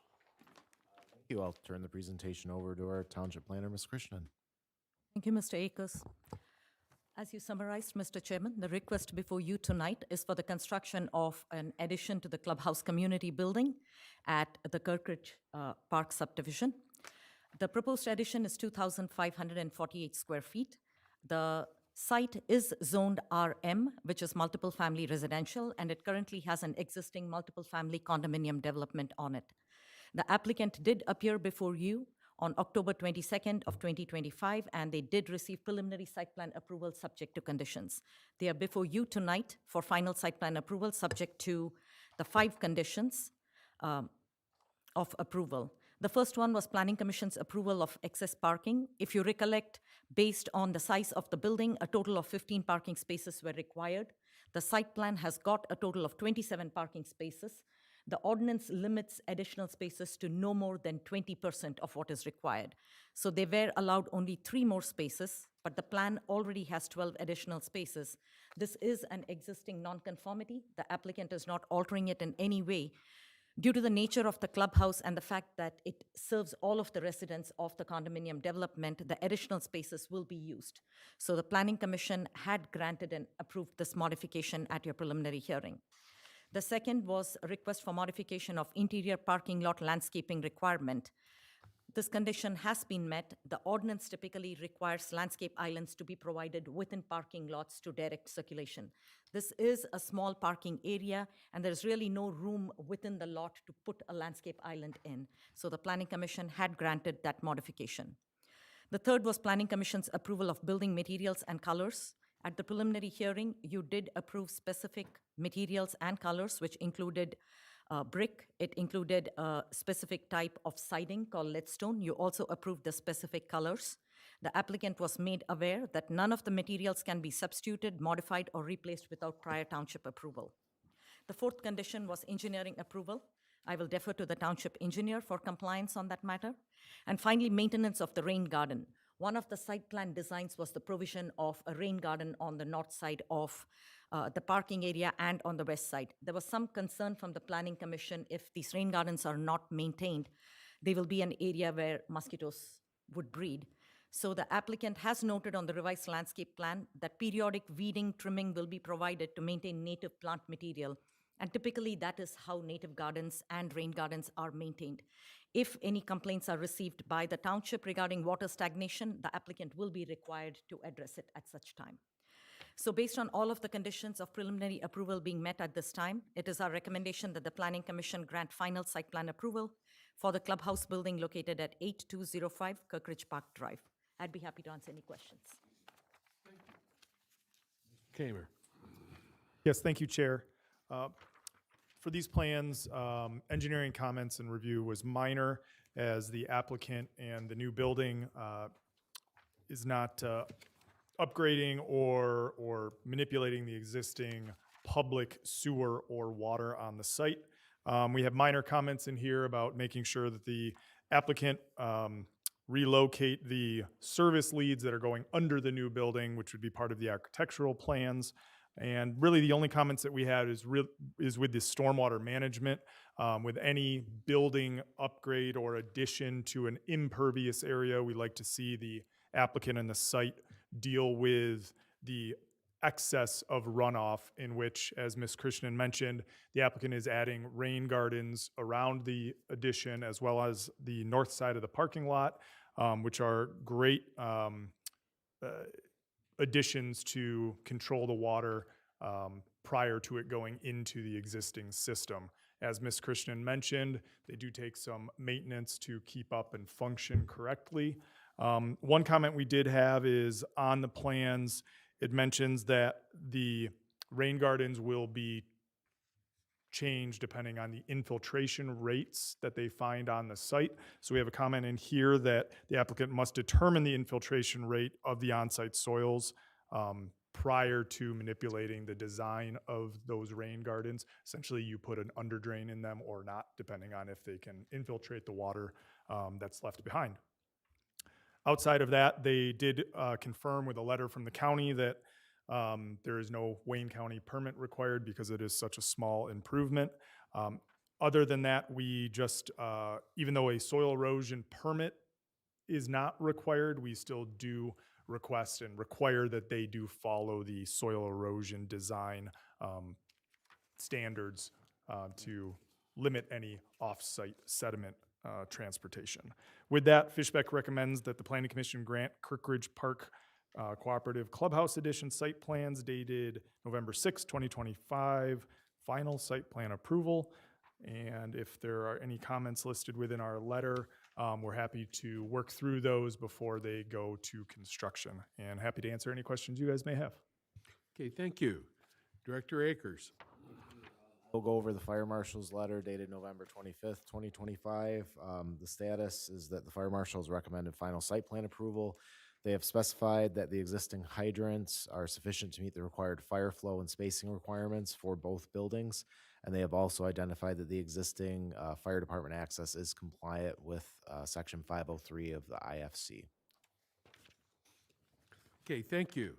Thank you. I'll turn the presentation over to our Township Planner, Ms. Krishnan. Thank you, Mr. Akers. As you summarized, Mr. Chairman, the request before you tonight is for the construction of an addition to the clubhouse community building at the Kirkridge Park subdivision. The proposed addition is 2,548 square feet. The site is zoned RM, which is multiple family residential, and it currently has an existing multiple family condominium development on it. The applicant did appear before you on October 22nd of 2025, and they did receive preliminary site plan approval subject to conditions. They are before you tonight for final site plan approval subject to the 5 conditions of approval. The first one was Planning Commission's approval of excess parking. If you recollect, based on the size of the building, a total of 15 parking spaces were required. The site plan has got a total of 27 parking spaces. The ordinance limits additional spaces to no more than 20% of what is required. So they were allowed only 3 more spaces, but the plan already has 12 additional spaces. This is an existing nonconformity. The applicant is not altering it in any way. Due to the nature of the clubhouse and the fact that it serves all of the residents of the condominium development, the additional spaces will be used. So the Planning Commission had granted and approved this modification at your preliminary hearing. The second was a request for modification of interior parking lot landscaping requirement. This condition has been met. The ordinance typically requires landscape islands to be provided within parking lots to direct circulation. This is a small parking area, and there is really no room within the lot to put a landscape island in. So the Planning Commission had granted that modification. The third was Planning Commission's approval of building materials and colors. At the preliminary hearing, you did approve specific materials and colors, which included brick. It included a specific type of siding called leadstone. You also approved the specific colors. The applicant was made aware that none of the materials can be substituted, modified, or replaced without prior township approval. The fourth condition was engineering approval. I will defer to the township engineer for compliance on that matter. And finally, maintenance of the rain garden. One of the site plan designs was the provision of a rain garden on the north side of the parking area and on the west side. There was some concern from the Planning Commission if these rain gardens are not maintained, they will be an area where mosquitoes would breed. So the applicant has noted on the revised landscape plan that periodic weeding, trimming will be provided to maintain native plant material. And typically that is how native gardens and rain gardens are maintained. If any complaints are received by the township regarding water stagnation, the applicant will be required to address it at such time. So based on all of the conditions of preliminary approval being met at this time, it is our recommendation that the Planning Commission grant final site plan approval for the clubhouse building located at 8205 Kirkridge Park Drive. I'd be happy to answer any questions. Kamer. Yes, thank you, Chair. For these plans, engineering comments and review was minor, as the applicant and the new building is not upgrading or manipulating the existing public sewer or water on the site. We have minor comments in here about making sure that the applicant relocate the service leads that are going under the new building, which would be part of the architectural plans. And really, the only comments that we had is with the stormwater management. With any building upgrade or addition to an impervious area, we like to see the applicant and the site deal with the excess of runoff, in which, as Ms. Krishnan mentioned, the applicant is adding rain gardens around the addition as well as the north side of the parking lot, which are great additions to control the water prior to it going into the existing system. As Ms. Krishnan mentioned, they do take some maintenance to keep up and function correctly. One comment we did have is on the plans, it mentions that the rain gardens will be changed depending on the infiltration rates that they find on the site. So we have a comment in here that the applicant must determine the infiltration rate of the on-site soils prior to manipulating the design of those rain gardens. Essentially, you put an under drain in them or not, depending on if they can infiltrate the water that's left behind. Outside of that, they did confirm with a letter from the county that there is no Wayne County permit required because it is such a small improvement. Other than that, we just, even though a soil erosion permit is not required, we still do request and require that they do follow the soil erosion design standards to limit any off-site sediment transportation. With that, Fishbeck recommends that the Planning Commission grant Kirkridge Park Cooperative Clubhouse Edition site plans dated November 6, 2025, final site plan approval. And if there are any comments listed within our letter, we're happy to work through those before they go to construction, and happy to answer any questions you guys may have. Okay, thank you. Director Akers. We'll go over the fire marshal's letter dated November 25th, 2025. The status is that the fire marshal has recommended final site plan approval. They have specified that the existing hydrants are sufficient to meet the required fire flow and spacing requirements for both buildings, And they have also identified that the existing fire department access is compliant with Section 503 of the IFC. Okay, thank you.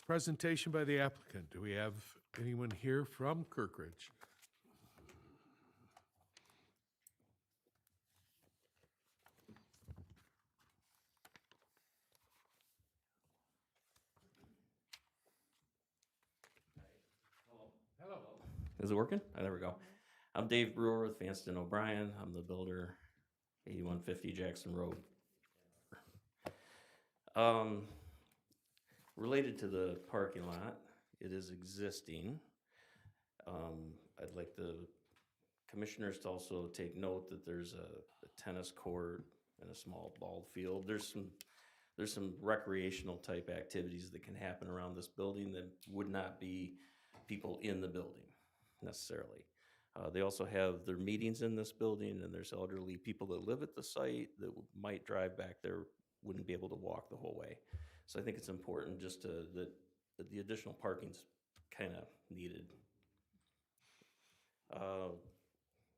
Presentation by the applicant. Do we have anyone here from Kirkridge? Hello. Is it working? Oh, there we go. I'm Dave Brewer with Vanston O'Brien. I'm the builder, 8150 Jackson Road. Related to the parking lot, it is existing. I'd like the commissioners to also take note that there's a tennis court and a small ball field. There's some recreational type activities that can happen around this building that would not be people in the building necessarily. They also have their meetings in this building, and there's elderly people that live at the site that might drive back there, wouldn't be able to walk the whole way. So I think it's important just that the additional parking's kind of needed. Let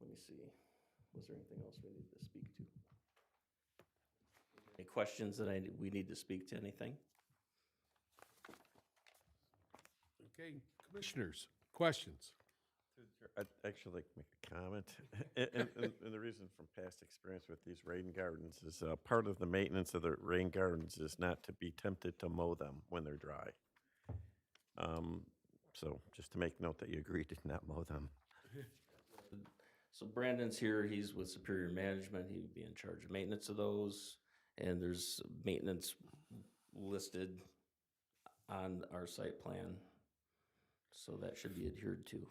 me see. Was there anything else we need to speak to? Any questions that we need to speak to anything? Okay, commissioners, questions? I'd actually like to make a comment. And the reason from past experience with these rain gardens is part of the maintenance of the rain gardens is not to be tempted to mow them when they're dry. So just to make note that you agreed to not mow them. So Brandon's here, he's with Superior Management, he would be in charge of maintenance of those, and there's maintenance listed on our site plan, so that should be adhered to.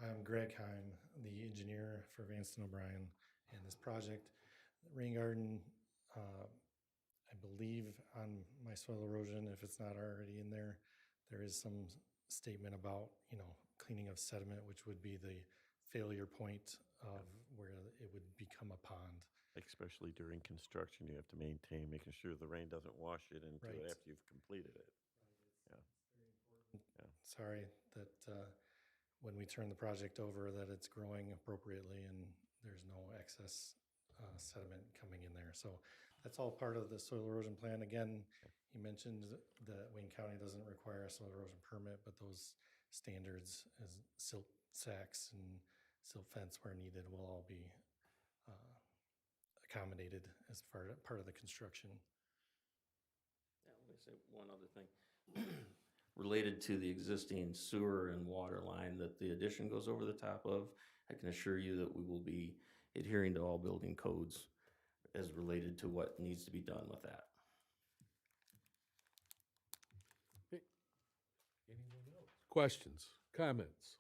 I'm Greg Heim, the engineer for Vanston O'Brien, and this project, rain garden, I believe on my soil erosion, if it's not already in there, there is some statement about, cleaning of sediment, which would be the failure point of where it would become a pond. Especially during construction, you have to maintain, making sure the rain doesn't wash it into it Right. after you've completed it. Sorry that when we turn the project over, that it's growing appropriately and there's no excess sediment coming in there. So that's all part of the soil erosion plan. Again, you mentioned that Wayne County doesn't require a soil erosion permit, but those standards as silt sacks and silt fence where needed will all be accommodated as part of the construction. Yeah, let me say one other thing. Related to the existing sewer and water line that the addition goes over the top of, I can assure you that we will be adhering to all building codes as related to what needs to be done with that. Anyone else? Questions, comments?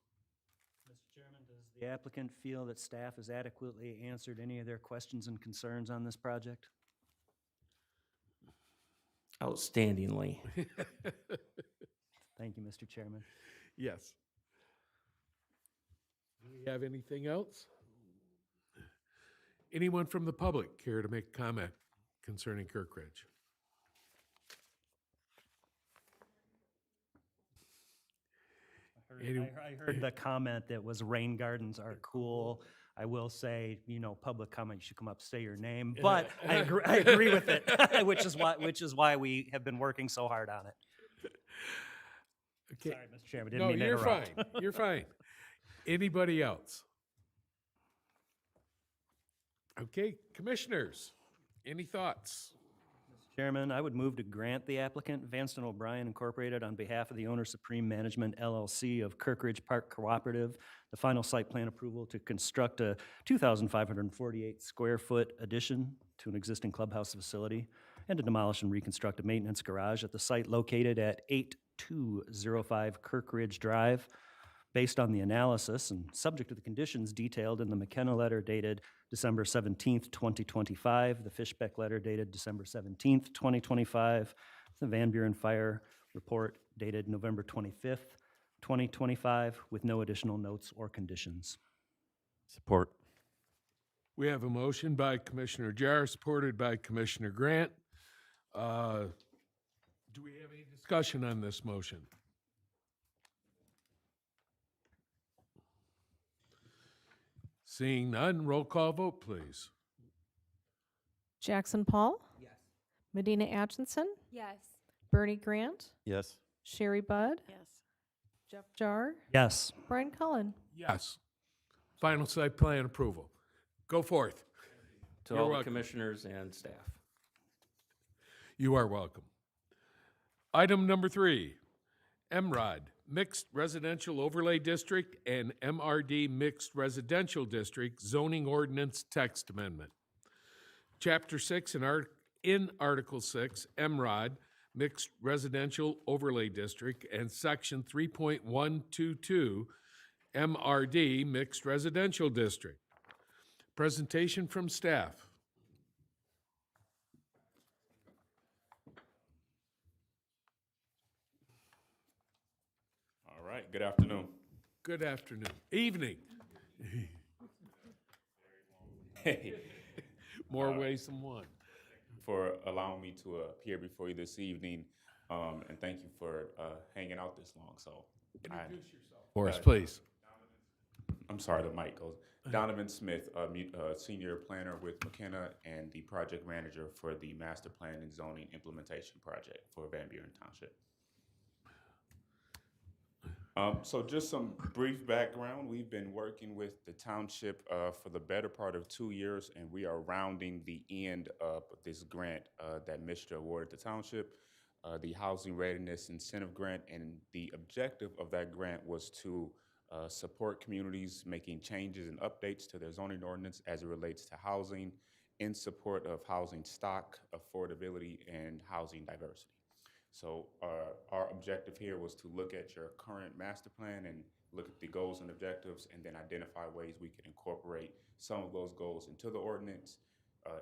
Mr. Chairman, does the applicant feel that staff has adequately answered any of their questions and concerns on this project? Outstandingly. Thank you, Mr. Chairman. Yes. Do we have anything else? Anyone from the public care to make a comment concerning Kirkridge? I heard the comment that was rain gardens are cool. I will say, public comment, you should come up, say your name, but I agree with it, which is why we have been working so hard on it. Okay. Sorry, Mr. Chairman, didn't mean to you're interrupt. fine. You're fine. Anybody else? Okay, commissioners, any thoughts? Chairman, I would move to grant the applicant, Vanston O'Brien Incorporated, on behalf of the owner Supreme Management LLC of Kirkridge Park Cooperative, the final site plan approval to construct a 2,548 square foot addition to an existing clubhouse facility and to demolish and reconstruct a maintenance garage at the site located at 8205 Kirkridge Drive. Based on the analysis and subject to the conditions detailed in the McKenna letter dated December 17th, 2025, the Fishbeck letter dated December 17th, 2025, the Van Buren Fire report dated November 25th, 2025, with no additional notes or conditions. Support. We have a motion by Commissioner Jarr, supported by Commissioner Grant. Do we have any discussion on this motion? Seeing none, roll call vote, please. Jackson Paul, Yes. Medina Atchison, Yes. Bernie Grant, Yes. Sherry Budd, Yes. Jeff Jar, Yes. Brian Cullen. Yes. Final site plan approval. Go forth. To You're all the welcome. commissioners and staff. You are welcome. Item number 3, MROD, Mixed Residential Overlay District, and MRD Mixed Residential District Zoning Ordinance Text Amendment. Chapter 6 in Article 6, MROD, Mixed Residential Overlay District, and Section 3.122, MRD, Mixed Residential District. Presentation from staff. All right, good afternoon. Good afternoon. Evening. Hey, More ways than one. for allowing me to appear before you this evening, and thank you for hanging out this long. So, Introduce yourself for us, uh, please. I'm sorry, the mic goes. Donovan Smith, senior planner with McKenna and the project manager for the master plan and zoning implementation project for Van Buren Township. So just some brief background. We've been working with the township for the better part of 2 years, and we are rounding the end of this grant that Mr. awarded the township, the Housing Readiness Incentive Grant, and the objective of that grant was to support communities making changes and updates to their zoning ordinance as it relates to housing in support of housing stock, affordability, and housing diversity. So our objective here was to look at your current master plan and look at the goals and objectives and then identify ways we could incorporate some of those goals into the ordinance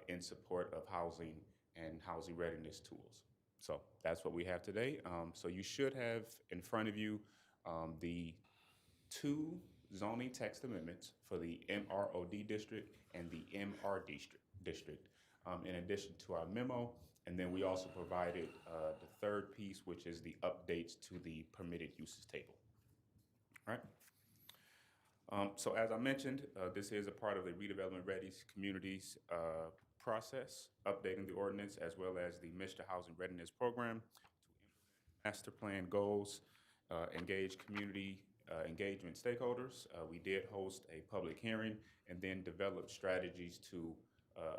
in support of housing and housing readiness tools. So that's what we have today. So you should have in front of you the 2 zoning text amendments for the MROD district and the MRD district, in addition to our memo. And then we also provided the third piece, which is the updates to the permitted uses table. All right. So as I mentioned, this is a part of the Redevelopment Ready Communities process, updating the ordinance as well as the Mr. Housing Readiness Program to implement master plan goals, engage community engagement stakeholders. We did host a public hearing and then develop strategies to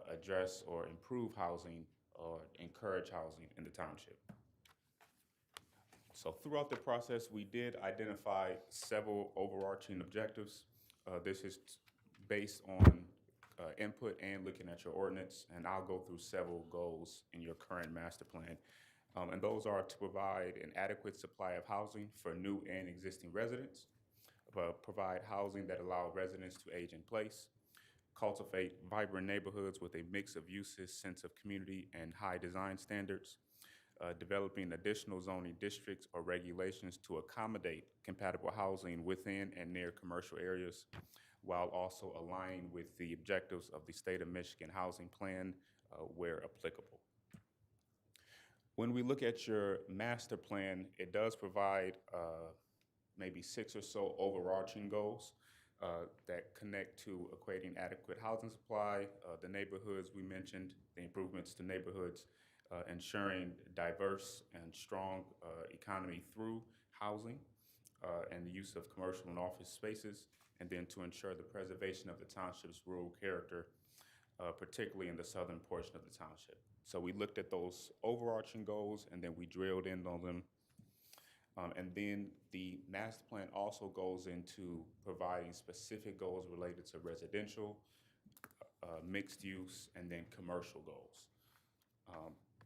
address or improve housing or encourage housing in the township. So throughout the process, we did identify several overarching objectives. This is based on input and looking at your ordinance, and I'll go through several goals in your current master plan. And those are to provide an adequate supply of housing for new and existing residents, provide housing that allow residents to age in place, cultivate vibrant neighborhoods with a mix of uses, sense of community, and high design standards, developing additional zoning districts or regulations to accommodate compatible housing within and near commercial areas, while also aligning with the objectives of the State of Michigan Housing Plan where applicable. When we look at your master plan, it does provide maybe 6 or so overarching goals that connect to equating adequate housing supply, the neighborhoods we mentioned, the improvements to neighborhoods, ensuring diverse and strong economy through housing and the use of commercial and office spaces, and then to ensure the preservation of the township's rural character, particularly in the southern portion of the township. So we looked at those overarching goals and then we drilled in on them. And then the master plan also goes into providing specific goals related to residential, mixed use, and then commercial goals.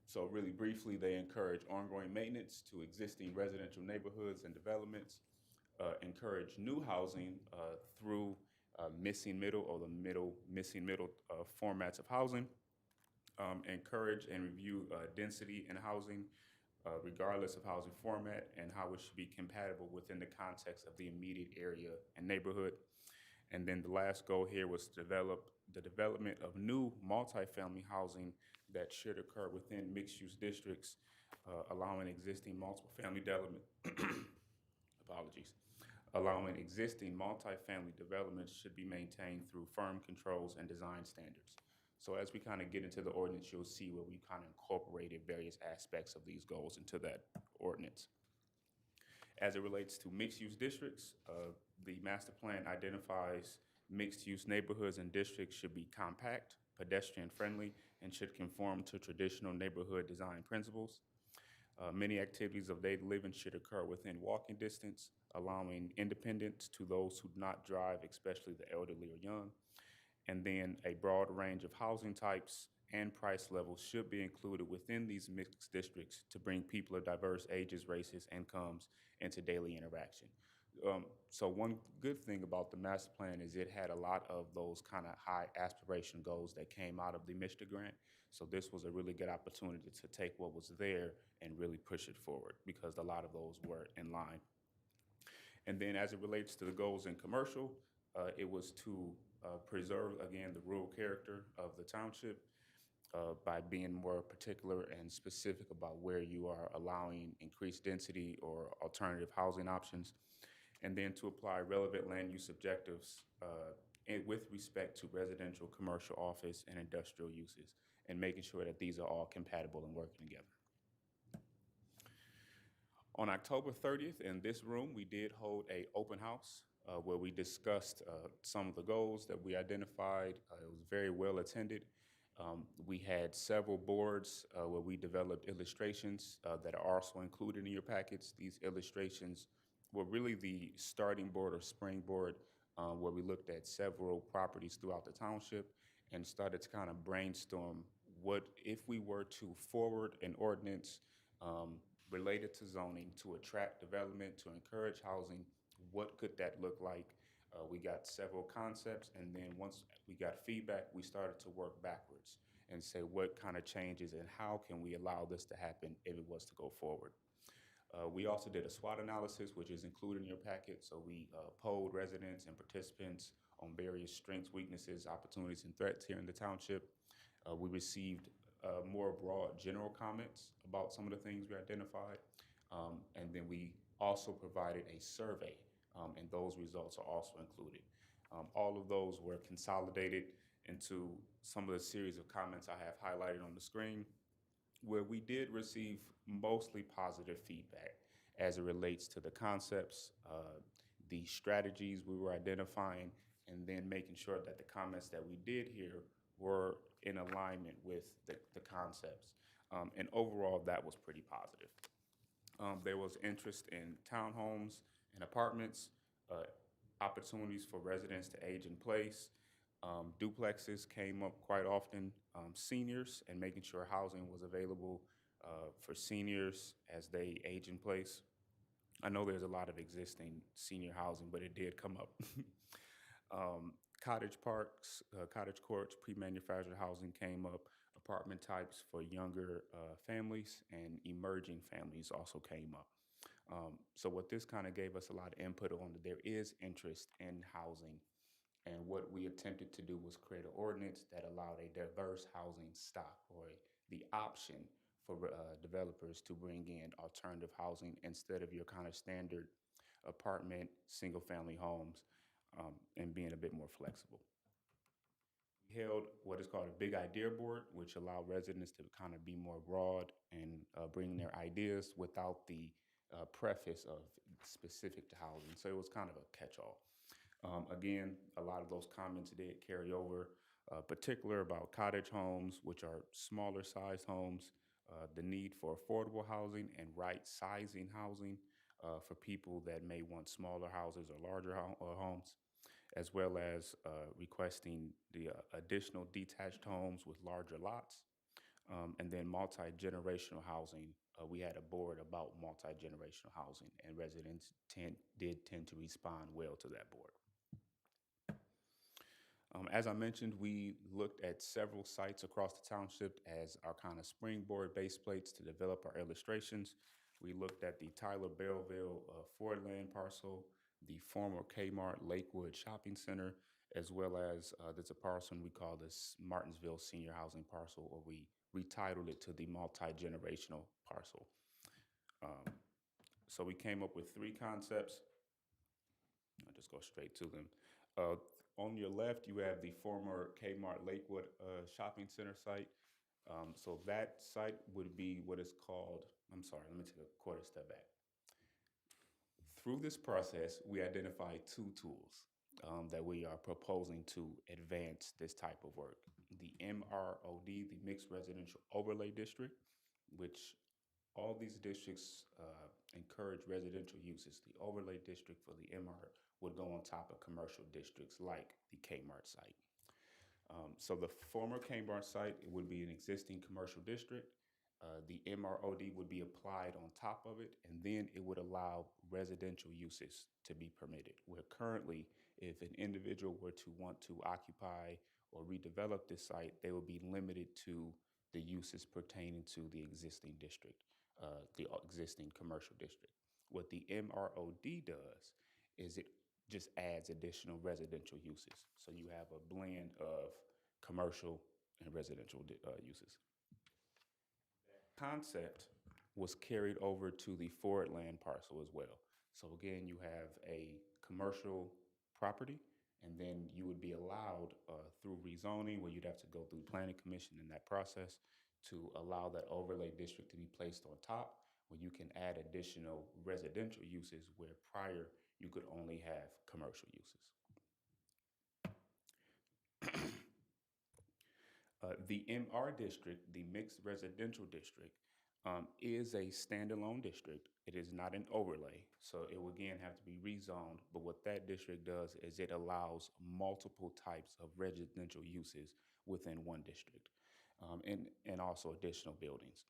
So really briefly, they encourage ongoing maintenance to existing residential neighborhoods and developments, encourage new housing through missing middle or the missing middle formats of housing, encourage and review density in housing, regardless of housing format, and how it should be compatible within the context of the immediate area and neighborhood. And then the last goal here was to develop the development of new multifamily housing that should occur within mixed-use districts allowing existing multiple family development, apologies, allowing existing multifamily developments should be maintained through firm controls and design standards. So as we kind of get into the ordinance, you'll see where we kind of incorporated various aspects of these goals into that ordinance. As it relates to mixed-use districts, the master plan identifies mixed-use neighborhoods and districts should be compact, pedestrian-friendly, and should conform to traditional neighborhood design principles. Many activities of daily living should occur within walking distance, allowing independence to those who do not drive, especially the elderly or young. And then a broad range of housing types and price levels should be included within these mixed districts to bring people of diverse ages, races, incomes into daily interaction. So one good thing about the master plan is it had a lot of those kind of high aspiration goals that came out of the MSHDA grant. So this was a really good opportunity to take what was there and really push it forward because a lot of those were in line. And then as it relates to the goals in commercial, it was to preserve, again, the rural character of the township by being more particular and specific about where you are allowing increased density or alternative housing options. And then to apply relevant land use objectives with respect to residential, commercial, office, and industrial uses, and making sure that these are all compatible and working together. On October 30th, in this room, we did hold an open house where we discussed some of the goals that we identified. It was very well attended. We had several boards where we developed illustrations that are also included in your packets. These illustrations were really the starting board or springboard where we looked at several properties throughout the township and started to kind of brainstorm what if we were to forward an ordinance related to zoning to attract development, to encourage housing, what could that look like? We got several concepts, and then once we got feedback, we started to work backwards and say what kind of changes and how can we allow this to happen if it was to go forward. We also did a SWOT analysis, which is included in your packet. So we polled residents and participants on various strengths, weaknesses, opportunities, and threats here in the township. We received more broad general comments about some of the things we identified. And then we also provided a survey, and those results are also included. All of those were consolidated into some of the series of comments I have highlighted on the screen, where we did receive mostly positive feedback as it relates to the concepts, the strategies we were identifying, and then making sure that the comments that we did hear were in alignment with the concepts. And overall, that was pretty positive. There was interest in townhomes and apartments, opportunities for residents to age in place. Duplexes came up quite often, seniors, and making sure housing was available for seniors as they age in place. I know there's a lot of existing senior housing, but it did come up. Cottage parks, cottage courts, pre-manufactured housing came up. Apartment types for younger families and emerging families also came up. So what this kind of gave us a lot of input on, that there is interest in housing. And what we attempted to do was create an ordinance that allowed a diverse housing stock, or the option for developers to bring in alternative housing instead of your kind of standard apartment, single-family homes, and being a bit more flexible. We held what is called a big idea board, which allowed residents to kind of be more broad and bring their ideas without the preface of specific to housing. So it was kind of a catch-all. Again, a lot of those comments did carry over, particular about cottage homes, which are smaller sized homes, the need for affordable housing and right sizing housing for people that may want smaller houses or larger homes, as well as requesting the additional detached homes with larger lots, and then multi-generational housing. We had a board about multi-generational housing, and residents did tend to respond well to that board. As I mentioned, we looked at several sites across the township as our kind of springboard base plates to develop our illustrations. We looked at the Tyler Belleville Ford land parcel, the former Kmart Lakewood Shopping Center, as well as there's a parcel we call this Martinsville Senior Housing Parcel, or we retitled it to the multi-generational parcel. So we came up with 3 concepts. I'll just go straight to them. On your left, you have the former Kmart Lakewood Shopping Center site. So that site would be what is called, I'm sorry, let me take a quarter step back. Through this process, we identified 2 tools that we are proposing to advance this type of work. The MROD, the Mixed Residential Overlay District, which all these districts encourage residential uses. The overlay district for the MR would go on top of commercial districts like the Kmart site. So the former Kmart site, it would be an existing commercial district. The MROD would be applied on top of it, and then it would allow residential uses to be permitted. Where currently, if an individual were to want to occupy or redevelop this site, they would be limited to the uses pertaining to the existing district, the existing commercial district. What the MROD does is it just adds additional residential uses. So you have a blend of commercial and residential uses. Concept was carried over to the Ford Land parcel as well. So again, you have a commercial property, and then you would be allowed through rezoning, where you'd have to go through planning commission in that process, to allow that overlay district to be placed on top, where you can add additional residential uses where prior you could only have commercial uses. The MR district, the Mixed Residential District, is a standalone district. It is not an overlay, so it will again have to be rezoned. But what that district does is it allows multiple types of residential uses within one district, and also additional buildings.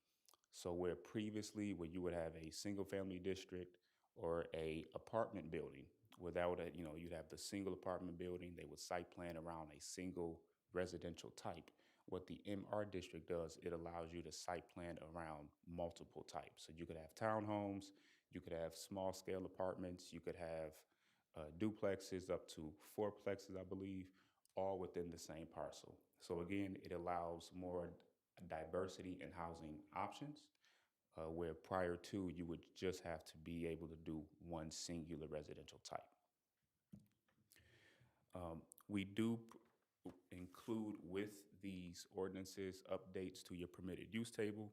So where previously, where you would have a single-family district or a apartment building, without a, you'd have the single apartment building, they would site plan around a single residential type. What the MR district does, it allows you to site plan around multiple types. So you could have townhomes, you could have small scale apartments, you could have duplexes up to 4plexes, I believe, all within the same parcel. So again, it allows more diversity in housing options, where prior to, you would just have to be able to do one singular residential type. We do include with these ordinances updates to your permitted use table,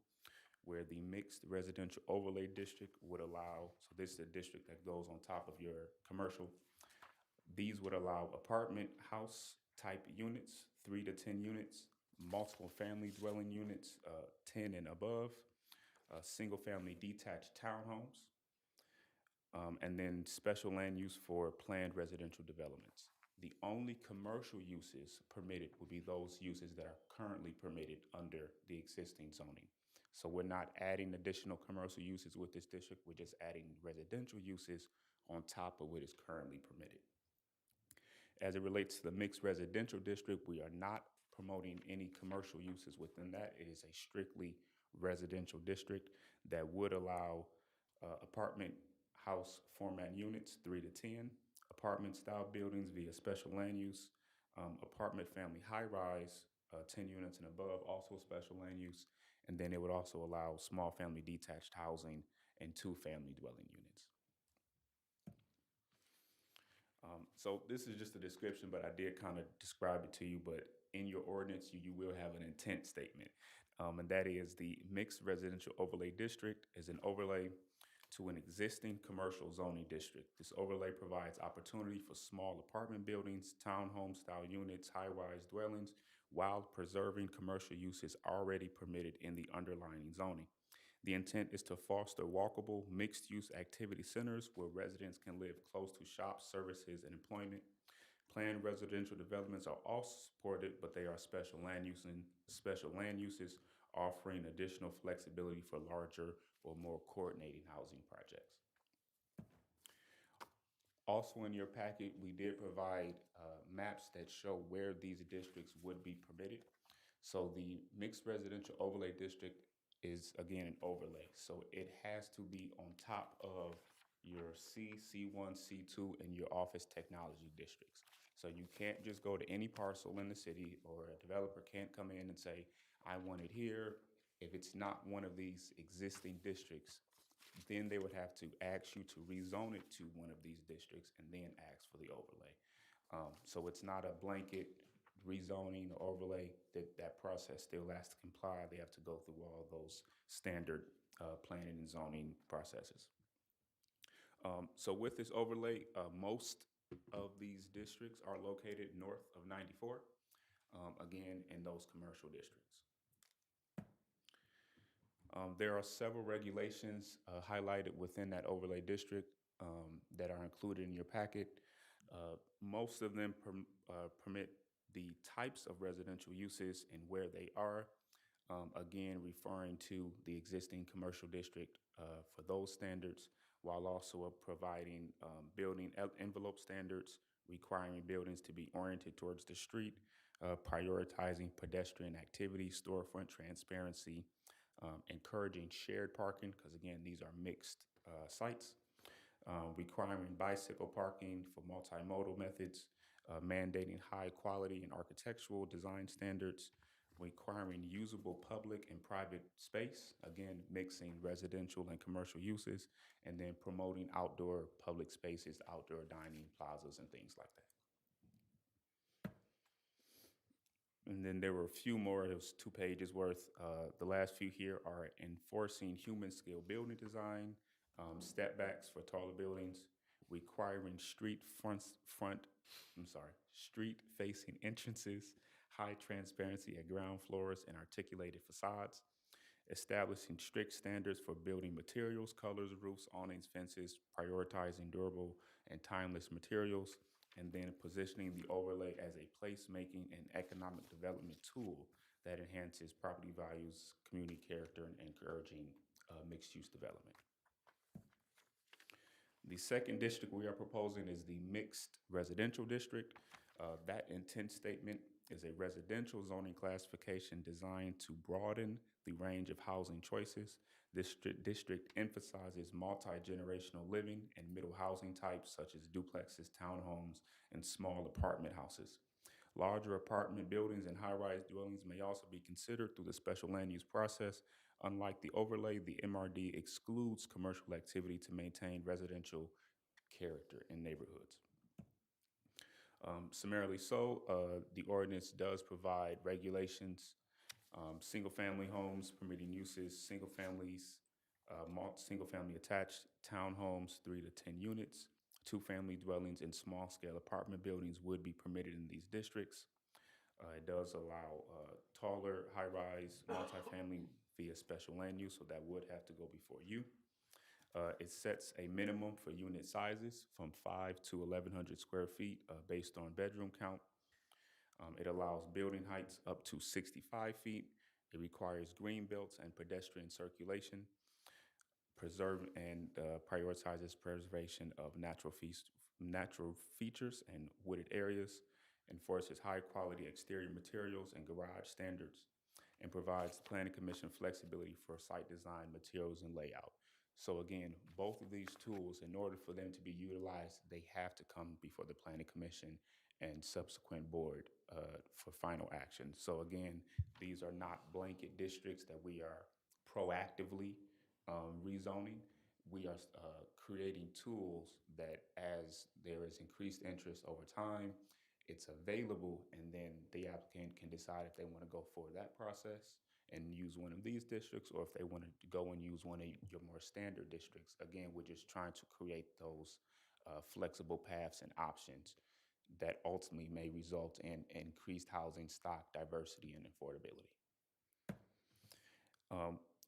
where the Mixed Residential Overlay District would allow, so this is a district that goes on top of your commercial. These would allow apartment house type units, 3 to 10 units, multiple family dwelling units, 10 and above, single family detached townhomes, and then special land use for planned residential developments. The only commercial uses permitted would be those uses that are currently permitted under the existing zoning. So we're not adding additional commercial uses with this district, we're just adding residential uses on top of what is currently permitted. As it relates to the Mixed Residential District, we are not promoting any commercial uses within that. It is a strictly residential district that would allow apartment house format units, 3 to 10, apartment style buildings via special land use, apartment family high rise, 10 units and above, also special land use. And then it would also allow small family detached housing and 2 family dwelling units. So this is just a description, but I did kind of describe it to you, but in your ordinance, you will have an intent statement. And that is the Mixed Residential Overlay District is an overlay to an existing commercial zoning district. This overlay provides opportunity for small apartment buildings, townhome style units, high-rise dwellings, while preserving commercial uses already permitted in the underlying zoning. The intent is to foster walkable, mixed-use activity centers where residents can live close to shops, services, and employment. Planned residential developments are also supported, but they are special land uses, offering additional flexibility for larger or more coordinating housing projects. Also in your packet, we did provide maps that show where these districts would be permitted. So the Mixed Residential Overlay District is, again, an overlay. So it has to be on top of your C, C1, C2, and your office technology districts. So you can't just go to any parcel in the city, or a developer can't come in and say, I want it here. If it's not one of these existing districts, then they would have to ask you to rezone it to one of these districts and then ask for the overlay. So it's not a blanket rezoning or overlay. That process still has to comply. They have to go through all those standard planning and zoning processes. So with this overlay, most of these districts are located north of 94, again, in those commercial districts. There are several regulations highlighted within that overlay district that are included in your packet. Most of them permit the types of residential uses and where they are, again, referring to the existing commercial district for those standards, while also providing building envelope standards, requiring buildings to be oriented towards the street, prioritizing pedestrian activity, storefront transparency, encouraging shared parking, because again, these are mixed sites, requiring bicycle parking for multimodal methods, mandating high quality and architectural design standards, requiring usable public and private space, again, mixing residential and commercial uses, and then promoting outdoor public spaces, outdoor dining plazas, and things like that. And then there were a few more, it was 2 pages worth. The last few here are enforcing human scale building design, step backs for taller buildings, requiring street facing entrances, high transparency at ground floors and articulated facades, establishing strict standards for building materials, colors, roofs, awnings, fences, prioritizing durable and timeless materials, and then positioning the overlay as a placemaking and economic development tool that enhances property values, community character, and encouraging mixed-use development. The second district we are proposing is the mixed residential district. That intent statement is a residential zoning classification designed to broaden the range of housing choices. This district emphasizes multi-generational living and middle housing types such as duplexes, townhomes, and small apartment houses. Larger apartment buildings and high-rise dwellings may also be considered through the special land use process. Unlike the overlay, the MRD excludes commercial activity to maintain residential character in neighborhoods. Summarily so, the ordinance does provide regulations, single-family homes, permitting uses, single-family attached townhomes, 3 to 10 units, 2-family dwellings, and small-scale apartment buildings would be permitted in these districts. It does allow taller, high-rise, multifamily via special land use, so that would have to go before you. It sets a minimum for unit sizes from 5 to 1,100 square feet based on bedroom count. It allows building heights up to 65 feet. It requires green belts and pedestrian circulation, prioritizes preservation of natural features and wooded areas, enforces high-quality exterior materials and garage standards, and provides the Planning Commission flexibility for site design, materials, and layout. So again, both of these tools, in order for them to be utilized, they have to come before the Planning Commission and subsequent board for final action. So again, these are not blanket districts that we are proactively rezoning. We are creating tools that, as there is increased interest over time, it's available, and then the applicant can decide if they want to go forward that process and use one of these districts, or if they want to go and use one of your more standard districts. Again, we're just trying to create those flexible paths and options that ultimately may result in increased housing stock, diversity, and affordability.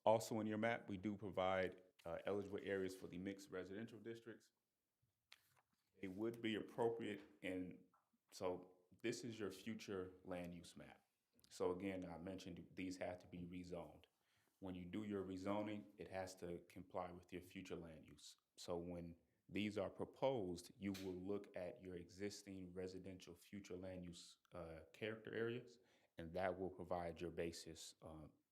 Also in your map, we do provide eligible areas for the mixed residential districts. It would be appropriate, and so this is your future land use map. So again, I mentioned these have to be rezoned. When you do your rezoning, it has to comply with your future land use. So when these are proposed, you will look at your existing residential future land use character areas, and that will provide your basis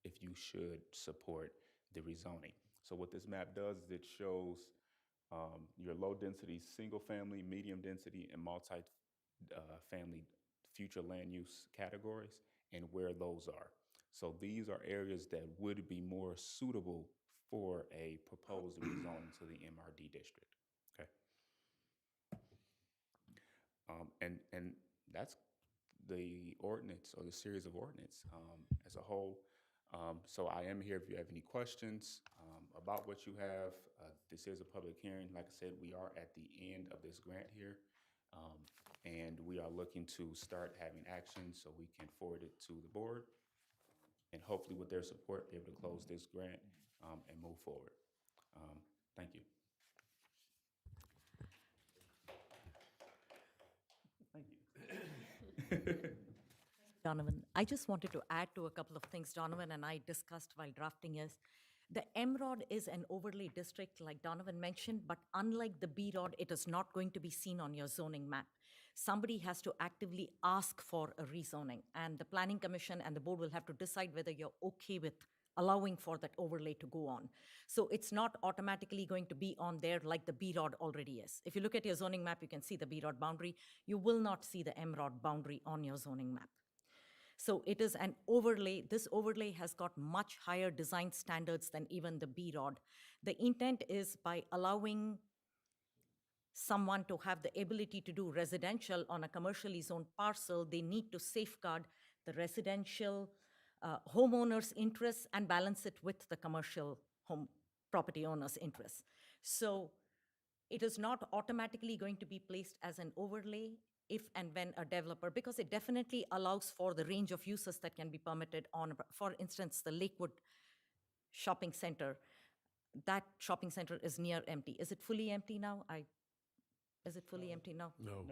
if you should support the rezoning. So what this map does is it shows your low density, single family, medium density, and family future land use categories and where those are. So these are areas that would be more suitable for a proposed rezoning to the MRD district. Okay. And that's the ordinance or the series of ordinance as a whole. So I am here if you have any questions about what you have. This is a public hearing. Like I said, we are at the end of this grant here. And we are looking to start having action so we can forward it to the board and hopefully with their support, be able to close this grant and move forward. Thank you. Thank you. Donovan, I just wanted to add to a couple of things Donovan and I discussed while drafting is, the MROD is an overlay district, like Donovan mentioned, but unlike the BROD, it is not going to be seen on your zoning map. Somebody has to actively ask for a rezoning, and the Planning Commission and the board will have to decide whether you're okay with allowing for that overlay to go on. So it's not automatically going to be on there like the BROD already is. If you look at your zoning map, you can see the BROD boundary. You will not see the MROD boundary on your zoning map. So it is an overlay. This overlay has got much higher design standards than even the BROD. The intent is by allowing someone to have the ability to do residential on a commercially zoned parcel, they need to safeguard the residential homeowner's interests and balance it with the commercial home property owner's interests. So it is not automatically going to be placed as an overlay if and when a developer, because it definitely allows for the range of uses that can be permitted on, for instance, the Lakewood Shopping Center. That shopping center is near empty. Is it fully empty now? Is it fully empty now? No.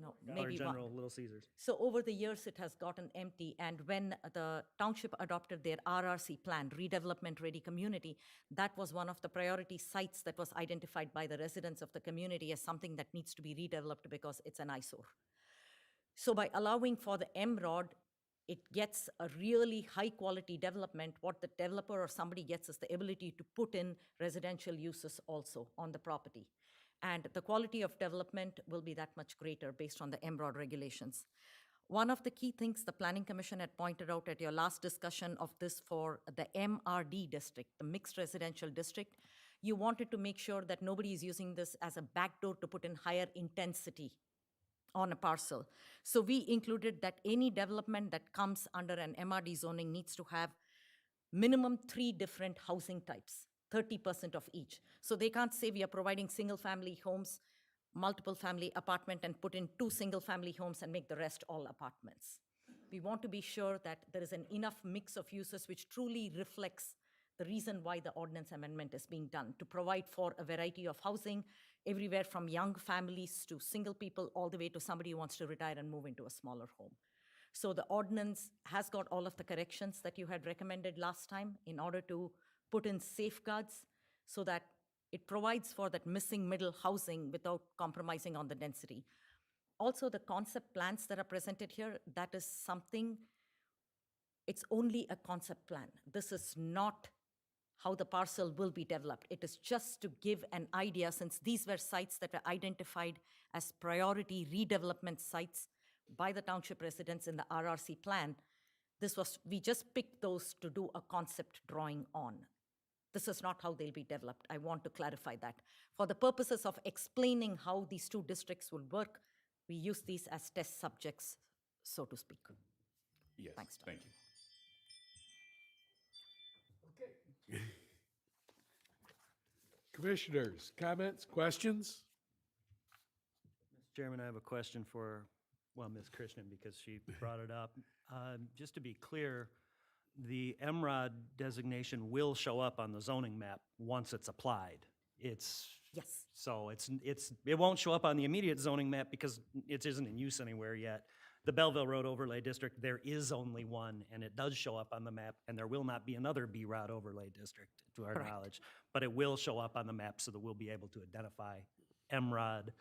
No, Dollar maybe General, one. Little Caesars. So over the years, it has gotten empty. And when the township adopted their RRC plan, Redevelopment Ready Community, that was one of the priority sites that was identified by the residents of the community as something that needs to be redeveloped because it's an eyesore. So by allowing for the MROD, it gets a really high quality development. What the developer or somebody gets is the ability to put in residential uses also on the property. And the quality of development will be that much greater based on the MROD regulations. One of the key things the Planning Commission had pointed out at your last discussion of this for the MRD district, the mixed residential district, you wanted to make sure that nobody is using this as a backdoor to put in higher intensity on a parcel. So we included that any development that comes under an MRD zoning needs to have minimum 3 different housing types, 30% of each. So they can't say we are providing single-family homes, multiple family apartment, and put in 2 single-family homes and make the rest all apartments. We want to be sure that there is an enough mix of uses which truly reflects the reason why the ordinance amendment is being done, to provide for a variety of housing, everywhere from young families to single people, all the way to somebody who wants to retire and move into a smaller home. So the ordinance has got all of the corrections that you had recommended last time in order to put in safeguards so that it provides for that missing middle housing without compromising on the density. Also, the concept plans that are presented here, that is something, it's only a concept plan. This is not how the parcel will be developed. It is just to give an idea, since these were sites that were identified as priority redevelopment sites by the township residents in the RRC plan. We just picked those to do a concept drawing on. This is not how they'll be developed. I want to clarify that. For the purposes of explaining how these 2 districts will work, we use these as test subjects, so to speak. Yes, Thanks, Tom. thank you. Commissioners, comments, questions? Mr. Chairman, I have a question for, well, Ms. Krishnan, because she brought it up. Just to be clear, the MROD designation will show up on the zoning map once it's applied. Yes. So it won't show up on the immediate zoning map because it isn't in use anywhere yet. The Belleville Road Overlay District, there is only one, and it does show up on the map, and there will not be another BROD Overlay District, to our Correct. knowledge. But it will show up on the map so that we'll be able to identify MROD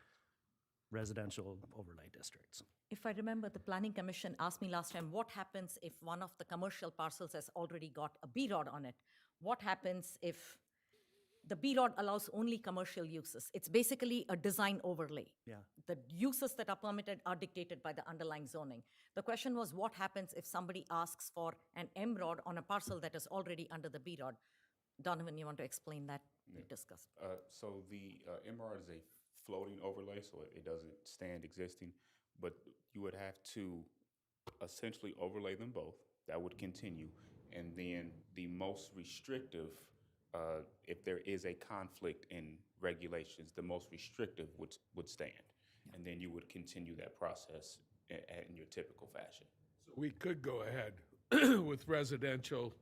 residential overlay districts. If I remember, the Planning Commission asked me last time, what happens if one of the commercial parcels has already got a BROD on it? What happens if the BROD allows only commercial uses. It's basically a design overlay. Yeah. The uses that are permitted are dictated by the underlying zoning. The question was, what happens if somebody asks for an MROD on a parcel that is already under the BROD? Donovan, you want to explain that? We discussed. So the MRR is a floating overlay, so it doesn't stand existing, but you would have to essentially overlay them both. That would continue. And then the most restrictive, if there is a conflict in regulations, the most restrictive would stand. And then you would continue that process in your typical fashion. So we could go ahead with residential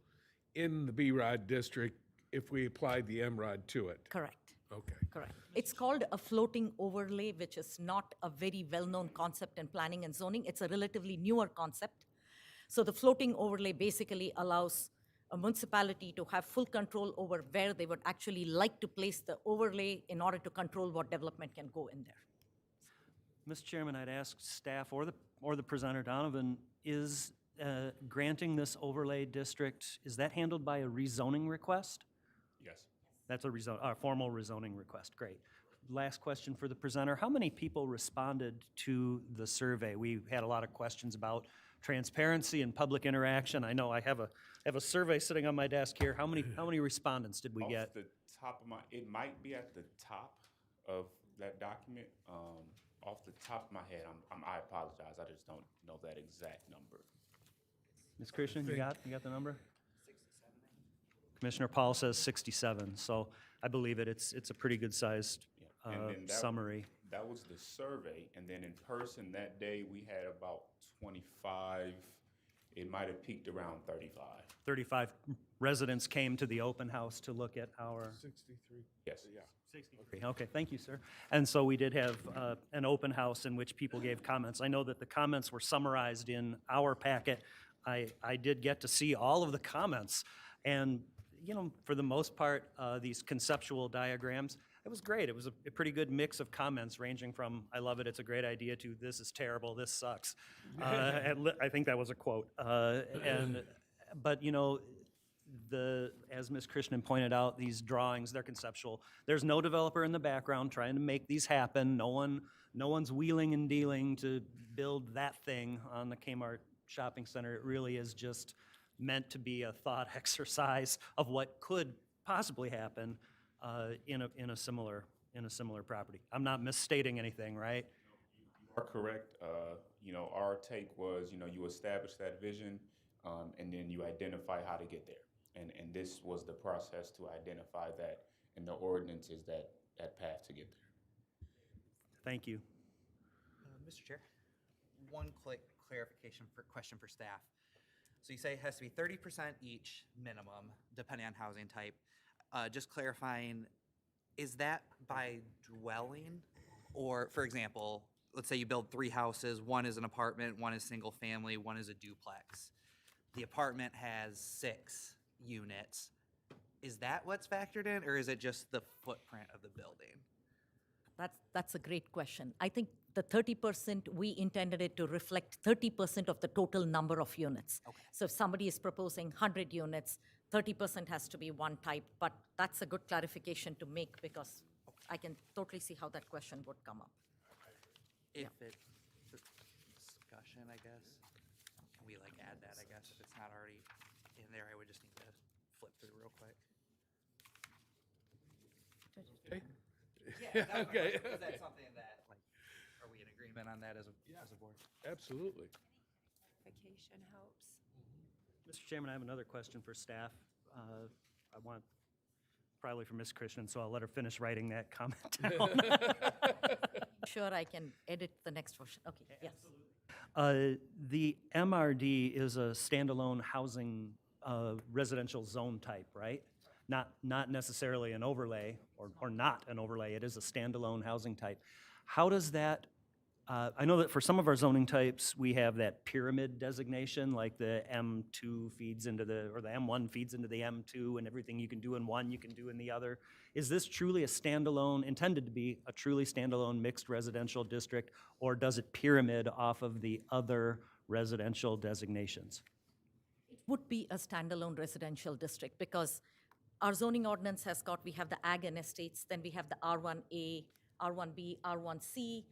in the B-ROD district if we applied the M-ROD to it. Correct. Okay. Correct. It's called a floating overlay, which is not a very well-known concept in planning and zoning. It's a relatively newer concept. So the floating overlay basically allows a municipality to have full control over where they would actually like to place the overlay in order to control what development can go in there. Mr. Chairman, I'd ask staff or the presenter, Donovan, is granting this overlay district, is that handled by a rezoning request? Yes. That's a formal rezoning request, great. Last question for the presenter, how many people responded to the survey? We had a lot of questions about transparency and public interaction. I know I have a survey sitting on my desk here. How many respondents did we get? Off the top of it might be at the top of that document. Off the top of my head, I apologize. I just don't know that exact number. Ms. Christian, you got the number? 67. Commissioner Paul says 67, so I believe it's a pretty good sized And then summary. That was the survey, and then in person that day, we had about 25. It might have peaked around 35. 35 residents came to the open house to look at our. 63. Yes. Yeah. 63. Okay, thank you, sir. And so we did have an open house in which people gave comments. I know that the comments were summarized in our packet. I did get to see all of the comments, and for the most part, these conceptual diagrams, it was great. It was a pretty good mix of comments ranging from, I love it, it's a great idea, to this is terrible, this sucks. And I think that was a quote. But as Ms. Krishnan pointed out, these drawings, they're conceptual. There's no developer in the background trying to make these happen. No one's wheeling and dealing to build that thing on the Kmart shopping center. It really is just meant to be a thought exercise of what could possibly happen in a similar property. I'm not misstating anything, right? You are correct. Our take was, you establish that vision, and then you identify how to get there. And this was the process to identify that, and the ordinance is that path to get there. Thank you. Mr. Chair, one quick clarification question for staff. So you say it has to be 30% each minimum, depending on housing type. Just clarifying, is that by dwelling? Or, for example, let's say you build 3 houses, one is an apartment, one is single family, one is a duplex. The apartment has 6 units. Is that what's factored in, or is it just the footprint of the building? That's a great question. I think the 30%, we intended it to reflect 30% of the total number of units. Okay. So if somebody is proposing 100 units, 30% has to be one type, but that's a good clarification to make because I can totally see how that question would come up. If it's discussion, I guess, can we add that, I guess, if it's not already in there, I would just need to flip through real quick. Okay. Yeah, Okay. Is that something that, are we in agreement on that as a board? Absolutely. Clarification helps. Mr. Chairman, I have another question for staff. I want, probably for Ms. Krishnan, so I'll let her finish writing that comment down. Sure, I can edit the next version. Okay, yes. The MRD is a standalone housing residential zone type, right? Not necessarily an overlay or not an overlay. It is a standalone housing type. How does that, I know that for some of our zoning types, we have that pyramid designation, like the M2 feeds into or the M1 feeds into the M2, and everything you can do in one, you can do in the other. Is this truly a standalone, intended to be a truly standalone mixed residential district, or does it pyramid off of the other residential designations? It would be a standalone residential district because our zoning ordinance has got, we have the ag and estates, then we have the R1A, R1B, R1C,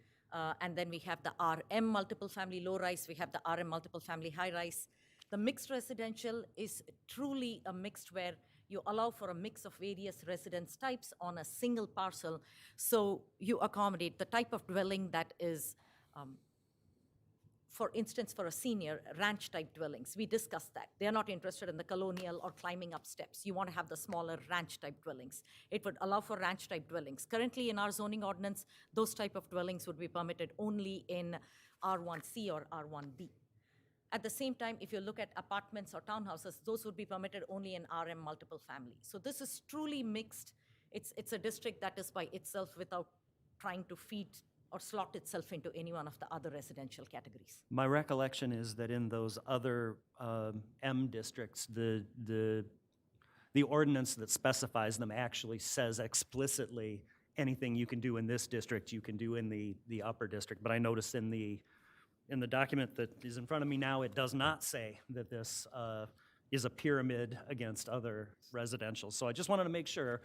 and then we have the RM multiple family low rise, we have the RM multiple family high rise. The mixed residential is truly a mixed where you allow for a mix of various residence types on a single parcel. So you accommodate the type of dwelling that is, for instance, for a senior, ranch-type dwellings. We discussed that. They're not interested in the colonial or climbing up steps. You want to have the smaller ranch-type dwellings. It would allow for ranch-type dwellings. Currently, in our zoning ordinance, those type of dwellings would be permitted only in R1C or R1B. At the same time, if you look at apartments or townhouses, those would be permitted only in RM multiple family. So this is truly mixed. It's a district that is by itself without trying to feed or slot itself into any one of the other residential categories. My recollection is that in those other M districts, the ordinance that specifies them actually says explicitly anything you can do in this district, you can do in the upper district. But I noticed in the document that is in front of me now, it does not say that this is a pyramid against other residential. So I just wanted to make sure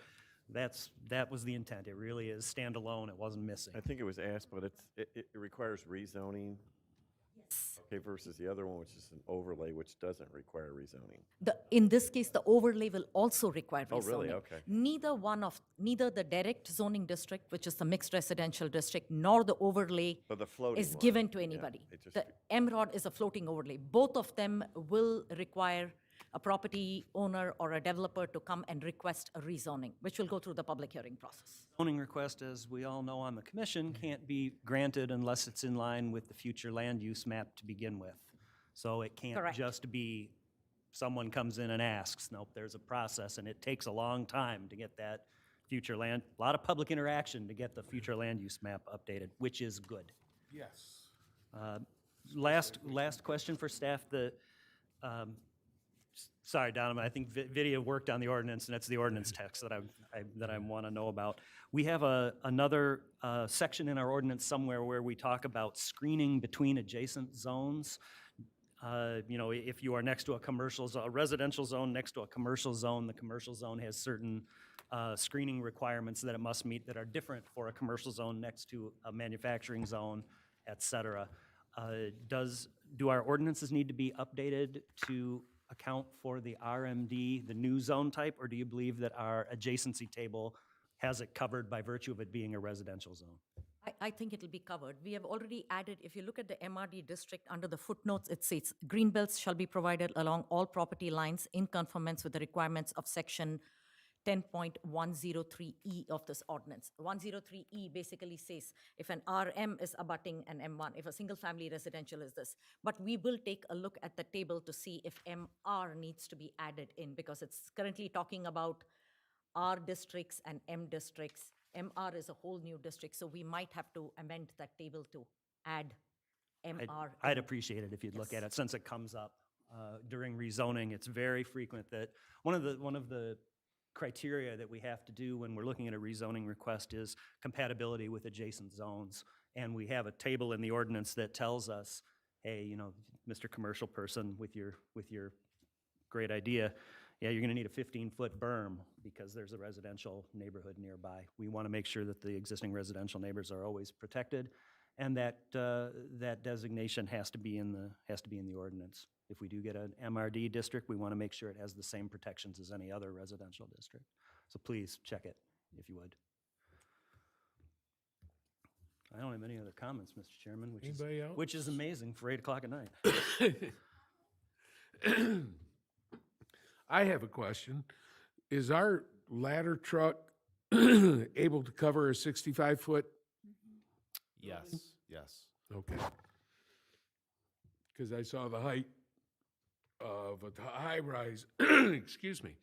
that was the intent. It really is standalone. It wasn't missing. I think it was asked, but it requires rezoning. Yes. Okay, versus the other one, which is an overlay, which doesn't require rezoning. In this case, the overlay will also require rezoning. Oh, really? Okay. Neither the direct zoning district, which is the mixed residential district, nor the overlay But the floating is one, given to yeah, anybody. it just- The MROD is a floating overlay. Both of them will require a property owner or a developer to come and request a rezoning, which will go through the public hearing process. Zoning request, as we all know on the commission, can't be granted unless it's in line with the future land use map to begin with. So it can't Correct. just be someone comes in and asks. Nope, there's a process, and it takes a long time to get that future land, a lot of public interaction to get the future land use map updated, which is good. Yes. Last question for staff. Sorry, Donovan, I think Vidya worked on the ordinance, and it's the ordinance text that I want to know about. We have another section in our ordinance somewhere where we talk about screening between adjacent zones. If you are next to a residential zone next to a commercial zone, the commercial zone has certain screening requirements that it must meet that are different for a commercial zone next to a manufacturing zone, et cetera. Do our ordinances need to be updated to account for the RMD, the new zone type, or do you believe that our adjacency table has it covered by virtue of it being a residential zone? I think it'll be covered. We have already added, if you look at the MRD district, under the footnotes, it says, green belts shall be provided along all property lines in conformance with the requirements of section 10.103E of this ordinance. 103E basically says if an RM is abutting an M1, if a single-family residential is this. But we will take a look at the table to see if MR needs to be added in, because it's currently talking about R districts and M districts. MR is a whole new district, so we might have to amend that table to add MR. I'd appreciate it if you'd look at it, since it comes up during rezoning. It's very frequent that one of the criteria that we have to do when we're looking at a rezoning request is compatibility with adjacent zones. And we have a table in the ordinance that tells us, hey, Mr. Commercial Person, with your great idea, yeah, you're gonna need a 15-foot berm because there's a residential neighborhood nearby. We wanna make sure that the existing residential neighbors are always protected, and that designation has to be in the ordinance. If we do get an MRD district, we want to make sure it has the same protections as any other residential district. So please check it, if you would. I don't have any other comments, Mr. Chairman, Anybody else? which is amazing for 8 o'clock at night. I have a question. Is our ladder truck able to cover a 65-foot? Yes. Okay. Because I saw the height of a high-rise, excuse me,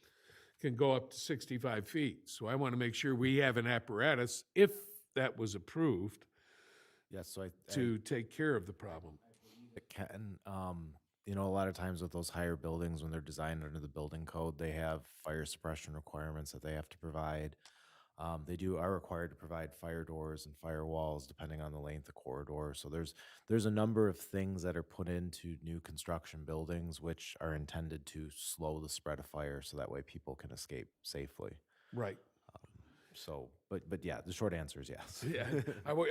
can go up to 65 feet. So I want to make sure we have an apparatus, if that was approved, Yes, so to take care of the problem. it can, a lot of times with those higher buildings, when they're designed under the building code, they have fire suppression requirements that they have to provide. They are required to provide fire doors and firewalls depending on the length of corridor. So there's a number of things that are put into new construction buildings which are intended to slow the spread of fire so that way people can escape safely. Right. So, but yeah, the short answer is yes. Yeah,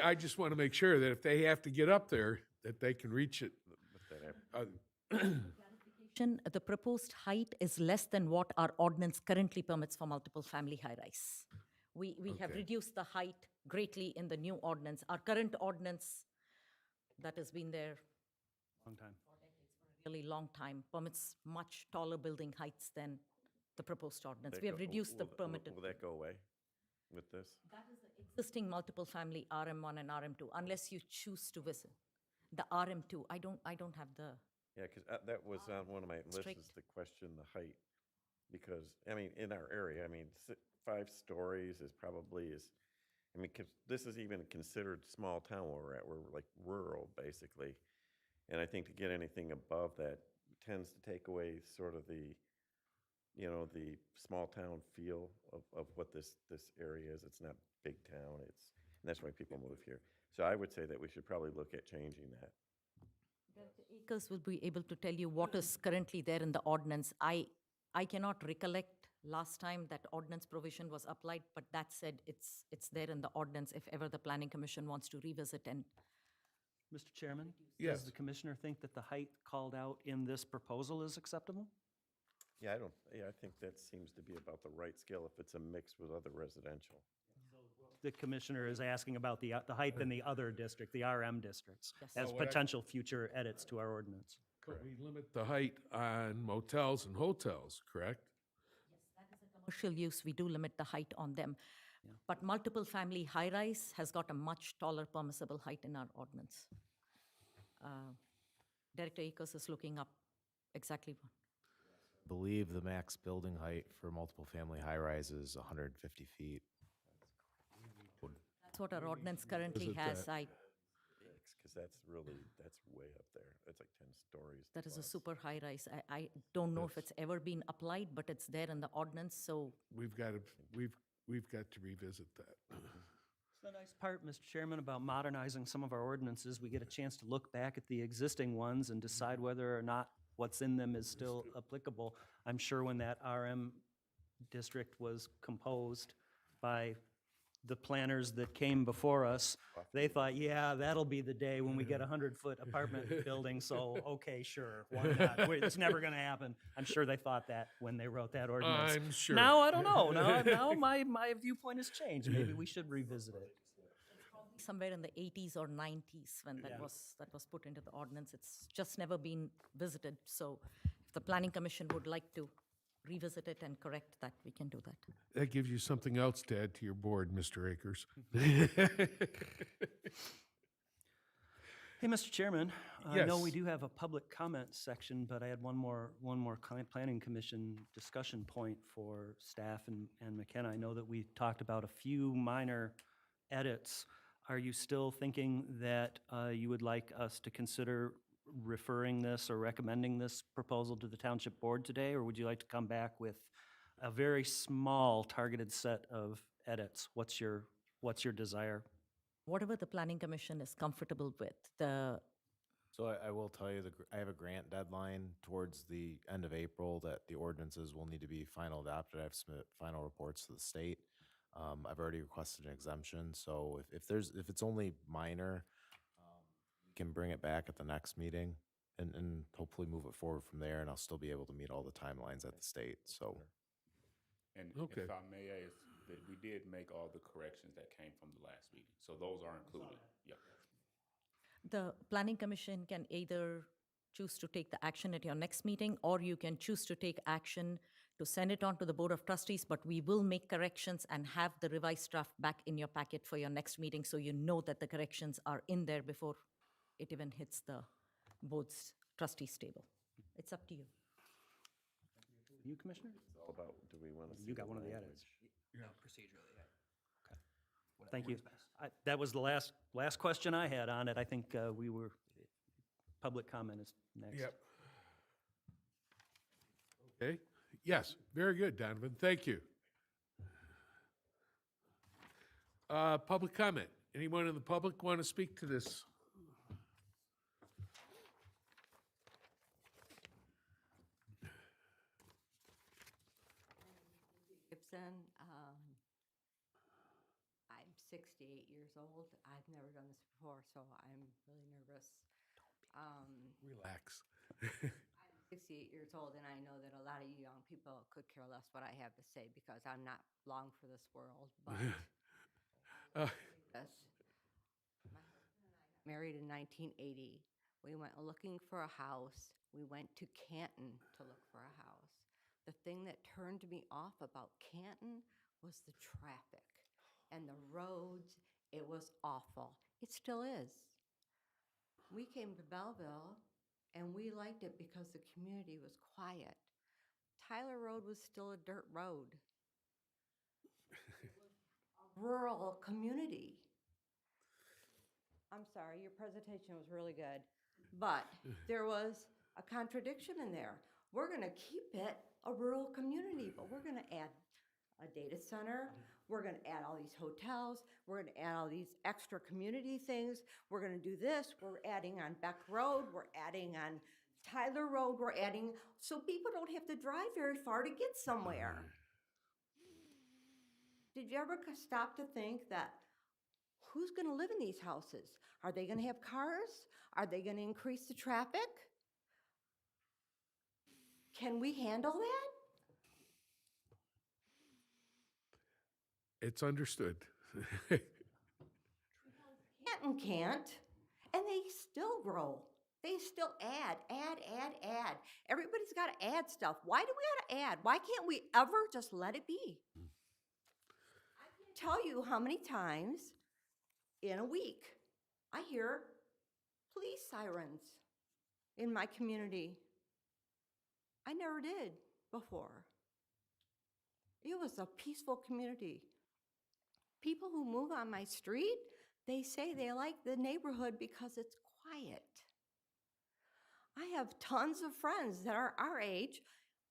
I just want to make sure that if they have to get up there, that they can reach it. The proposed height is less than what our ordinance currently permits for multiple family high-rise. We have Okay. reduced the height greatly in the new ordinance. Our current ordinance that has been there Long time. a really long time permits much taller building heights than the proposed ordinance. That We have go- reduced the will- permitted. Will that go away with this? That is the existing multiple family RM1 and RM2, unless you choose to visit. The RM2, I don't have the, Yeah, because that was on one of my lists, is Strict. the question, the height. Because, I mean, in our area, I mean, 5 stories is probably I mean, 'cause this is even considered small town where we're at, we're like rural, basically. And I think to get anything above that tends to take away sort of the, the small town feel of what this area is. It's not big town, and that's why people move here. So I would say that we should probably look at changing that. Director Akers will be able to tell you what is currently there in the ordinance. I cannot recollect last time that ordinance provision was applied, but that said, it's there in the ordinance if ever the planning commission wants to revisit and Mr. Chairman? Yes. Does the commissioner think that the height called out in this proposal is acceptable? Yeah, I think that seems to be about the right scale if it's a mix with other residential. The commissioner is asking about the height in the other district, the RM districts, Yes. as Oh, what I- potential future edits to our ordinance. But we limit the height on motels and hotels, correct? commercial use, we do limit the height on them. But multiple family high-rise has got a much taller permissible height in our ordinance. Director Akers is looking up exactly what. Believe the max building height for multiple family high rise is 150 feet. That's what our ordinance currently Visit has. that. Because that's way up there. That's like 10 stories. That is a plus. super high-rise. I don't know if it's ever been applied, but it's there in the ordinance, so We've got to revisit that. It's the nice part, Mr. Chairman, about modernizing some of our ordinances. We get a chance to look back at the existing ones and decide whether or not what's in them is still applicable. I'm sure when that RM district was composed by the planners that came before us, they thought, yeah, that'll be the day when we get a 100-foot apartment building, so, okay, sure, why not? It's never gonna happen. I'm sure they thought that when they wrote that ordinance. I'm sure. Now, I don't know. Now my viewpoint has changed. Maybe we should revisit it. somewhere in the 80s or 90s when that was put into the ordinance. It's just never been visited. So if the planning commission would like to revisit it and correct that, we can do that. That gives you something else to add to your board, Mr. Akers. Hey, Mr. Chairman, I know we Yes. do have a public comment section, but I had one more planning commission discussion point for staff and McKenna. I know that we talked about a few minor edits. Are you still thinking that you would like us to consider referring this or recommending this proposal to the township board today? Or would you like to come back with a very small targeted set of edits? What's your desire? Whatever the planning commission is comfortable with. So I will tell you, I have a grant deadline towards the end of April that the ordinances will need to be final adopted. I have to submit final reports to the state. I've already requested an exemption, so if it's only minor, we can bring it back at the next meeting and hopefully move it forward from there, and I'll still be able to meet all the timelines at the state, so. And Okay. if I may ask, that we did make all the corrections that came from the last meeting, so those are included. Yep. The planning commission can either choose to take the action at your next meeting, or you can choose to take action to send it on to the Board of Trustees, but we will make corrections and have the revised draft back in your packet for your next meeting, so you know that the corrections are in there before it even hits the board's trustees table. It's up to you. You, Commissioner? It's all about, do we want to see You got one of the edits. Procedurally, yeah. Thank you. That was the last question I had on it. I think public comment is next. Yep. Okay, yes, very good, Donovan, thank you. Public comment. Anyone in the public want to speak to this? Gibson. I'm 68 years old. I've never done this before, so I'm really nervous. Relax. I'm 68 years old, and I know that a lot of you young people could care less what I have to say because I'm not long for this world. But yes, my husband and I got married in 1980. We went looking for a house. We went to Canton to look for a house. The thing that turned me off about Canton was the traffic and the roads. It was awful. It still is. We came to Belleville and we liked it because the community was quiet. Tyler Road was still a dirt road. It was a rural community. I'm sorry, your presentation was really good, but there was a contradiction in there. We're gonna keep it a rural community, but we're gonna add a data center, we're gonna add all these hotels, we're gonna add all these extra community things, we're gonna do this, we're adding on Beck Road, we're adding on Tyler Road, we're adding, so people don't have to drive very far to get somewhere. Did you ever stop to think that who's gonna live in these houses? Are they gonna have cars? Are they gonna increase the traffic? Can we handle that? It's understood. Canton can't, and they still grow. They still add. Everybody's got to add stuff. Why do we got to add? Why can't we ever just let it be? I can't tell you how many times in a week I hear police sirens in my community. I never did before. It was a peaceful community. People who move on my street, they say they like the neighborhood because it's quiet. I have tons of friends that are our age,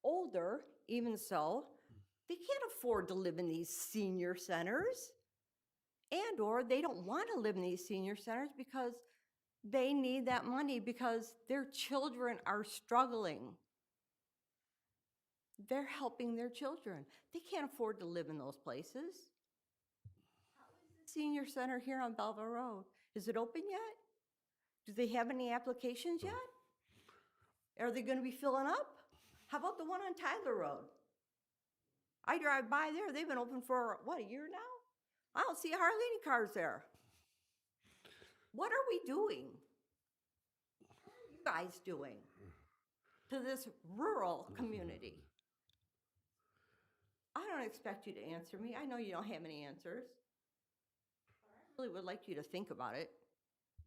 older even so. They can't afford to live in these senior centers, and or they don't want to live in these senior centers because they need that money because their children are struggling. They're helping their children. They can't afford to live in those places. How is the senior center here on Belleville Road? Is it open yet? Do they have any applications yet? Are they going to be filling up? How about the one on Tyler Road? I drive by there. They've been open for, what, a year now? I don't see hardly any cars there. What are we doing? What are you guys doing to this rural community? I don't expect you to answer me. I know you don't have any answers. I really would like you to think about it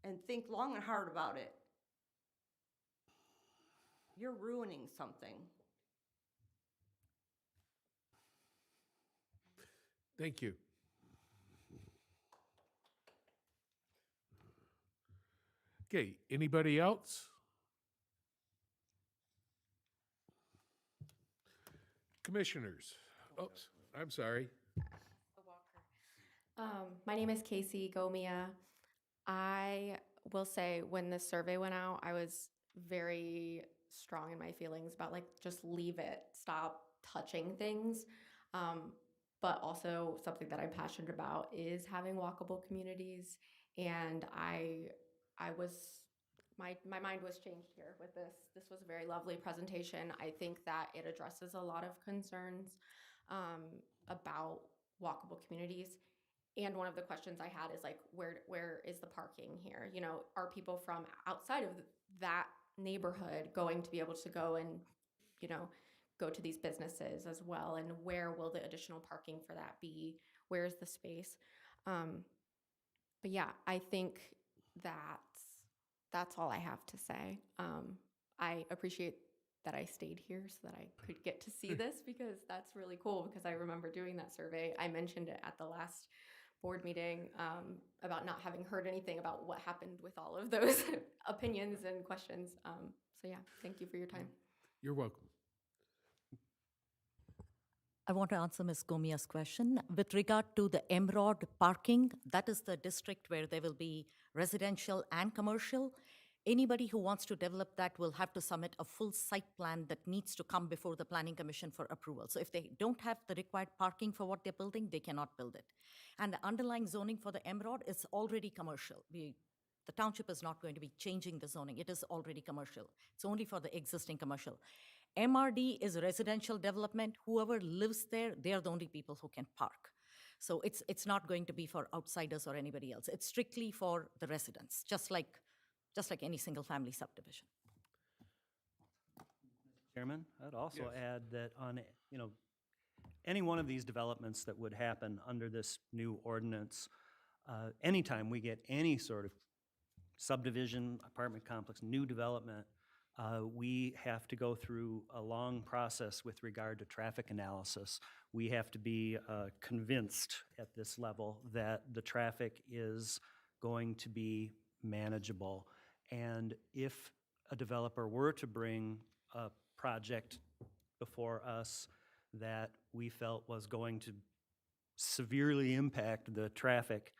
and think long and hard about it. You're ruining something. Thank you. Okay, anybody else? Commissioners. Oops, I'm sorry. My name is Casey Gomia. I will say when this survey went out, I was very strong in my feelings about like, just leave it, stop touching things. But also something that I'm passionate about is having walkable communities. And my mind was changed here with this. This was a very lovely presentation. I think that it addresses a lot of concerns about walkable communities. And one of the questions I had is like, where is the parking here? You know, are people from outside of that neighborhood going to be able to go and, you know, go to these businesses as well? And where will the additional parking for that be? Where is the space? But yeah, I think that's all I have to say. I appreciate that I stayed here so that I could get to see this because that's really cool because I remember doing that survey. I mentioned it at the last board meeting about not having heard anything about what happened with all of those opinions and questions. So yeah, thank you for your time. You're welcome. I want to answer Ms. Gomia's question. With regard to the Emerald parking, that is the district where there will be residential and commercial. Anybody who wants to develop that will have to submit a full site plan that needs to come before the Planning Commission for approval. So if they don't have the required parking for what they're building, they cannot build it. And the underlying zoning for the Emerald is already commercial. The township is not going to be changing the zoning. It is already commercial. It's only for the existing commercial. MRD is residential development. Whoever lives there, they're the only people who can park. So it's not going to be for outsiders or anybody else. It's strictly for the residents, just like any single-family subdivision. Chairman, I'd also Yes. add that on, any one of these developments that would happen under this new ordinance, anytime we get any sort of subdivision, apartment complex, new development, we have to go through a long process with regard to traffic analysis. We have to be convinced at this level that the traffic is going to be manageable. And if a developer were to bring a project before us that we felt was going to severely impact the traffic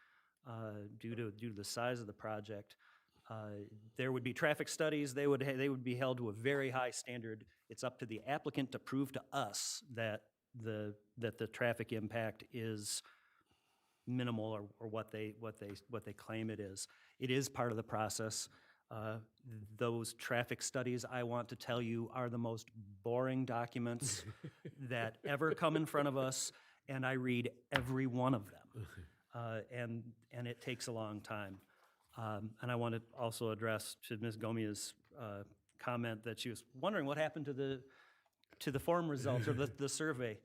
due to the size of the project, there would be traffic studies. They would be held to a very high standard. It's up to the applicant to prove to us that the traffic impact is minimal or what they claim it is. It is part of the process. Those traffic studies, I want to tell you, are the most boring documents that ever come in front of us, and I read every one of them. And it takes a long time. And I want to also address to Ms. Gomia's comment that she was wondering what happened to the form results or the survey.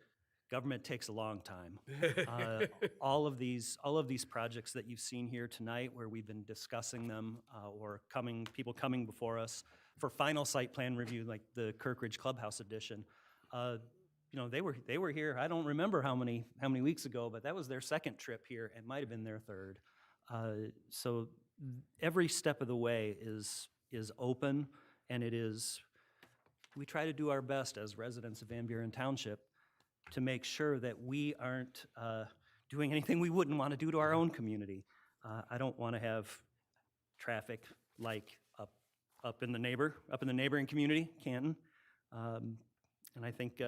Government takes a long time. All of these projects that you've seen here tonight, where we've been discussing them, or people coming before us for final site plan review, like the Kirkridge Clubhouse edition, they were here. I don't remember how many weeks ago, but that was their second trip here. It might have been their third. So every step of the way is open, and we try to do our best as residents of Van Buren Township to make sure that we aren't doing anything we wouldn't want to do to our own community. I don't want to have traffic like up in the neighboring community, Canton. And I think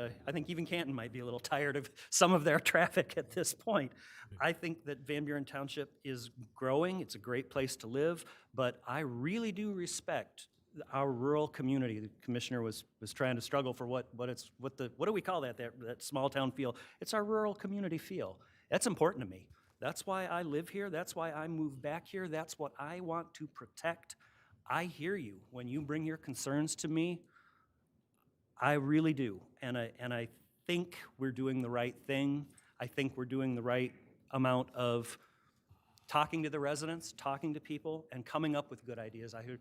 even Canton might be a little tired of some of their traffic at this point. I think that Van Buren Township is growing. It's a great place to live, but I really do respect our rural community. The commissioner was trying to struggle for what do we call that small town feel? It's our rural community feel. That's important to me. That's why I live here. That's why I moved back here. That's what I want to protect. I hear you when you bring your concerns to me. I really do, and I think we're doing the right thing. I think we're doing the right amount of talking to the residents, talking to people, and coming up with good ideas. I heard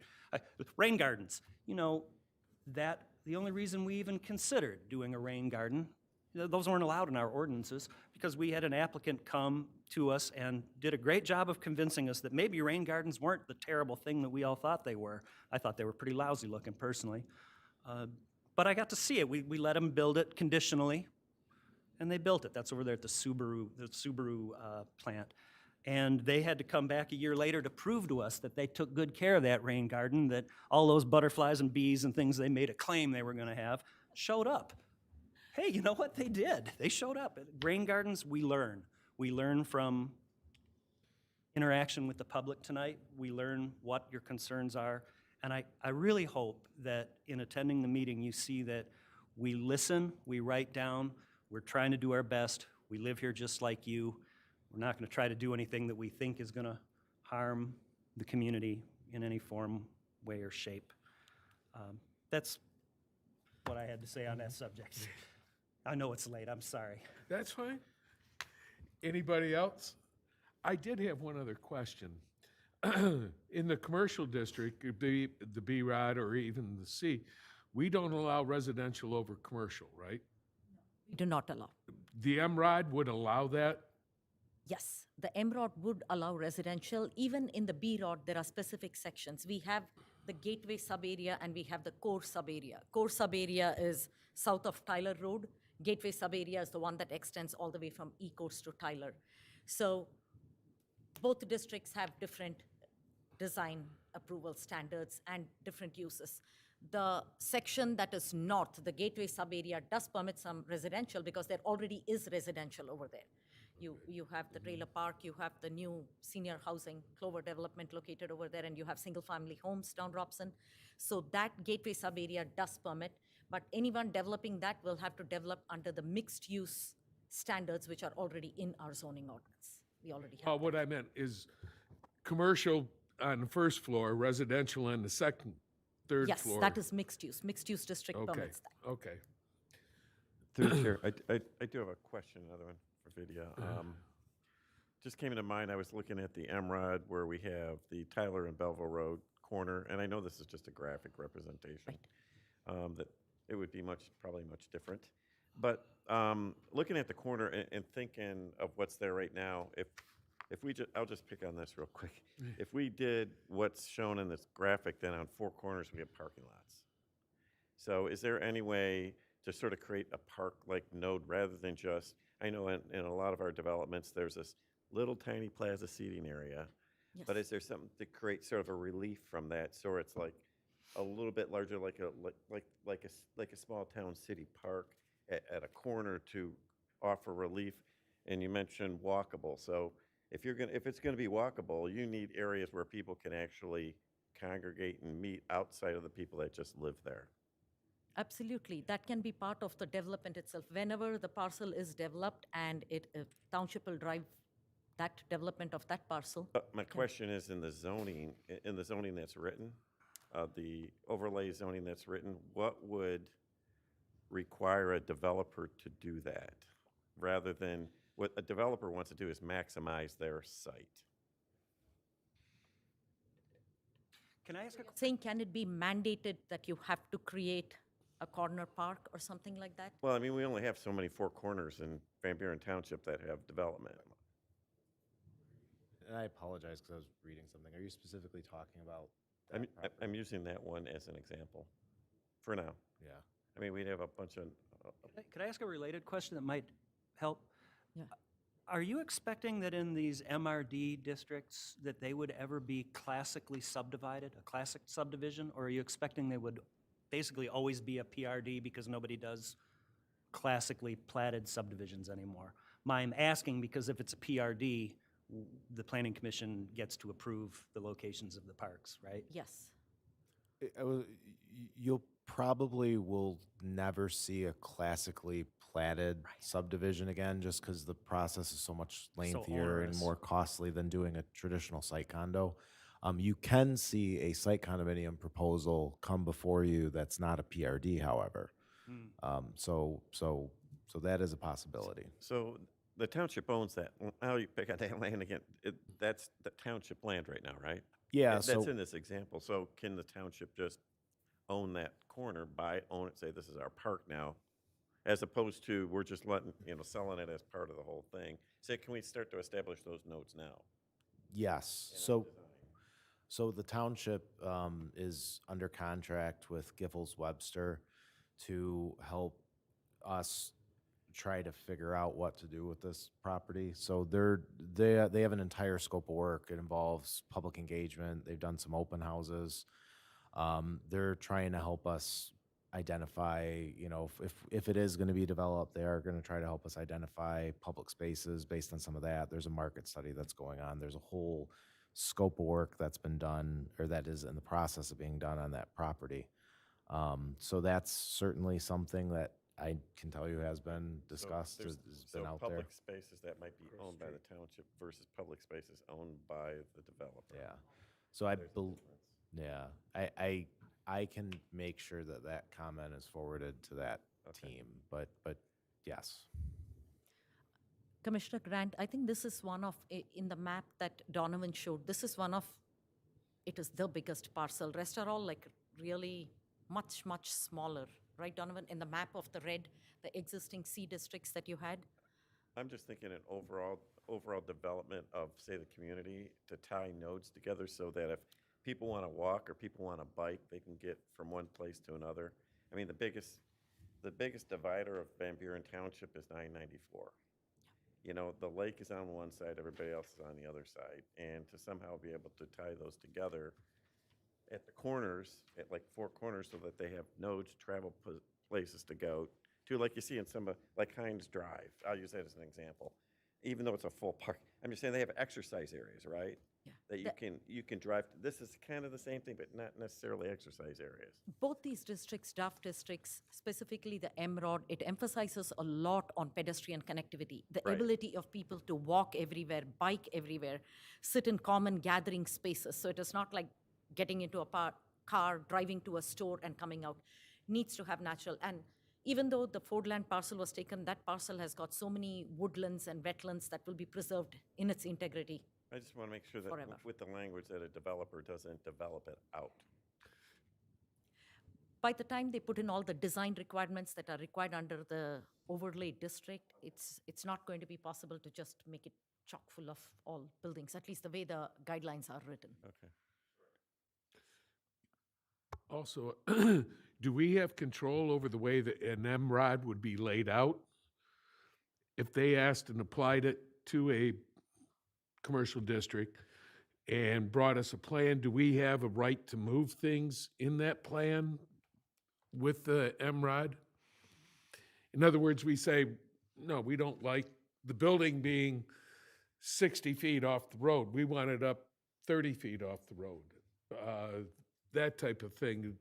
rain gardens. The only reason we even considered doing a rain garden, those weren't allowed in our ordinances, because we had an applicant come to us and did a great job of convincing us that maybe rain gardens weren't the terrible thing that we all thought they were. I thought they were pretty lousy looking personally. But I got to see it. We let them build it conditionally, and they built it. That's over there at the Subaru plant. And they had to come back a year later to prove to us that they took good care of that rain garden, that all those butterflies and bees and things they made a claim they were going to have showed up. Hey, you know what? They did. They showed up. At rain gardens, we learn. We learn from interaction with the public tonight. We learn what your concerns are. And I really hope that in attending the meeting, you see that we listen, we write down, we're trying to do our best. We live here just like you. We're not going to try to do anything that we think is going to harm the community in any form, way, or shape. That's what I had to say on that subject. I know it's late, I'm sorry. That's fine. Anybody else? I did have one other question. In the commercial district, the B-ROD or even the C, we don't allow residential over commercial, right? We do not allow. The MROD would allow that? Yes, the MROD would allow residential. Even in the B-ROD, there are specific sections. We have the gateway sub-area and we have the core sub-area. Core sub-area is south of Tyler Road. Gateway sub-area is the one that extends all the way from Ecorse to Tyler. So both districts have different design approval standards and different uses. The section that is north, the Gateway sub-area, does permit some residential because there already is residential over there. You have the trailer park, you have the new senior housing, Clover development located over there, and you have single-family homes down Robson. So that Gateway sub-area does permit, but anyone developing that will have to develop under the mixed-use standards, which are already in our zoning ordinance. We already have. What I meant is commercial on the first floor, residential on the second, third Yes, floor. that is mixed use. Mixed use district Okay, permits that. okay. Through the chair, I do have a question, another one for Vidya. Just came into mind, I was looking at the MROD where we have the Tyler and Belleville Road corner, and I know this is just a graphic representation. That it would be probably much different. But looking at the corner and thinking of what's there right now, if we I'll just pick on this real quick. If we did what's shown in this graphic, then on four corners we have parking lots. So is there any way to sort of create a park-like node rather than just, I know in a lot of our developments, there's this little tiny plaza seating area, but is there something to create sort of a relief from that, so it's like a little bit larger, like a small town city park at a corner to offer relief? And you mentioned walkable, so if it's gonna be walkable, you need areas where people can actually congregate and meet outside of the people that just live there. Absolutely. That can be part of the development itself. Whenever the parcel is developed and township will drive that development of that parcel. My question is in the zoning that's written, the overlay zoning that's written, what would require a developer to do that? Rather than, what a developer wants to do is maximize their site. Can I ask a Saying, can it be mandated that you have to create a corner park or something like that? Well, I mean, we only have so many four corners in Van Buren Township that have development. And I apologize because I was reading something. Are you specifically talking about that I'm property? using that one as an example for now. Yeah. I mean, we'd have a bunch of, Could I ask a related question that might help? Yeah. Are you expecting that in these MRD districts that they would ever be classically subdivided, a classic subdivision? Or are you expecting they would basically always be a PRD because nobody does classically platted subdivisions anymore? I'm asking because if it's a PRD, the Planning Commission gets to approve the locations of the parks, right? Yes. You'll probably will never see a classically platted subdivision again, just because the process is so much lengthier and onerous. more costly than doing a traditional site condo. You can see a site condominium proposal come before you that's not a PRD, however. So that is a possibility. so the township owns that. How you pick on that land again? That's the township land right now, right? Yeah, That's so- in this example. So can the township just own that corner, own it, say this is our park now, as opposed to we're just selling it as part of the whole thing? Say, can we start to establish those nodes now? Yes, so the township is under contract with Giffords Webster to help us try to figure out what to do with this property. So they have an entire scope of work. It involves public engagement. They've done some open houses. They're trying to help us identify, if it is going to be developed, they are going to try to help us identify public spaces based on some of that. There's a market study that's going on. There's a whole scope of work that's been done, or that is in the process of being done on that property. So that's certainly something that I can tell you has been discussed, has been out there. Public spaces that might be owned by the township versus public spaces owned by the developer. Yeah. So I can make sure that that comment is forwarded to that team, but yes. Commissioner Grant, I think this is one of, in the map that Donovan showed, this is one of, it is the biggest parcel. Rest are all like really much, much smaller, right, Donovan? In the map of the red, the existing C districts that you had? I'm just thinking an overall development of, say, the community to tie nodes together so that if people want to walk or people want to bike, they can get from one place to another. I mean, the biggest the biggest divider of Van Buren Township is 994. You know, the lake is on one side, everybody else is on the other side. And to somehow be able to tie those together at the corners, at like 4 corners, so that they have nodes, travel places to go to, like you see in some, like Heinz Drive. I'll use that as an example. Even though it's a full park, I'm just saying they have exercise areas, right? Yeah. That you can drive, this is kind of the same thing, but not necessarily exercise areas. Both these districts, DAF districts, specifically the MROD, it emphasizes a lot on pedestrian connectivity, the Right. ability of people to walk everywhere, bike everywhere, sit in common gathering spaces. So it is not like getting into a car, driving to a store and coming out. Needs to have natural. And even though the Fordland parcel was taken, that parcel has got so many woodlands and wetlands that will be preserved in its integrity. I just want to make sure that Forever. with the language that a developer doesn't develop it out. By the time they put in all the design requirements that are required under the overlay district, it's not going to be possible to just make it chock full of all buildings, at least the way the guidelines are written. Okay. Also, do we have control over the way that an MROD would be laid out? If they asked and applied it to a commercial district and brought us a plan, do we have a right to move things in that plan with the MROD? In other words, we say, no, we don't like the building being 60 feet off the road. We want it up 30 feet off the road. That type of thing.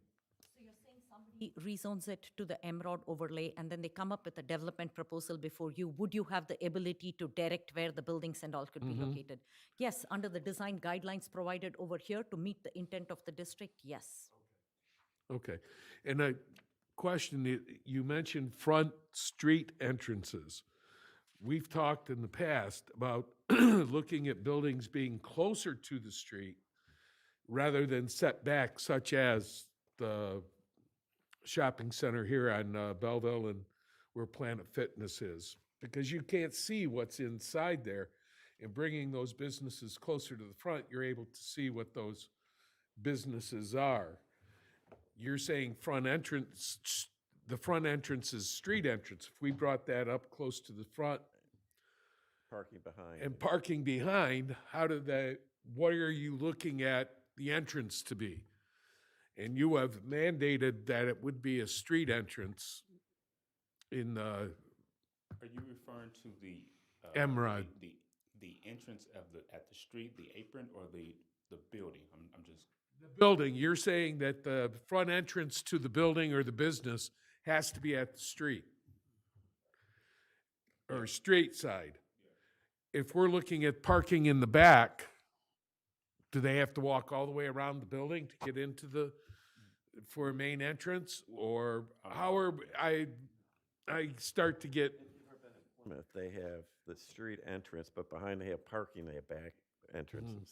He rezones it to the MROD overlay, and then they come up with a development proposal before you. Would you have the ability to direct where the buildings and all could be located? Yes, under the design guidelines provided over here to meet the intent of the district, yes. Okay. And a question, you mentioned front street entrances. We've talked in the past about looking at buildings being closer to the street rather than set back, such as the shopping center here on Belleville and where Planet Fitness is, because you can't see what's inside there. And bringing those businesses closer to the front, you're able to see what those businesses are. You're saying front entrance, the front entrance is street entrance. If we brought that up close to the front Parking behind. and parking behind, what are you looking at the entrance to be? And you have mandated that it would be a street entrance in Are you referring to the? MROD. The entrance at the street, the apron, or the building? I'm just. the building. You're saying that the front entrance to the building or the business has to be at the street or street side. If we're looking at parking in the back, do they have to walk all the way around the building to get into for a main entrance? Or I start to get, If they have the street entrance, but behind they have parking, they have back entrances.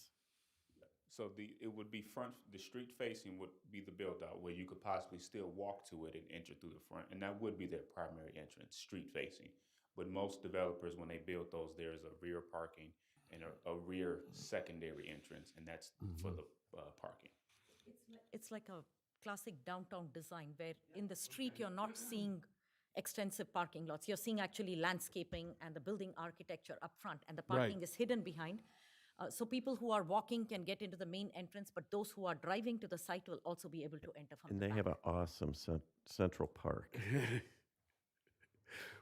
So it would be the street facing would be the build out where you could possibly still walk to it and enter through the front. And that would be their primary entrance, street facing. But most developers, when they build those, there's a rear parking and a rear secondary entrance, and that's for the parking. It's like a classic downtown design where in the street you're not seeing extensive parking lots. You're seeing actually landscaping and the building architecture up front, and the parking Right. is hidden behind. So people who are walking can get into the main entrance, but those who are driving to the site will also be able to enter from And the they back. have an awesome Central Park.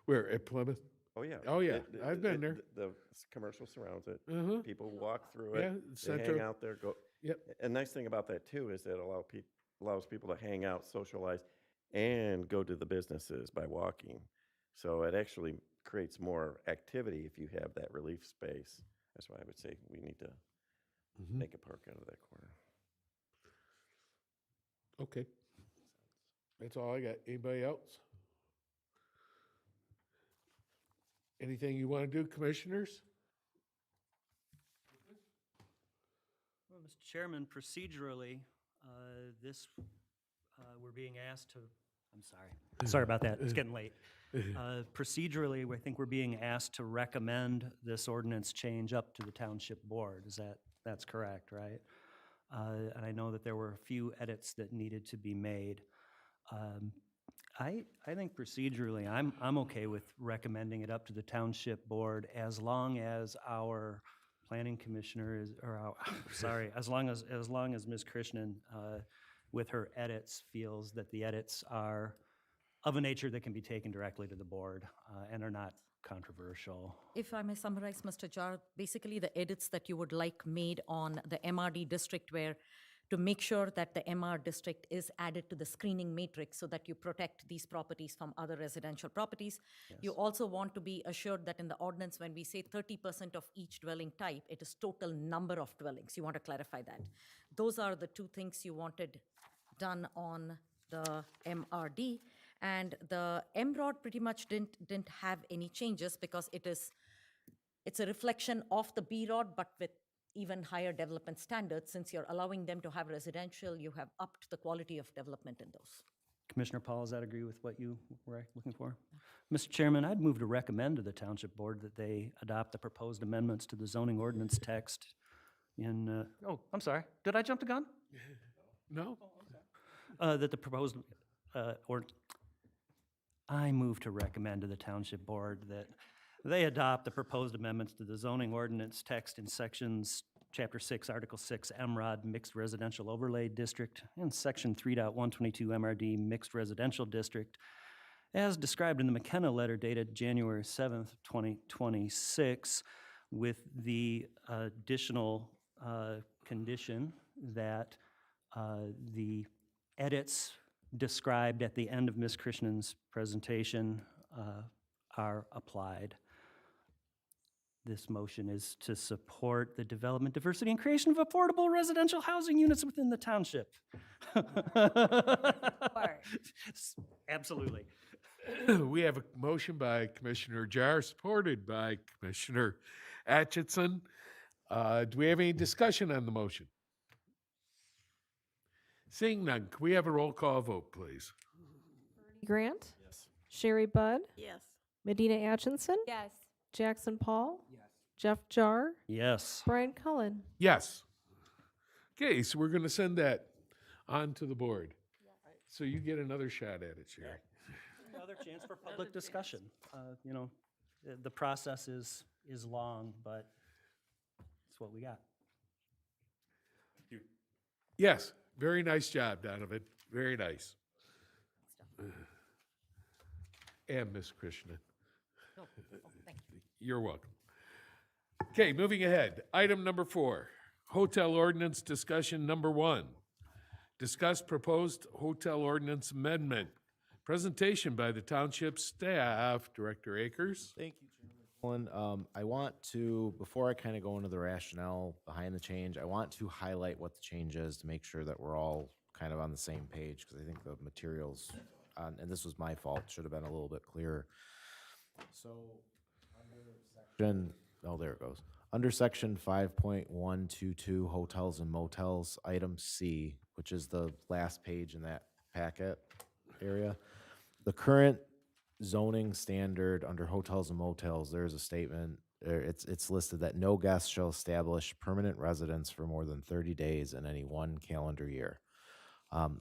where, at Plymouth? Oh, yeah. Oh, yeah. I've been there. The commercial surrounds it. Uh-huh. People walk through it. Yeah, They hang Central- out there, go. Yep. And nice thing about that too is that allows people to hang out, socialize, and go to the businesses by walking. So it actually creates more activity if you have that relief space. That's why I would say we need to make a park out of that corner. Okay. That's all I got. Anybody else? Anything you want to do, commissioners? Well, Mr. Chairman, procedurally, we're being asked to, I'm sorry. Sorry about that, it's getting late. Procedurally, I think we're being asked to recommend this ordinance change up to the township board. That's correct, right? And I know that there were a few edits that needed to be made. I think procedurally, I'm okay with recommending it up to the township board as long as our planning commissioner is, or our, sorry, as long as Ms. Krishnan, with her edits, feels that the edits are of a nature that can be taken directly to the board, and are not controversial. If I may summarize, Mr. Jar, basically the edits that you would like made on the MRD district were to make sure that the MR district is added to the screening matrix so that you protect these properties from other residential properties. You also want to be assured that in the ordinance, when we say 30% of each dwelling type, it is total number of dwellings. You want to clarify that. Those are the two things you wanted done on the MRD. And the MROD pretty much didn't have any changes because it's a reflection of the BROD, but with even higher development standards. Since you're allowing them to have residential, you have upped the quality of development in those. Commissioner Paul, does that agree with what you were looking for? Mr. Chairman, I'd move to recommend to the township board that they adopt the proposed amendments to the zoning ordinance text in, oh, I'm sorry, did I jump the gun? No? That the proposed, I move to recommend to the township board that they adopt the proposed amendments to the zoning ordinance text in sections, Chapter 6, Article 6, MROD, Mixed Residential Overlay District, and Section 3.122 MRD, Mixed Residential District, as described in the McKenna letter dated January 7th, 2026, with the additional condition that the edits described at the end of Ms. Krishnan's presentation are applied. This motion is to support the development, diversity, and creation of affordable residential housing units within the township. Absolutely. We have a motion by Commissioner Jar, supported by Commissioner Atchison. Do we have any discussion on the motion? Seeing none, can we have a roll call vote, please? Grant? Yes. Sherry Budd? Yes. Medina Atchison? Yes. Jackson Paul? Yes. Jeff Jar? Yes. Brian Cullen? Yes. Okay, so we're going to send that on to the board. So you get another shot at it, Sherry. Another chance for public discussion. You know, the process is long, but it's what we got. Yes, very nice job, Donovan. Very nice. And Ms. Krishnan. You're welcome. Okay, moving ahead. Item number 4, hotel ordinance discussion number 1. Discuss proposed hotel ordinance amendment. Presentation by the township staff. Director Akers. Thank you, Chairman Cullen. I want to, before I kind of go into the rationale behind the change, I want to highlight what the change is to make sure that we're all kind of on the same page, because I think the materials, and this was my fault, should have been a little bit clearer. So, there it goes. Under section 5.122, hotels and motels, item C, which is the last page in that packet area, the current zoning standard under hotels and motels, there's a statement, it's listed that no guest shall establish permanent residence for more than 30 days in any one calendar year.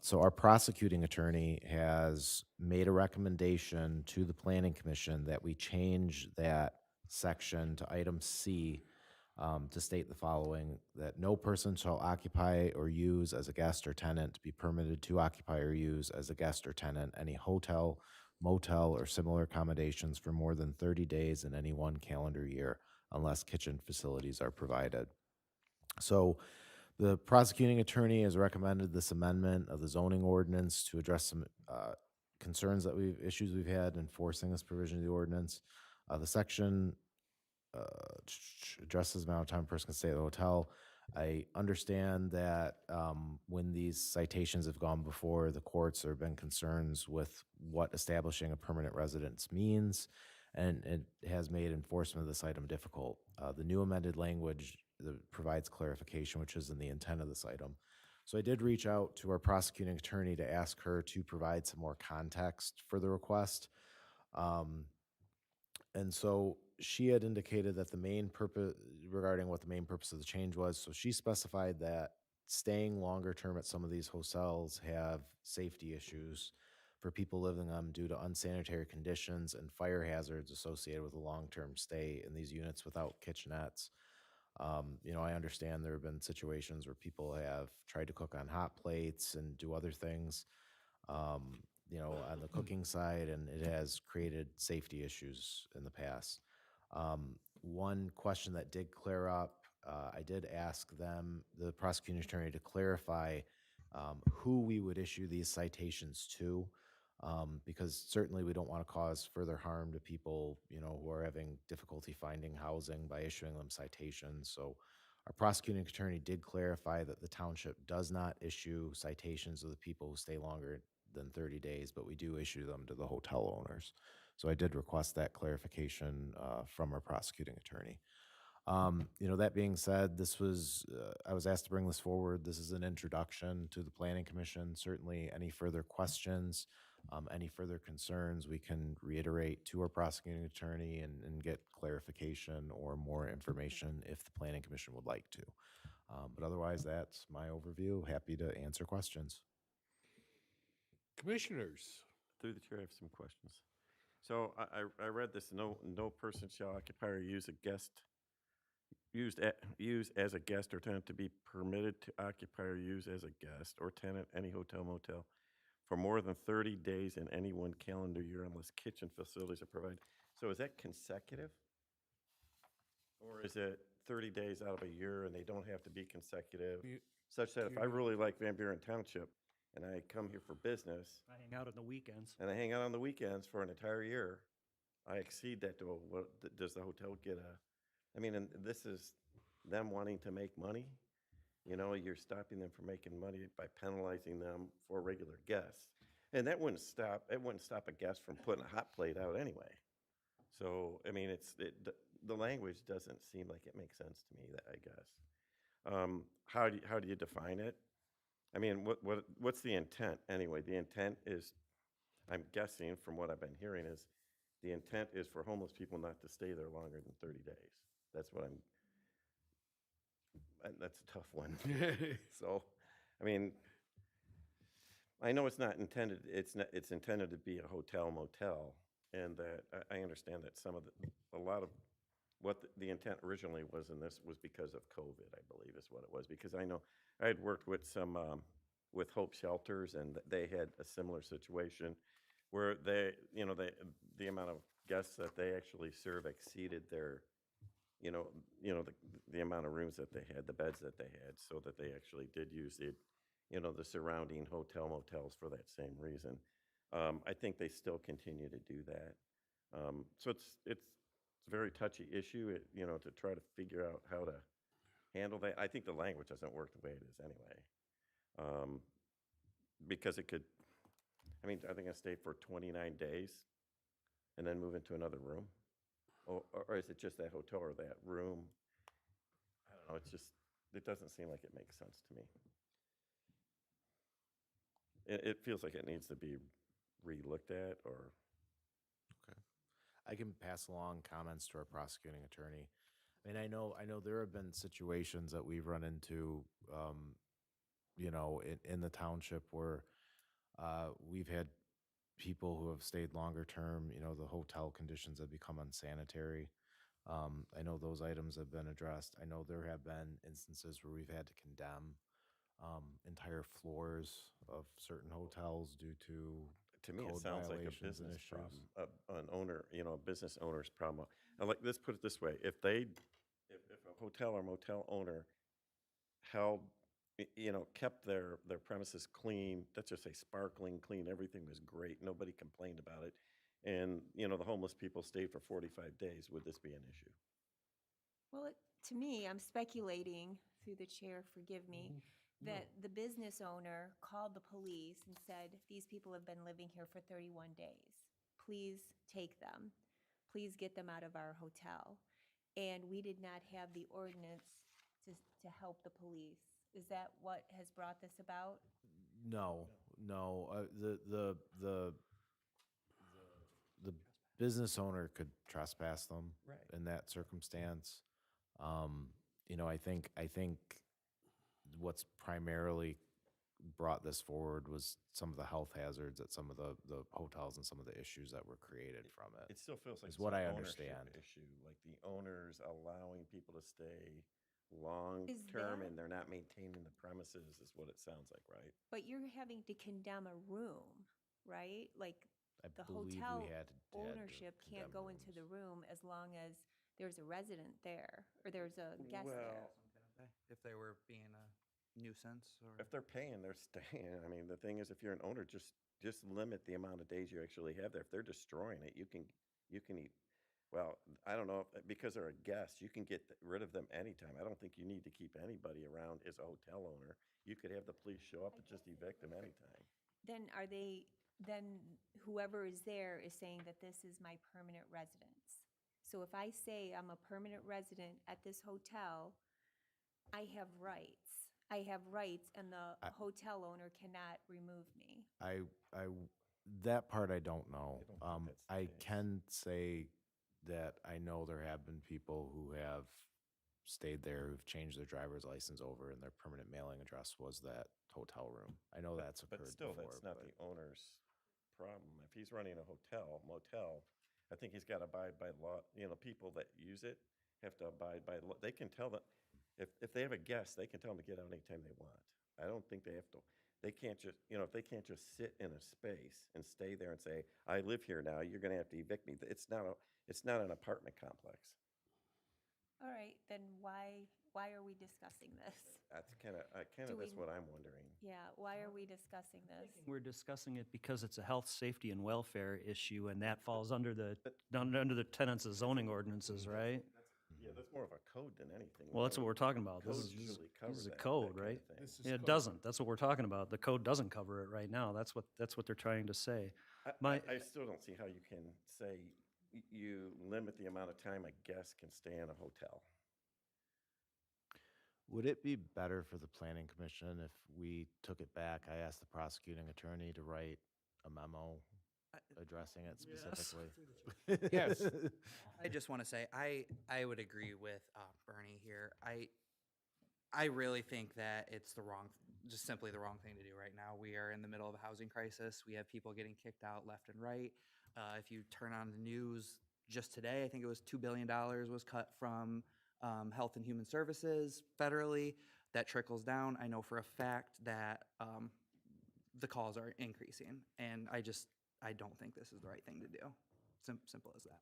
So our prosecuting attorney has made a recommendation to the Planning Commission that we change that section to item C to state the following, that no person shall occupy or use as a guest or tenant be permitted to occupy or use as a guest or tenant any hotel, motel, or similar accommodations for more than 30 days in any one calendar year unless kitchen facilities are provided. So the prosecuting attorney has recommended this amendment of the zoning ordinance to address some concerns that issues we've had enforcing this provision of the ordinance. The section addresses the amount of time a person can stay at the hotel. I understand that when these citations have gone before the courts, there have been concerns with what establishing a permanent residence means, and it has made enforcement of this item difficult. The new amended language that provides clarification, which is in the intent of this item. So I did reach out to our prosecuting attorney to ask her to provide some more context for the request. And so she had indicated that the main purpose, regarding what the main purpose of the change was, so she specified that staying longer term at some of these hotels have safety issues, for people living in them due to unsanitary conditions and fire hazards associated with a long-term stay in these units without kitchenettes. I understand there have been situations where people have tried to cook on hot plates and do other things, on the cooking side, and it has created safety issues in the past. One question that did clear up, I did ask them, the prosecuting attorney, to clarify who we would issue these citations to, because certainly we don't want to cause further harm to people, who are having difficulty finding housing by issuing them citations. So our prosecuting attorney did clarify that the township does not issue citations to the people who stay longer than 30 days, but we do issue them to the hotel owners. So I did request that clarification from our prosecuting attorney. That being said, I was asked to bring this forward. This is an introduction to the Planning Commission. Certainly any further questions, any further concerns, we can reiterate to our prosecuting attorney and get clarification or more information if the Planning Commission would like to. But otherwise, that's my overview. Happy to answer questions. Commissioners? Through the chair, I have some questions. So I read this, no person shall occupy or use as a guest or tenant to be permitted to occupy or use as a guest or tenant any hotel motel for more than 30 days in any one calendar year unless kitchen facilities are provided. So is that consecutive? Or is it 30 days out of a year and they don't have to be consecutive? Such that if I really like Van Buren Township and I come here for business I hang out on the weekends. and I hang out on the weekends for an entire year, I exceed that to does the hotel get and this is them wanting to make money. You're stopping them from making money by penalizing them for regular guests. And that wouldn't stop a guest from putting a hot plate out anyway. So, the language doesn't seem like it makes sense to me, I guess. How do you define it? What's the intent anyway? The intent is, I'm guessing from what I've been hearing, is the intent is for homeless people not to stay there longer than 30 days. That's that's a tough one. So, I know it's not intended, it's intended to be a hotel motel, and that I understand that a lot of what the intent originally was in this was because of COVID, I believe is what it was. Because I know I had worked with with Hope Shelters, and they had a similar situation where the amount of guests that they actually serve exceeded their, the amount of rooms that they had, the beds that they had, so that they actually did use the surrounding hotel motels for that same reason. I think they still continue to do that. So it's a very touchy issue, to try to figure out how to handle that. I think the language doesn't work the way it is anyway. Because it could, are they going to stay for 29 days and then move into another room? Or is it just that hotel or that room? I don't know, it doesn't seem like it makes sense to me. It feels like it needs to be re-looked at, or. Okay. I can pass along comments to our prosecuting attorney. I know there have been situations that we've run into, in the township where we've had people who have stayed longer term, the hotel conditions have become unsanitary. I know those items have been addressed. I know there have been instances where we've had to condemn entire floors of certain hotels due to me, it code sounds like a violations and business issues. problem, a business owner's problem. Let's put it this way: if a hotel or motel owner held, kept their premises clean, let's just say sparkling clean, everything was great, nobody complained about it, and the homeless people stayed for 45 days, would this be an issue? Well, to me, I'm speculating, through the chair, forgive me, that the business owner called the police and said, these people have been living here for 31 days. Please take them. Please get them out of our hotel. And we did not have the ordinance to help the police. Is that what has brought this about? No. The business owner could trespass them in that circumstance. I think what's primarily brought this forward was some of the health hazards at some of the hotels and some of the issues that were created from it. It still feels like is it's what an I ownership understand. issue, like the owners allowing people to stay Is long-term that- and they're not maintaining the premises is what it sounds like, right? But you're having to condemn a room, right? Like, I the believe we hotel had to ownership can't go into the room as long as there's a resident there, or there's a guest there. If they were being a nuisance or. If they're paying, they're staying. I mean, the thing is, if you're an owner, just limit the amount of days you actually have there. If they're destroying it, you can eat. Well, I don't know, because they're a guest, you can get rid of them anytime. I don't think you need to keep anybody around as a hotel owner. You could have the police show up and just evict them anytime. Then then whoever is there is saying that this is my permanent residence. So if I say I'm a permanent resident at this hotel, I have rights. I have rights, and the hotel owner cannot remove me. That part I don't know. I don't think that's the I case. can say that I know there have been people who have stayed there, who've changed their driver's license over, and their permanent mailing address was that hotel room. I know that's occurred But still, before. that's not the owner's problem. If he's running a hotel, motel, I think he's got to abide by law. You know, people that use it have to abide by law. They can tell them, if they have a guest, they can tell them to get out anytime they want. I don't think they have to, they can't just, if they can't just sit in a space and stay there and say, I live here now, you're going to have to evict me. It's not an apartment complex. All right, then why are we discussing this? That's Do that's we- what I'm wondering. Yeah, why are we discussing this? We're discussing it because it's a health, safety, and welfare issue, and that falls under the tenants' zoning ordinances, right? Yeah, that's more of a code than anything. Well, that's what we're talking about. This Codes is, usually cover this is a that code, kind of right? thing. Yeah, it doesn't. That's what we're talking about. The code doesn't cover it right now. That's what they're trying to say. I still don't see how you can say you limit the amount of time a guest can stay in a hotel. Would it be better for the planning commission if we took it back? I asked the prosecuting attorney to write a memo addressing it specifically. Yes. I just want to say, I would agree with Bernie here. I really think that it's just simply the wrong thing to do right now. We are in the middle of a housing crisis. We have people getting kicked out left and right. If you turn on the news just today, I think it was $2 billion was cut from Health and Human Services federally. That trickles down. I know for a fact that the calls are increasing, and I don't think this is the right thing to do. Simple as that.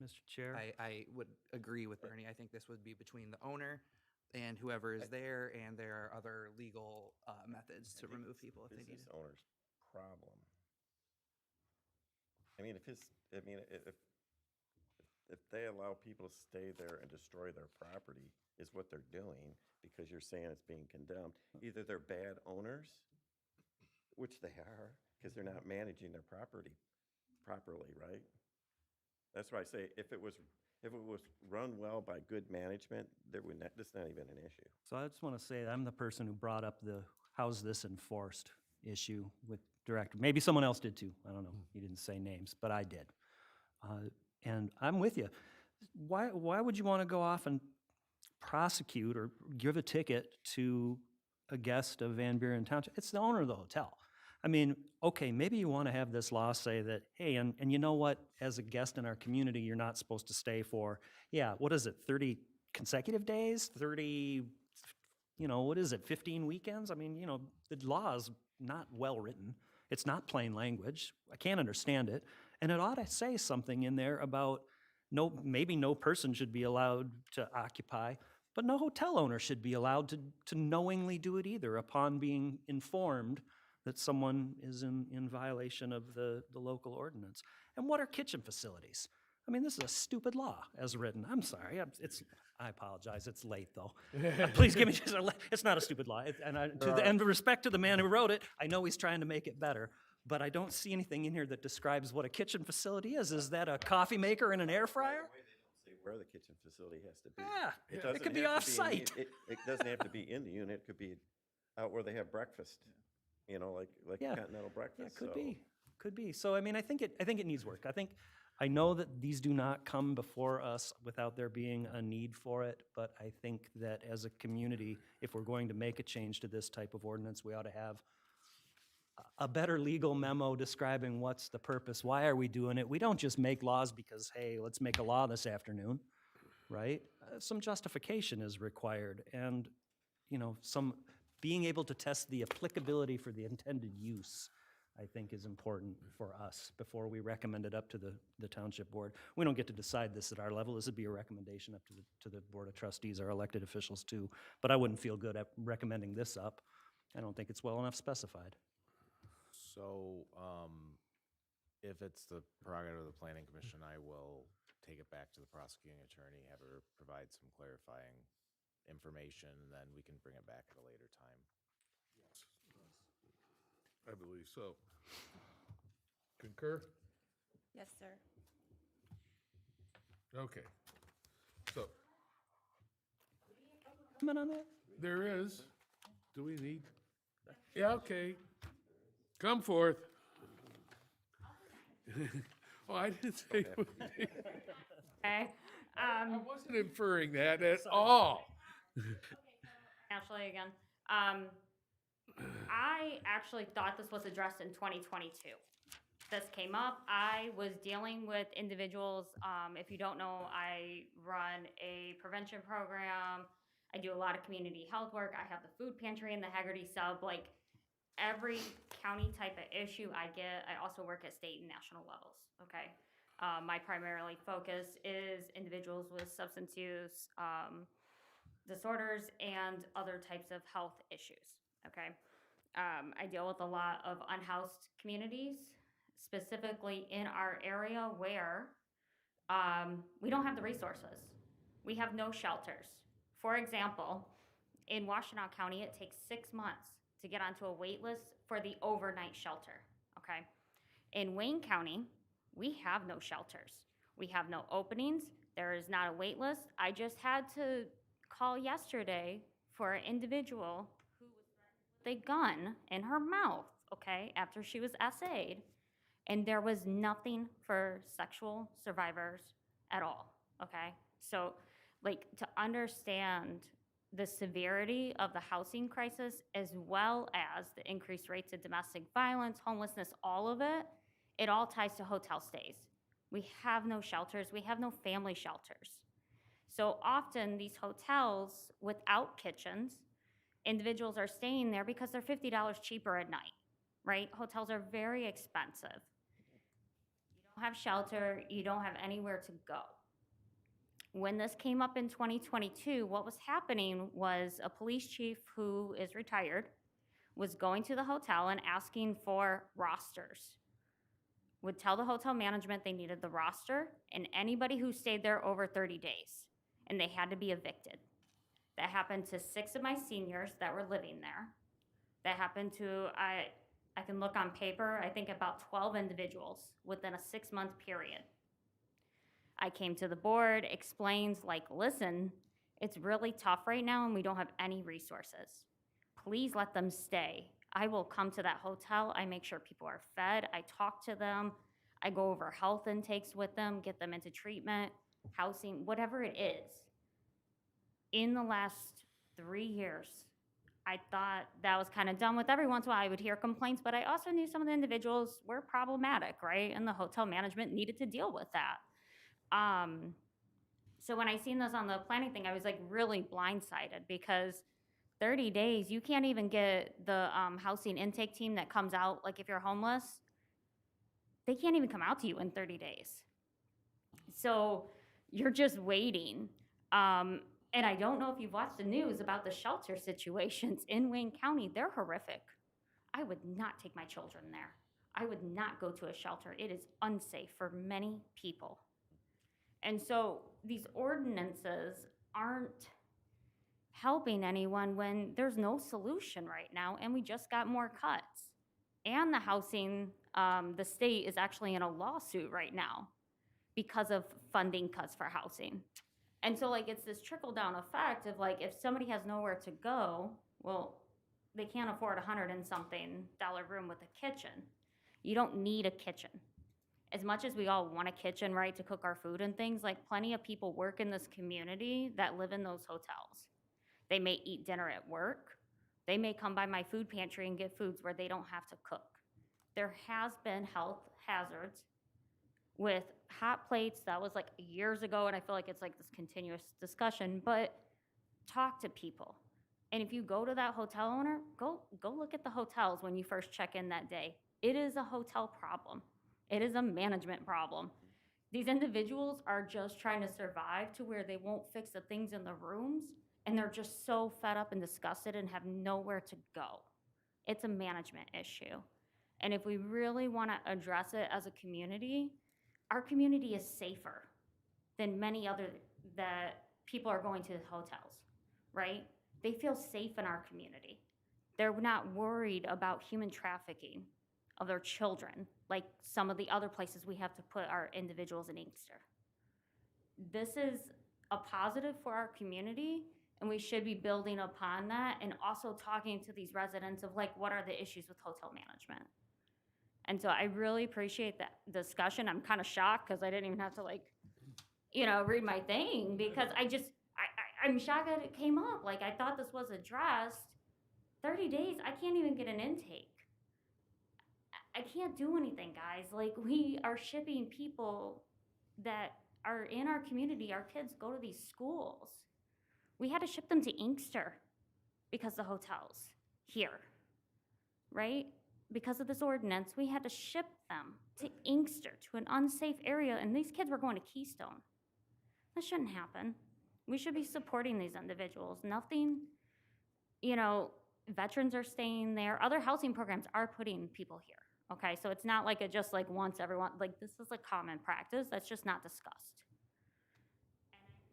Mr. Chair? I would agree with Bernie. I think this would be between the owner and whoever is there, and there are other legal methods to remove people if they need Business it. owner's problem. I mean, if they allow people to stay there and destroy their property is what they're doing, because you're saying it's being condemned, either they're bad owners, which they are, because they're not managing their property properly, right? That's why I say if it was run well by good management, this is not even an issue. So I just want to say that I'm the person who brought up the how's this enforced issue with director. Maybe someone else did too. I don't know. He didn't say names, but I did. And I'm with you. Why would you want to go off and prosecute or give a ticket to a guest of Van Buren Township? It's the owner of the hotel. I mean, okay, maybe you want to have this law say that, hey, and you know what, as a guest in our community, you're not supposed to stay for, what is it, 30 consecutive days? 30, what is it, 15 weekends? I mean, the law is not well written. It's not plain language. I can't understand it. And it ought to say something in there about maybe no person should be allowed to occupy, but no hotel owner should be allowed to knowingly do it either upon being informed that someone is in violation of the local ordinance. And what are kitchen facilities? I mean, this is a stupid law as written. I'm sorry. I apologize. It's late, though. Please give me just it's not a stupid law. And respect to the man who wrote it, I know he's trying to make it better, but I don't see anything in here that describes what a kitchen facility is. Is that a coffee maker and an air fryer? Say where the kitchen facility has to be. Yeah, it doesn't could be have to in the- off-site. It doesn't have to be in the unit. It could be out where they have breakfast, like Yeah. continental breakfast. Yeah, could so- be, could be. So, I mean, I think it needs work. I know that these do not come before us without there being a need for it, but I think that as a community, if we're going to make a change to this type of ordinance, we ought to have a better legal memo describing what's the purpose, why are we doing it? We don't just make laws because, hey, let's make a law this afternoon, right? Some justification is required, and, you know, some being able to test the applicability for the intended use, I think, is important for us before we recommend it up to the township board. We don't get to decide this at our level. This would be a recommendation up to the board of trustees, our elected officials too. But I wouldn't feel good at recommending this up. I don't think it's well enough specified. So, if it's the prerogative of the planning commission, I will take it back to the prosecuting attorney, have her provide some clarifying information, and then we can bring it back at a later time. I believe so. Concur? Yes, sir. Okay. So, Comment on that? there is. Do we need? Yeah, okay. Come forth. Oh, I didn't say. Okay. I wasn't inferring that at all. Ashley again. I actually thought this was addressed in 2022. This came up. I was dealing with individuals. If you don't know, I run a prevention program. I do a lot of community health work. I have the food pantry in the Haggerty sub. Like every county type of issue I get, I also work at state and national levels. Okay. My primarily focus is individuals with substance use disorders and other types of health issues. Okay. I deal with a lot of unhoused communities, specifically in our area where we don't have the resources. We have no shelters. For example, in Washtenaw County, it takes 6 months to get onto a wait list for the overnight shelter. Okay. In Wayne County, we have no shelters. We have no openings. There is not a wait list. I just had to call yesterday for an individual who was threatened with a gun in her mouth, okay, after she was SA'd, and there was nothing for sexual survivors at all, okay? So, like, to understand the severity of the housing crisis as well as the increased rates of domestic violence, homelessness, all of it, it all ties to hotel stays. We have no shelters. We have no family shelters. So often these hotels without kitchens, individuals are staying there because they're $50 cheaper at night, right? Hotels are very expensive. You don't have shelter, you don't have anywhere to go. When this came up in 2022, what was happening was a police chief who is retired was going to the hotel and asking for rosters. Would tell the hotel management they needed the roster and anybody who stayed there over 30 days. And they had to be evicted. That happened to 6 of my seniors that were living there. That happened to, I can look on paper, I think about 12 individuals within a 6-month period. I came to the board, explains like, listen, it's really tough right now and we don't have any resources. Please let them stay. I will come to that hotel, I make sure people are fed, I talk to them, I go over health intakes with them, get them into treatment, housing, whatever it is. In the last 3 years, I thought that was kind of done with. Every once in a while I would hear complaints, but I also knew some of the individuals were problematic, right? And the hotel management needed to deal with that. So when I seen this on the planning thing, I was like really blindsided because 30 days, you can't even get the housing intake team that comes out, like if you're homeless, they can't even come out to you in 30 days. So you're just waiting. And I don't know if you've watched the news about the shelter situations in Wayne County. They're horrific. I would not take my children there. I would not go to a shelter. It is unsafe for many people. And so these ordinances aren't helping anyone when there's no solution right now, and we just got more cuts. And the housing, the state is actually in a lawsuit right now because of funding cuts for housing. And so, like, it's this trickle-down effect of, like, if somebody has nowhere to go, well, they can't afford $100 and something room with a kitchen. You don't need a kitchen. As much as we all want a kitchen, right, to cook our food and things, like, plenty of people work in this community that live in those hotels. They may eat dinner at work, They may come by my food pantry and get foods where they don't have to cook. There has been health hazards with hot plates. That was like years ago, and I feel like it's like this continuous discussion, but talk to people. And if you go to that hotel owner, go look at the hotels when you first check in that day. It is a hotel problem. It is a management problem. These individuals are just trying to survive to where they won't fix the things in the rooms, and they're just so fed up and disgusted and have nowhere to go. It's a management issue. And if we really want to address it as a community, our community is safer than many other that people are going to hotels, right? They feel safe in our community. They're not worried about human trafficking of their children, like some of the other places we have to put our individuals in Inkster. This is a positive for our community, and we should be building upon that and also talking to these residents of like, what are the issues with hotel management? And so I really appreciate that discussion. I'm kind of shocked because I didn't even have to like, read my thing because I'm shocked that it came up. Like, I thought this was addressed. 30 days, I can't even get an intake. I can't do anything, guys. Like, we are shipping people that are in our community. Our kids go to these schools. We had to ship them to Inkster because the hotels here, right? Because of this ordinance, we had to ship them to Inkster, to an unsafe area, and these kids were going to Keystone. That shouldn't happen. We should be supporting these individuals. Nothing, veterans are staying there. Other housing programs are putting people here, okay? So it's not like it just like once everyone, like this is a common practice that's just not discussed.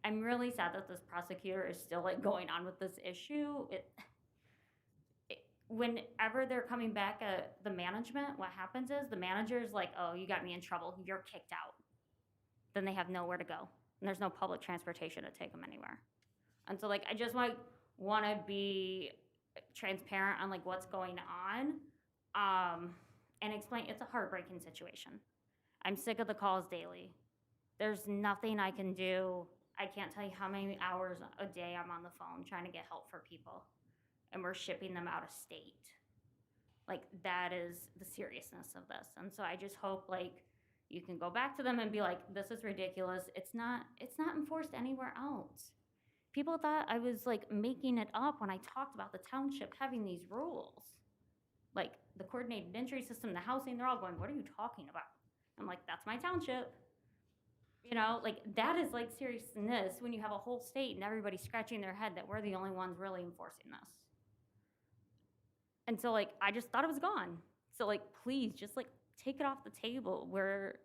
And I'm really sad that this prosecutor is still like going on with this issue. Whenever they're coming back at the management, what happens is the manager's like, oh, you got me in trouble, you're kicked out. Then they have nowhere to go. And there's no public transportation to take them anywhere. And so like, I just want to be transparent on like what's going on and explain, it's a heartbreaking situation. I'm sick of the calls daily. There's nothing I can do. I can't tell you how many hours a day I'm on the phone trying to get help for people. And we're shipping them out of state. Like, that is the seriousness of this. And so I just hope like you can go back to them and be like, this is ridiculous. It's not enforced anywhere else. People thought I was like making it up when I talked about the township having these rules. Like the coordinated entry system, the housing, they're all going, what are you talking about? I'm like, that's my township. Like that is like seriousness when you have a whole state and everybody scratching their head that we're the only ones really enforcing this. And so like, I just thought it was gone. So like, please just like take it off the table where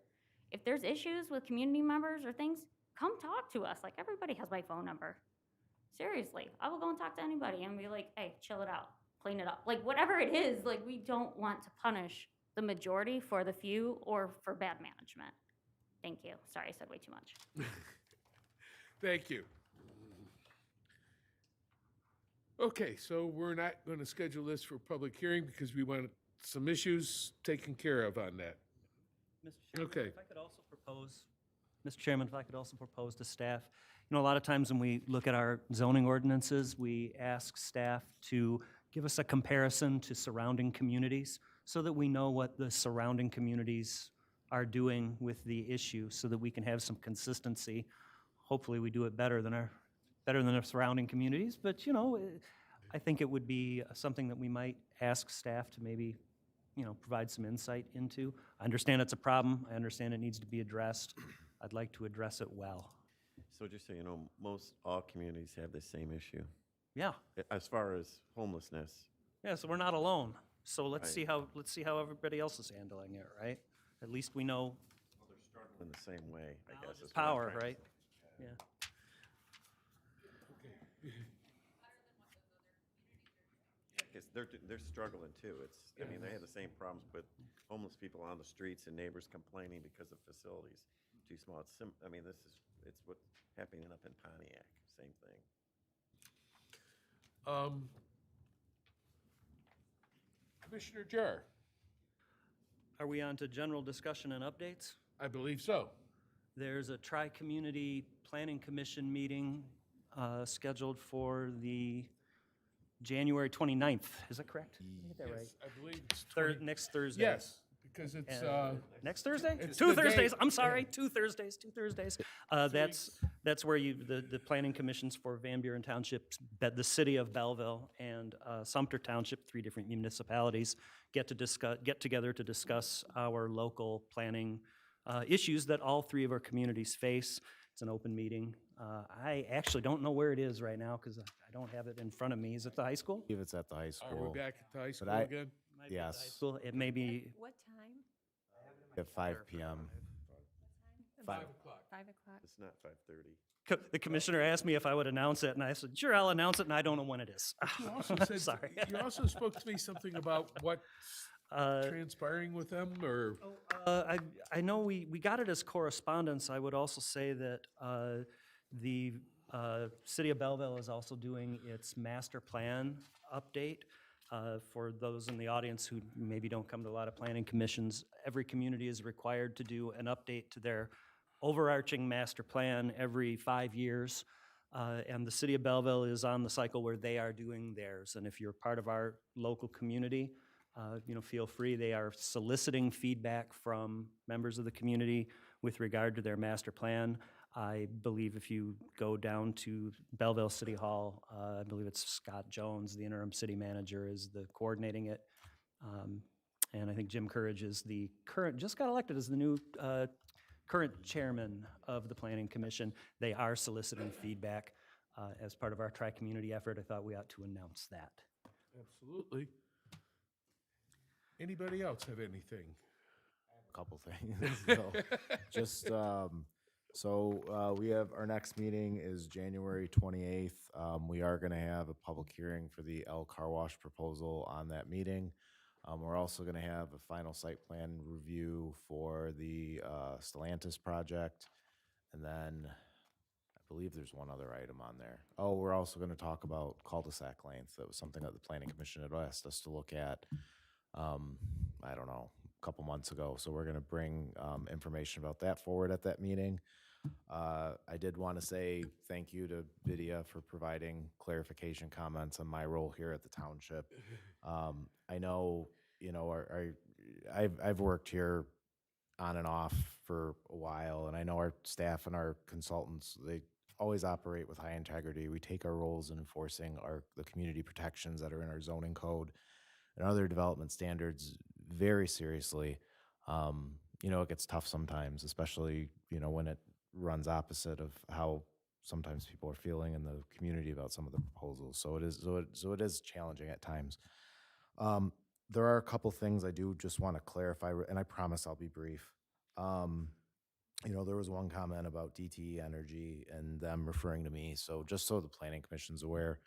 if there's issues with community members or things, come talk to us. Like everybody has my phone number. Seriously, I will go and talk to anybody and be like, hey, chill it out, clean it up. Like whatever it is, like we don't want to punish the majority for the few or for bad management. Thank you. Sorry, I said way too much. Thank you. Okay, so we're not going to schedule this for public hearing because we want some issues taken care of on that. Mr. Chairman, Okay. if I could also propose, Mr. Chairman, if I could also propose to staff, a lot of times when we look at our zoning ordinances, we ask staff to give us a comparison to surrounding communities so that we know what the surrounding communities are doing with the issue so that we can have some consistency. Hopefully we do it better than our surrounding communities, but I think it would be something that we might ask staff to maybe provide some insight into. I understand it's a problem. I understand it needs to be addressed. I'd like to address it well. So just so you know, all communities have the same issue. Yeah. As far as homelessness. Yeah, so we're not alone. So let's Right. see how everybody else is handling it, right? At least we know. They're struggling in the same way, I guess. It's is what I'm power, trying to right? say. Yeah. Because they're struggling too. I mean, they have the same problems with homeless people on the streets and neighbors complaining because of facilities too small. It's what's happening up in Pontiac, same thing. Commissioner Jar, Are we on to general discussion and updates? I believe so. There's a Tri-Community Planning Commission meeting scheduled for the January 29th. Is that correct? Did I get that right? Yes, I believe it's Next Thursday. Yes, because it's, Next Thursday? it's Two the day- Thursdays, I'm sorry, two Thursdays. That's where the planning commissions for Van Buren Township, the city of Belleville, and Sumter Township, 3 different municipalities, get together to discuss our local planning issues that all 3 of our communities face. It's an open meeting. I actually don't know where it is right now because I don't have it in front of me. Is it the high school? If it's at the high Are school. we back at the high school I- again? Might be at the high Yes, school. It may be, What time? at 5 PM. 5 o'clock. 5 o'clock. It's not 5:30. the commissioner asked me if I would announce it, and I said, sure, I'll announce it, and I don't know when it is. You also said, Sorry. you also spoke to me something about what's transpiring with them, or? I know we got it as correspondence. I would also say that the City of Belleville is also doing its master plan update. For those in the audience who maybe don't come to a lot of planning commissions, every community is required to do an update to their overarching master plan every 5 years. And the City of Belleville is on the cycle where they are doing theirs. And if you're part of our local community, feel free. They are soliciting feedback from members of the community with regard to their master plan. I believe if you go down to Belleville City Hall, I believe it's Scott Jones, the interim city manager, is the coordinating it. And I think Jim Courage is the just got elected as the new current chairman of the Planning Commission. They are soliciting feedback as part of our tri-community effort. I thought we ought to announce that. Absolutely. Anybody else have anything? A couple things. We have, our next meeting is January 28th. We are going to have a public hearing for the L Car Wash proposal on that meeting. We're also going to have a final site plan review for the Stellantis project. And then I believe there's one other item on there. Oh, we're also going to talk about cul-de-sac length. That was something that the Planning Commission had asked us to look at, I don't know, a couple months ago. So we're going to bring information about that forward at that meeting. I did want to say thank you to Vidya for providing clarification comments on my role here at the township. I know, I've worked here on and off for a while, and I know our staff and our consultants, they always operate with high integrity. We take our roles in enforcing the community protections that are in our zoning code and other development standards very seriously. It gets tough sometimes, especially, when it runs opposite of how sometimes people are feeling in the community about some of the proposals. So it is challenging at times. There are a couple things I do just want to clarify, and I promise I'll be brief. There was one comment about DTE Energy and them referring to me. So just so the Planning Commission's aware,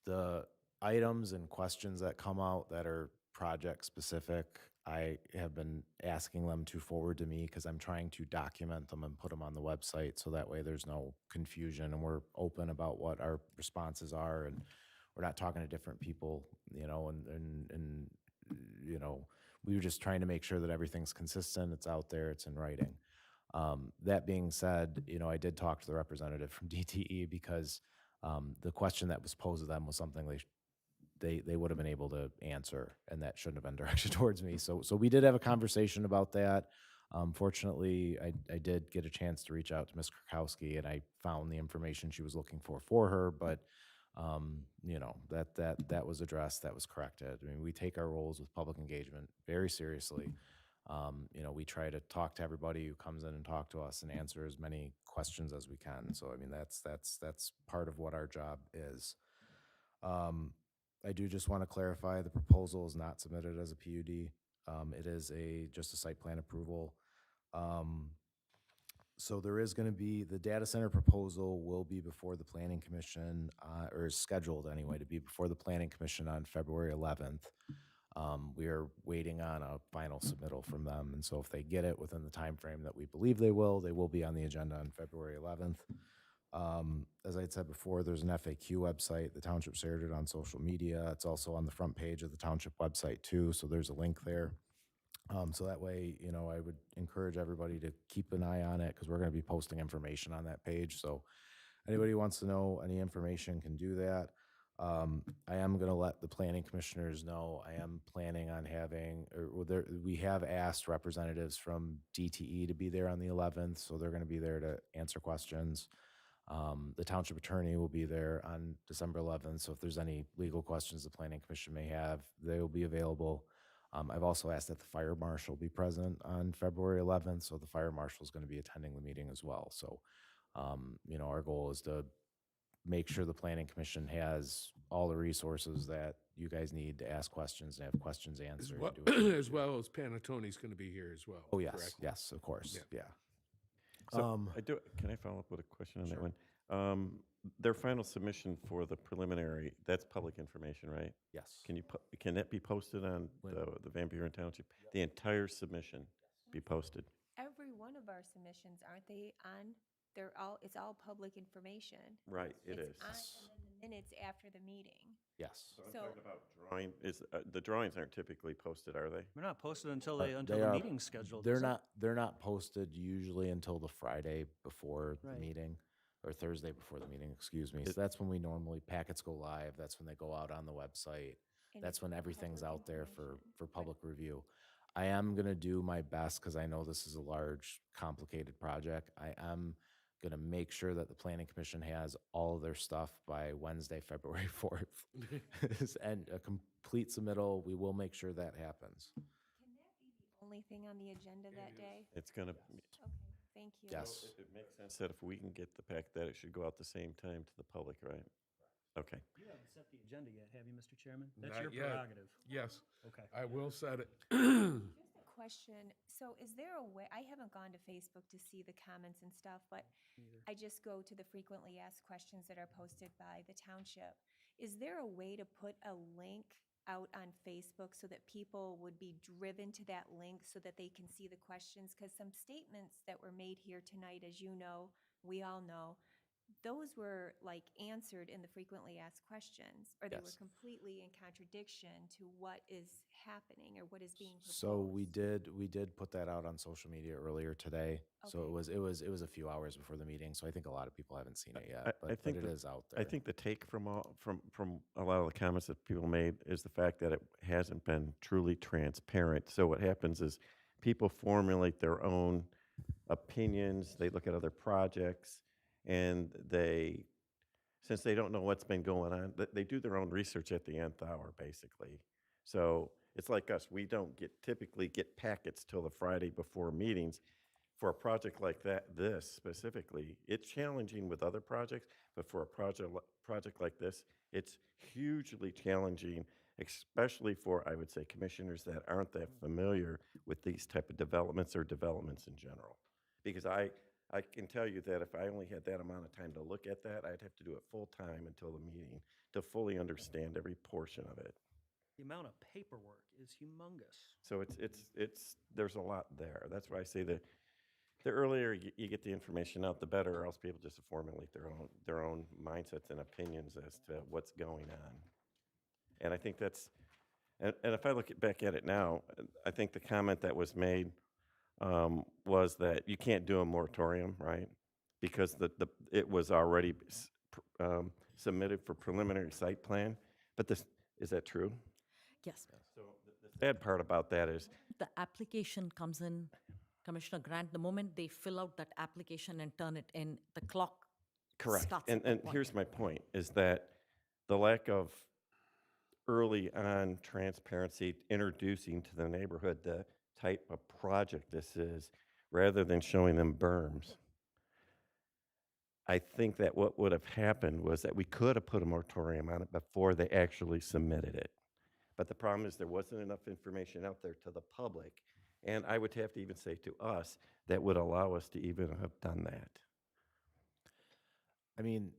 the items and questions that come out that are project specific, I have been asking them to forward to me because I'm trying to document them and put them on the website so that way there's no confusion and we're open about what our responses are and we're not talking to different people, and we were just trying to make sure that everything's consistent, it's out there, it's in writing. That being said, I did talk to the representative from DTE because the question that was posed to them was something they would have been able to answer, and that shouldn't have been directed towards me. So we did have a conversation about that. Fortunately, I did get a chance to reach out to Ms. Krakowski, and I found the information she was looking for her, but that was addressed, that was corrected. I mean, we take our roles with public engagement very seriously. We try to talk to everybody who comes in and talk to us and answer as many questions as we can. So, I mean, that's part of what our job is. I do just want to clarify, the proposal is not submitted as a PUD. It is just a site plan approval. So there is going to be, the data center proposal will be before the Planning Commission, or is scheduled anyway, to be before the Planning Commission on February 11th. We are waiting on a final submittal from them, and so if they get it within the time frame that we believe they will be on the agenda on February 11th. As I had said before, there's an FAQ website. The township shared it on social media. It's also on the front page of the township website too, so there's a link there. So that way, I would encourage everybody to keep an eye on it because we're going to be posting information on that page. So anybody who wants to know any information can do that. I am going to let the planning commissioners know, I am planning on having, we have asked representatives from DTE to be there on the 11th, so they're going to be there to answer questions. The township attorney will be there on December 11th, so if there's any legal questions the planning commission may have, they will be available. I've also asked that the fire marshal be present on February 11th, so the fire marshal is going to be attending the meeting as well. So, our goal is to make sure the planning commission has all the resources that you guys need to ask questions and have questions answered. do it. As well as Panettone's going to be here as well. Oh, yes, correct? yes, of course, yeah. So can I follow up with a question on that one? Their final submission for the preliminary, that's public information, right? Yes. Can that be posted on the Van Buren Township? The entire submission be posted? Every one of our submissions, aren't they on? It's all public information. Right, it It's is. on, and then the minutes after the meeting. Yes. So I'm talking about drawing, the drawings aren't typically posted, are they? They're not posted until They the are- meeting's scheduled. They're is it? they're not posted usually until the Friday before the Right. meeting, or Thursday before the meeting, excuse me. So that's when we normally, packets go live, that's when they go out on the website. And That's it's when everything's public out there for information. public review. I am gonna do my best, because I know this is a large, complicated project. I am gonna make sure that the planning commission has all of their stuff by Wednesday, February 4th. And a complete submittal, we will make sure that happens. Can that be the only thing on the agenda that day? It's gonna, Okay, thank you. Yes. it makes sense that if we can get the pack, that it should go out the same time to the public, right? Okay. You haven't set the agenda yet, have you, Mr. Chairman? That's Not your yet. prerogative. Yes, Okay. I will set it. Just a question. So is there a way, I haven't gone to Facebook to see the comments and stuff, but I just go to the frequently asked questions that are posted by the township. Is there a way to put a link out on Facebook so that people would be driven to that link so that they can see the questions? Because some statements that were made here tonight, as you know, we all know, those were like answered in the frequently asked questions, or they were Yes. completely in contradiction to what is happening or what is being proposed. So we did put that out on social media earlier today. So it was a few hours before the meeting, so I think a lot of people haven't seen it yet, but it is out there. I think the take from a lot of the comments that people made is the fact that it hasn't been truly transparent. So what happens is people formulate their own opinions, they look at other projects, and since they don't know what's been going on, they do their own research at the nth hour, basically. So it's like us, we don't typically get packets till the Friday before meetings. For a project like this specifically, it's challenging with other projects, but for a project like this, it's hugely challenging, especially for, I would say, commissioners that aren't that familiar with these type of developments or developments in general. Because I can tell you that if I only had that amount of time to look at that, I'd have to do it full-time until the meeting to fully understand every portion of it. The amount of paperwork is humongous. So there's a lot there. That's why I say that the earlier you get the information out, the better, or else people just formulate their own mindsets and opinions as to what's going on. And I think that's, and if I look back at it now, I think the comment that was made was that you can't do a moratorium, right? Because it was already submitted for preliminary site plan. But is that true? Yes. So the sad part about that is The application comes in, Commissioner Grant, the moment they fill out that application and turn it in, the clock correct. starts And at that point. here's my point, is that the lack of early on transparency, introducing to the neighborhood the type of project this is, rather than showing them berms. I think that what would have happened was that we could have put a moratorium on it before they actually submitted it. But the problem is there wasn't enough information out there to the public, and I would have to even say to us, that would allow us to even have done that. I mean,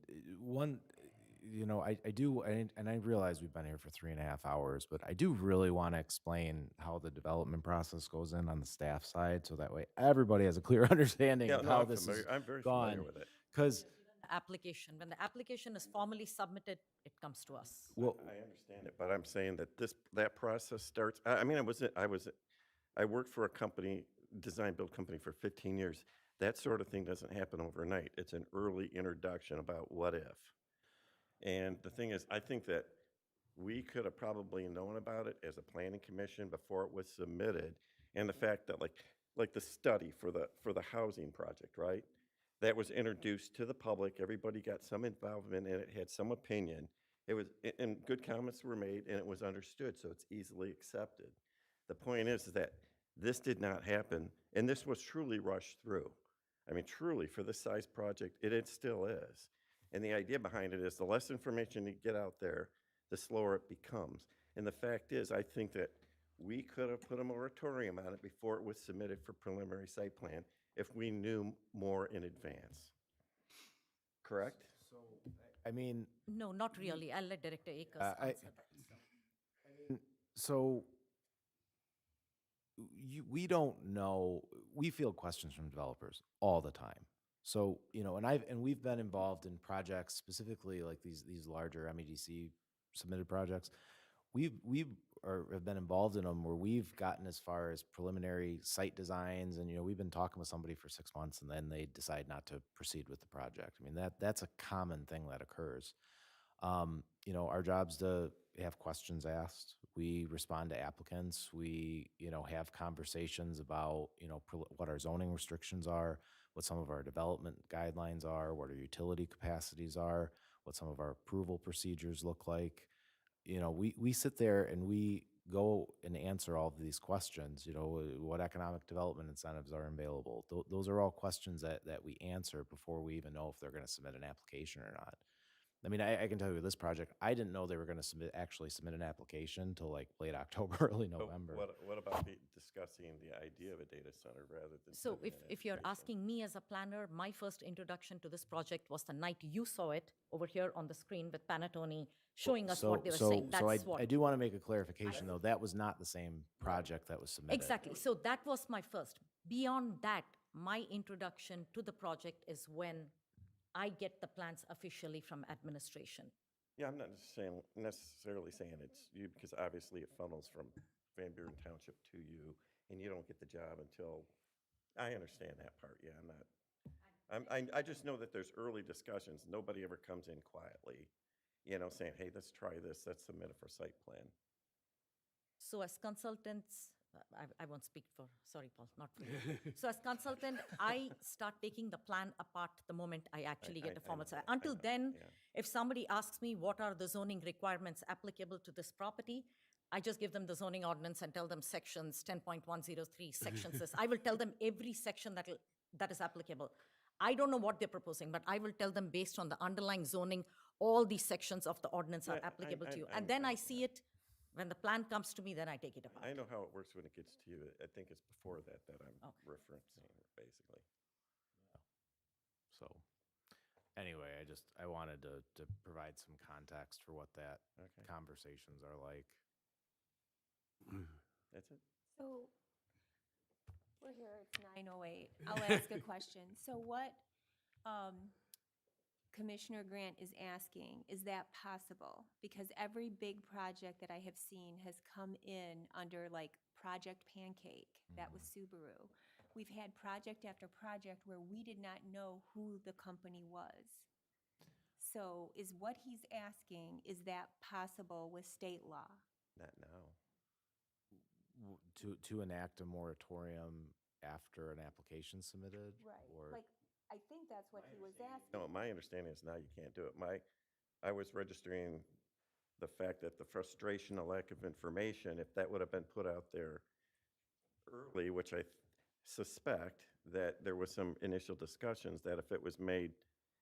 I do, and I realize we've been here for 3.5 hours, but I do really want to explain how the development process goes in on the staff side, so that way everybody has a clear understanding of how this is I'm very familiar gone. with it. Because, Application, when the application is formally submitted, it comes to us. well, I understand it, but I'm saying that that process starts, I worked for a company, design build company for 15 years. That sort of thing doesn't happen overnight. It's an early introduction about what if. And the thing is, I think that we could have probably known about it as a planning commission before it was submitted. And the fact that like the study for the housing project, right? That was introduced to the public, everybody got some involvement in it, had some opinion. It was, and good comments were made and it was understood, so it's easily accepted. The point is that this did not happen, and this was truly rushed through. I mean, truly, for this size project, it still is. And the idea behind it is the less information you get out there, the slower it becomes. And the fact is, I think that we could have put a moratorium on it before it was submitted for preliminary site plan if we knew more in advance. Correct? I mean, No, not really. I'll let Director Akers I answer that. so we don't know, we field questions from developers all the time. So, you know, and we've been involved in projects specifically like these larger MEDC submitted projects. Have been involved in them where we've gotten as far as preliminary site designs, and, you know, we've been talking with somebody for 6 months and then they decide not to proceed with the project. I mean, that's a common thing that occurs. You know, our job's to have questions asked. We respond to applicants. We, you know, have conversations about, you know, what our zoning restrictions are, what some of our development guidelines are, what our utility capacities are, what some of our approval procedures look like. You know, we sit there and we go and answer all of these questions. You know, what economic development incentives are available. Those are all questions that we answer before we even know if they're going to submit an application or not. I mean, I can tell you with this project, I didn't know they were going to actually submit an application until like late October, early But November. what about discussing the idea of a data center rather than? So submitting an if you're application? asking me as a planner, my first introduction to this project was the night you saw it over here on the screen with Panattoni showing us what they were saying. That's what. I do want to make a clarification, though. That was not the same project that was submitted. Exactly. So that was my first. Beyond that, my introduction to the project is when I get the plans officially from administration. Yeah, I'm not necessarily saying it's you, because obviously it funnels from Van Buren Township to you, and you don't get the job until, I understand that part, yeah, I just know that there's early discussions. Nobody ever comes in quietly, you know, saying, hey, let's try this, let's submit it for site plan. So as consultants, I won't speak for, sorry, Paul, not for you. So as consultant, I start taking the plan apart the moment I actually get a formal. Until then, if somebody asks me what are the zoning requirements applicable to this property, I just give them the zoning ordinance and tell them sections 10.103, sections this. I will tell them every section that is applicable. I don't know what they're proposing, but I will tell them based on the underlying zoning, all these sections of the ordinance are applicable to you. And then I see it. When the plan comes to me, then I take it apart. I know how it works when it gets to you. I think it's before that I'm referencing, basically. So, anyway, I wanted to provide some context for what that conversations are like. That's it? So, we're here, it's 9:08. I'll ask a question. So what Commissioner Grant is asking, is that possible? Because every big project that I have seen has come in under like Project Pancake. That was Subaru. We've had project after project where we did not know who the company was. So is what he's asking, is that possible with state law? Not now. To enact a moratorium after an application submitted? Or Like, I think that's what he was asking. No, my understanding is now you can't do it. I was registering the fact that the frustration, the lack of information, if that would have been put out there early, which I suspect that there was some initial discussions that if it was made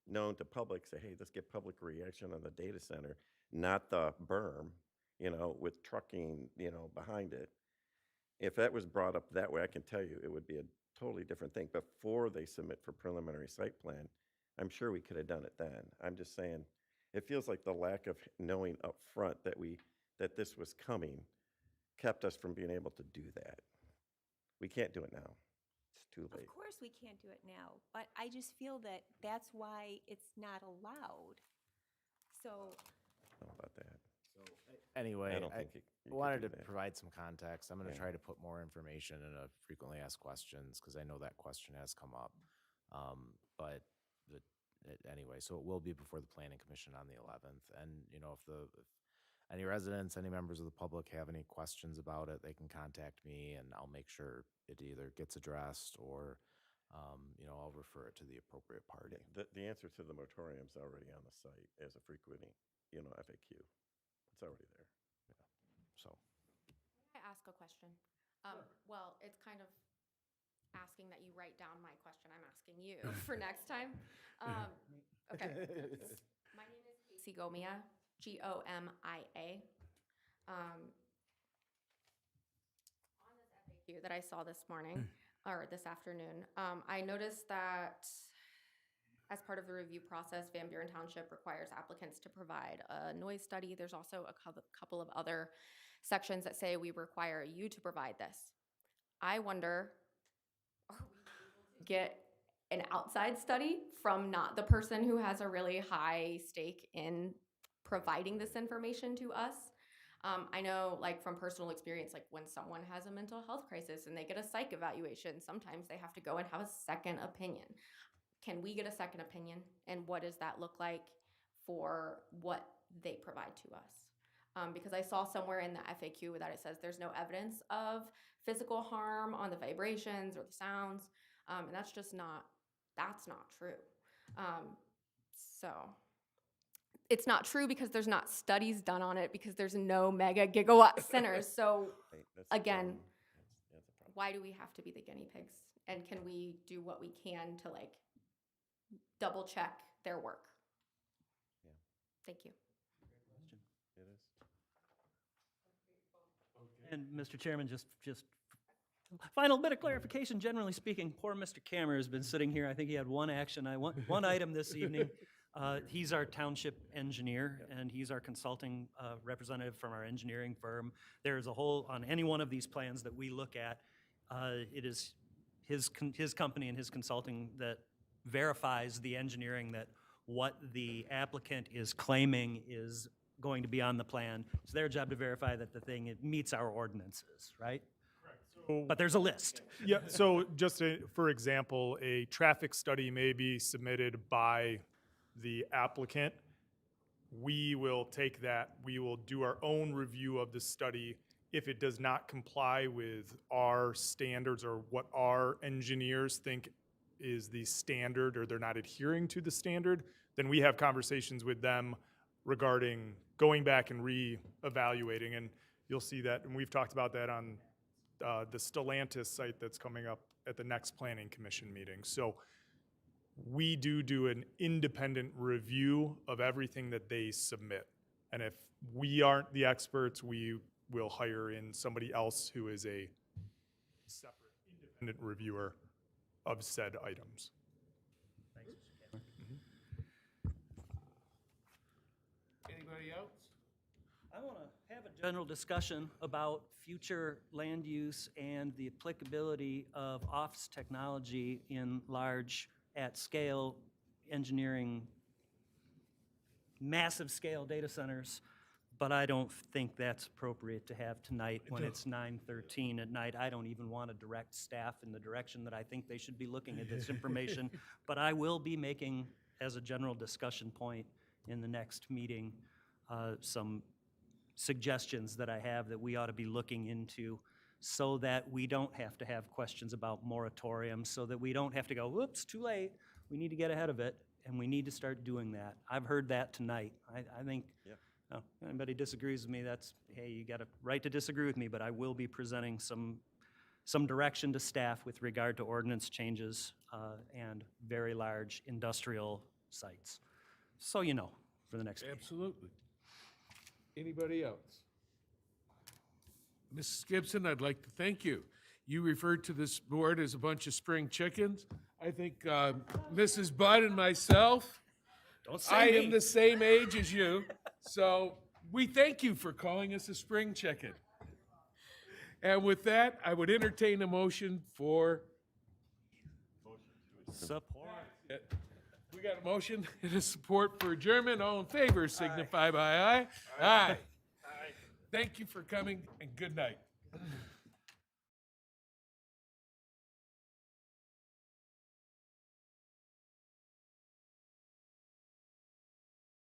known to public, say, hey, let's get public reaction on the data center, not the berm, you know, with trucking, you know, behind it. If that was brought up that way, I can tell you it would be a totally different thing. Before they submit for preliminary site plan, I'm sure we could have done it then. I'm just saying, it feels like the lack of knowing up front that this was coming kept us from being able to do that. We can't do it now. It's too late. Of course we can't do it now, but I just feel that that's why it's not allowed. So, I don't know about that. Anyway, I don't think you could wanted do to that. provide some context. I'm going to Yeah. try to put more information in a frequently asked questions because I know that question has come up. But anyway, so it will be before the planning commission on the 11th. And, you know, if any residents, any members of the public have any questions about it, they can contact me and I'll make sure it either gets addressed or, you know, I'll refer it to the appropriate party. The answer to the moratorium's already on the site as a frequenting, you know, FAQ. It's already there. So, Can I ask a question? Well, it's kind of asking that you write down my question I'm asking you for next time. Okay. My name is Casey Gomia, Gomia. On this FAQ that I saw this morning, or this afternoon, I noticed that as part of the review process, Van Buren Township requires applicants to provide a noise study. There's also a couple of other sections that say we require you to provide this. I wonder, are we able to get an outside study from not the person who has a really high stake in providing this information to us? I know, like, from personal experience, like when someone has a mental health crisis and they get a psych evaluation, sometimes they have to go and have a second opinion. Can we get a second opinion? And what does that look like for what they provide to us? Because I saw somewhere in the FAQ that it says there's no evidence of physical harm on the vibrations or the sounds. And that's just not true. So it's not true because there's not studies done on it, because there's no mega gigawatt centers. So again, why do we have to be the guinea pigs? And can we do what we can to, like, double check their work? Yeah. Thank you. It is. And Mr. Chairman, just final bit of clarification, generally speaking, poor Mr. Kammer has been sitting here. I think he had one item this evening. He's our township engineer, and he's our consulting representative from our engineering firm. There's a whole, on any one of these plans that we look at, it is his company and his consulting that verifies the engineering, that what the applicant is claiming is going to be on the plan. It's their job to verify that the thing, it meets our ordinances, right? But there's a list. Yeah, so just for example, a traffic study may be submitted by the applicant. We will take that, we will do our own review of the study. If it does not comply with our standards or what our engineers think is the standard, or they're not adhering to the standard, then we have conversations with them regarding going back and re-evaluating. And you'll see that, and we've talked about that on the Stellantis site that's coming up at the next Planning Commission meeting. So we do an independent review of everything that they submit. And if we aren't the experts, we will hire in somebody else who is a separate independent reviewer of said items. Thanks, Mr. Kammer. Anybody else? I want to have a general discussion about future land use and the applicability of office technology in large, at-scale engineering, massive scale data centers, but I don't think that's appropriate to have tonight when it's 9:13 at night. I don't even want to direct staff in the direction that I think they should be looking at this information, but I will be making, as a general discussion point in the next meeting, some suggestions that I have that we ought to be looking into, so that we don't have to have questions about moratoriums, so that we don't have to go, whoops, too late. We need to get ahead of it, and we need to start doing that. I've heard that tonight. I think, if anybody disagrees with me, that's, hey, you got a right to disagree with me, but I will be presenting some direction to staff with regard to ordinance changes and very large industrial sites. So you know, for the next meeting. Absolutely. Anybody else? Mrs. Gibson, I'd like to thank you. You referred to this board as a bunch of spring chickens. I think Mrs. Budd and myself, Don't say I me. am the same age as you, so we thank you for calling us a spring chicken. And with that, I would entertain a motion for support. We got a motion and a support for adjournment. All in favor signify by aye. Aye. Thank you for coming, and good night.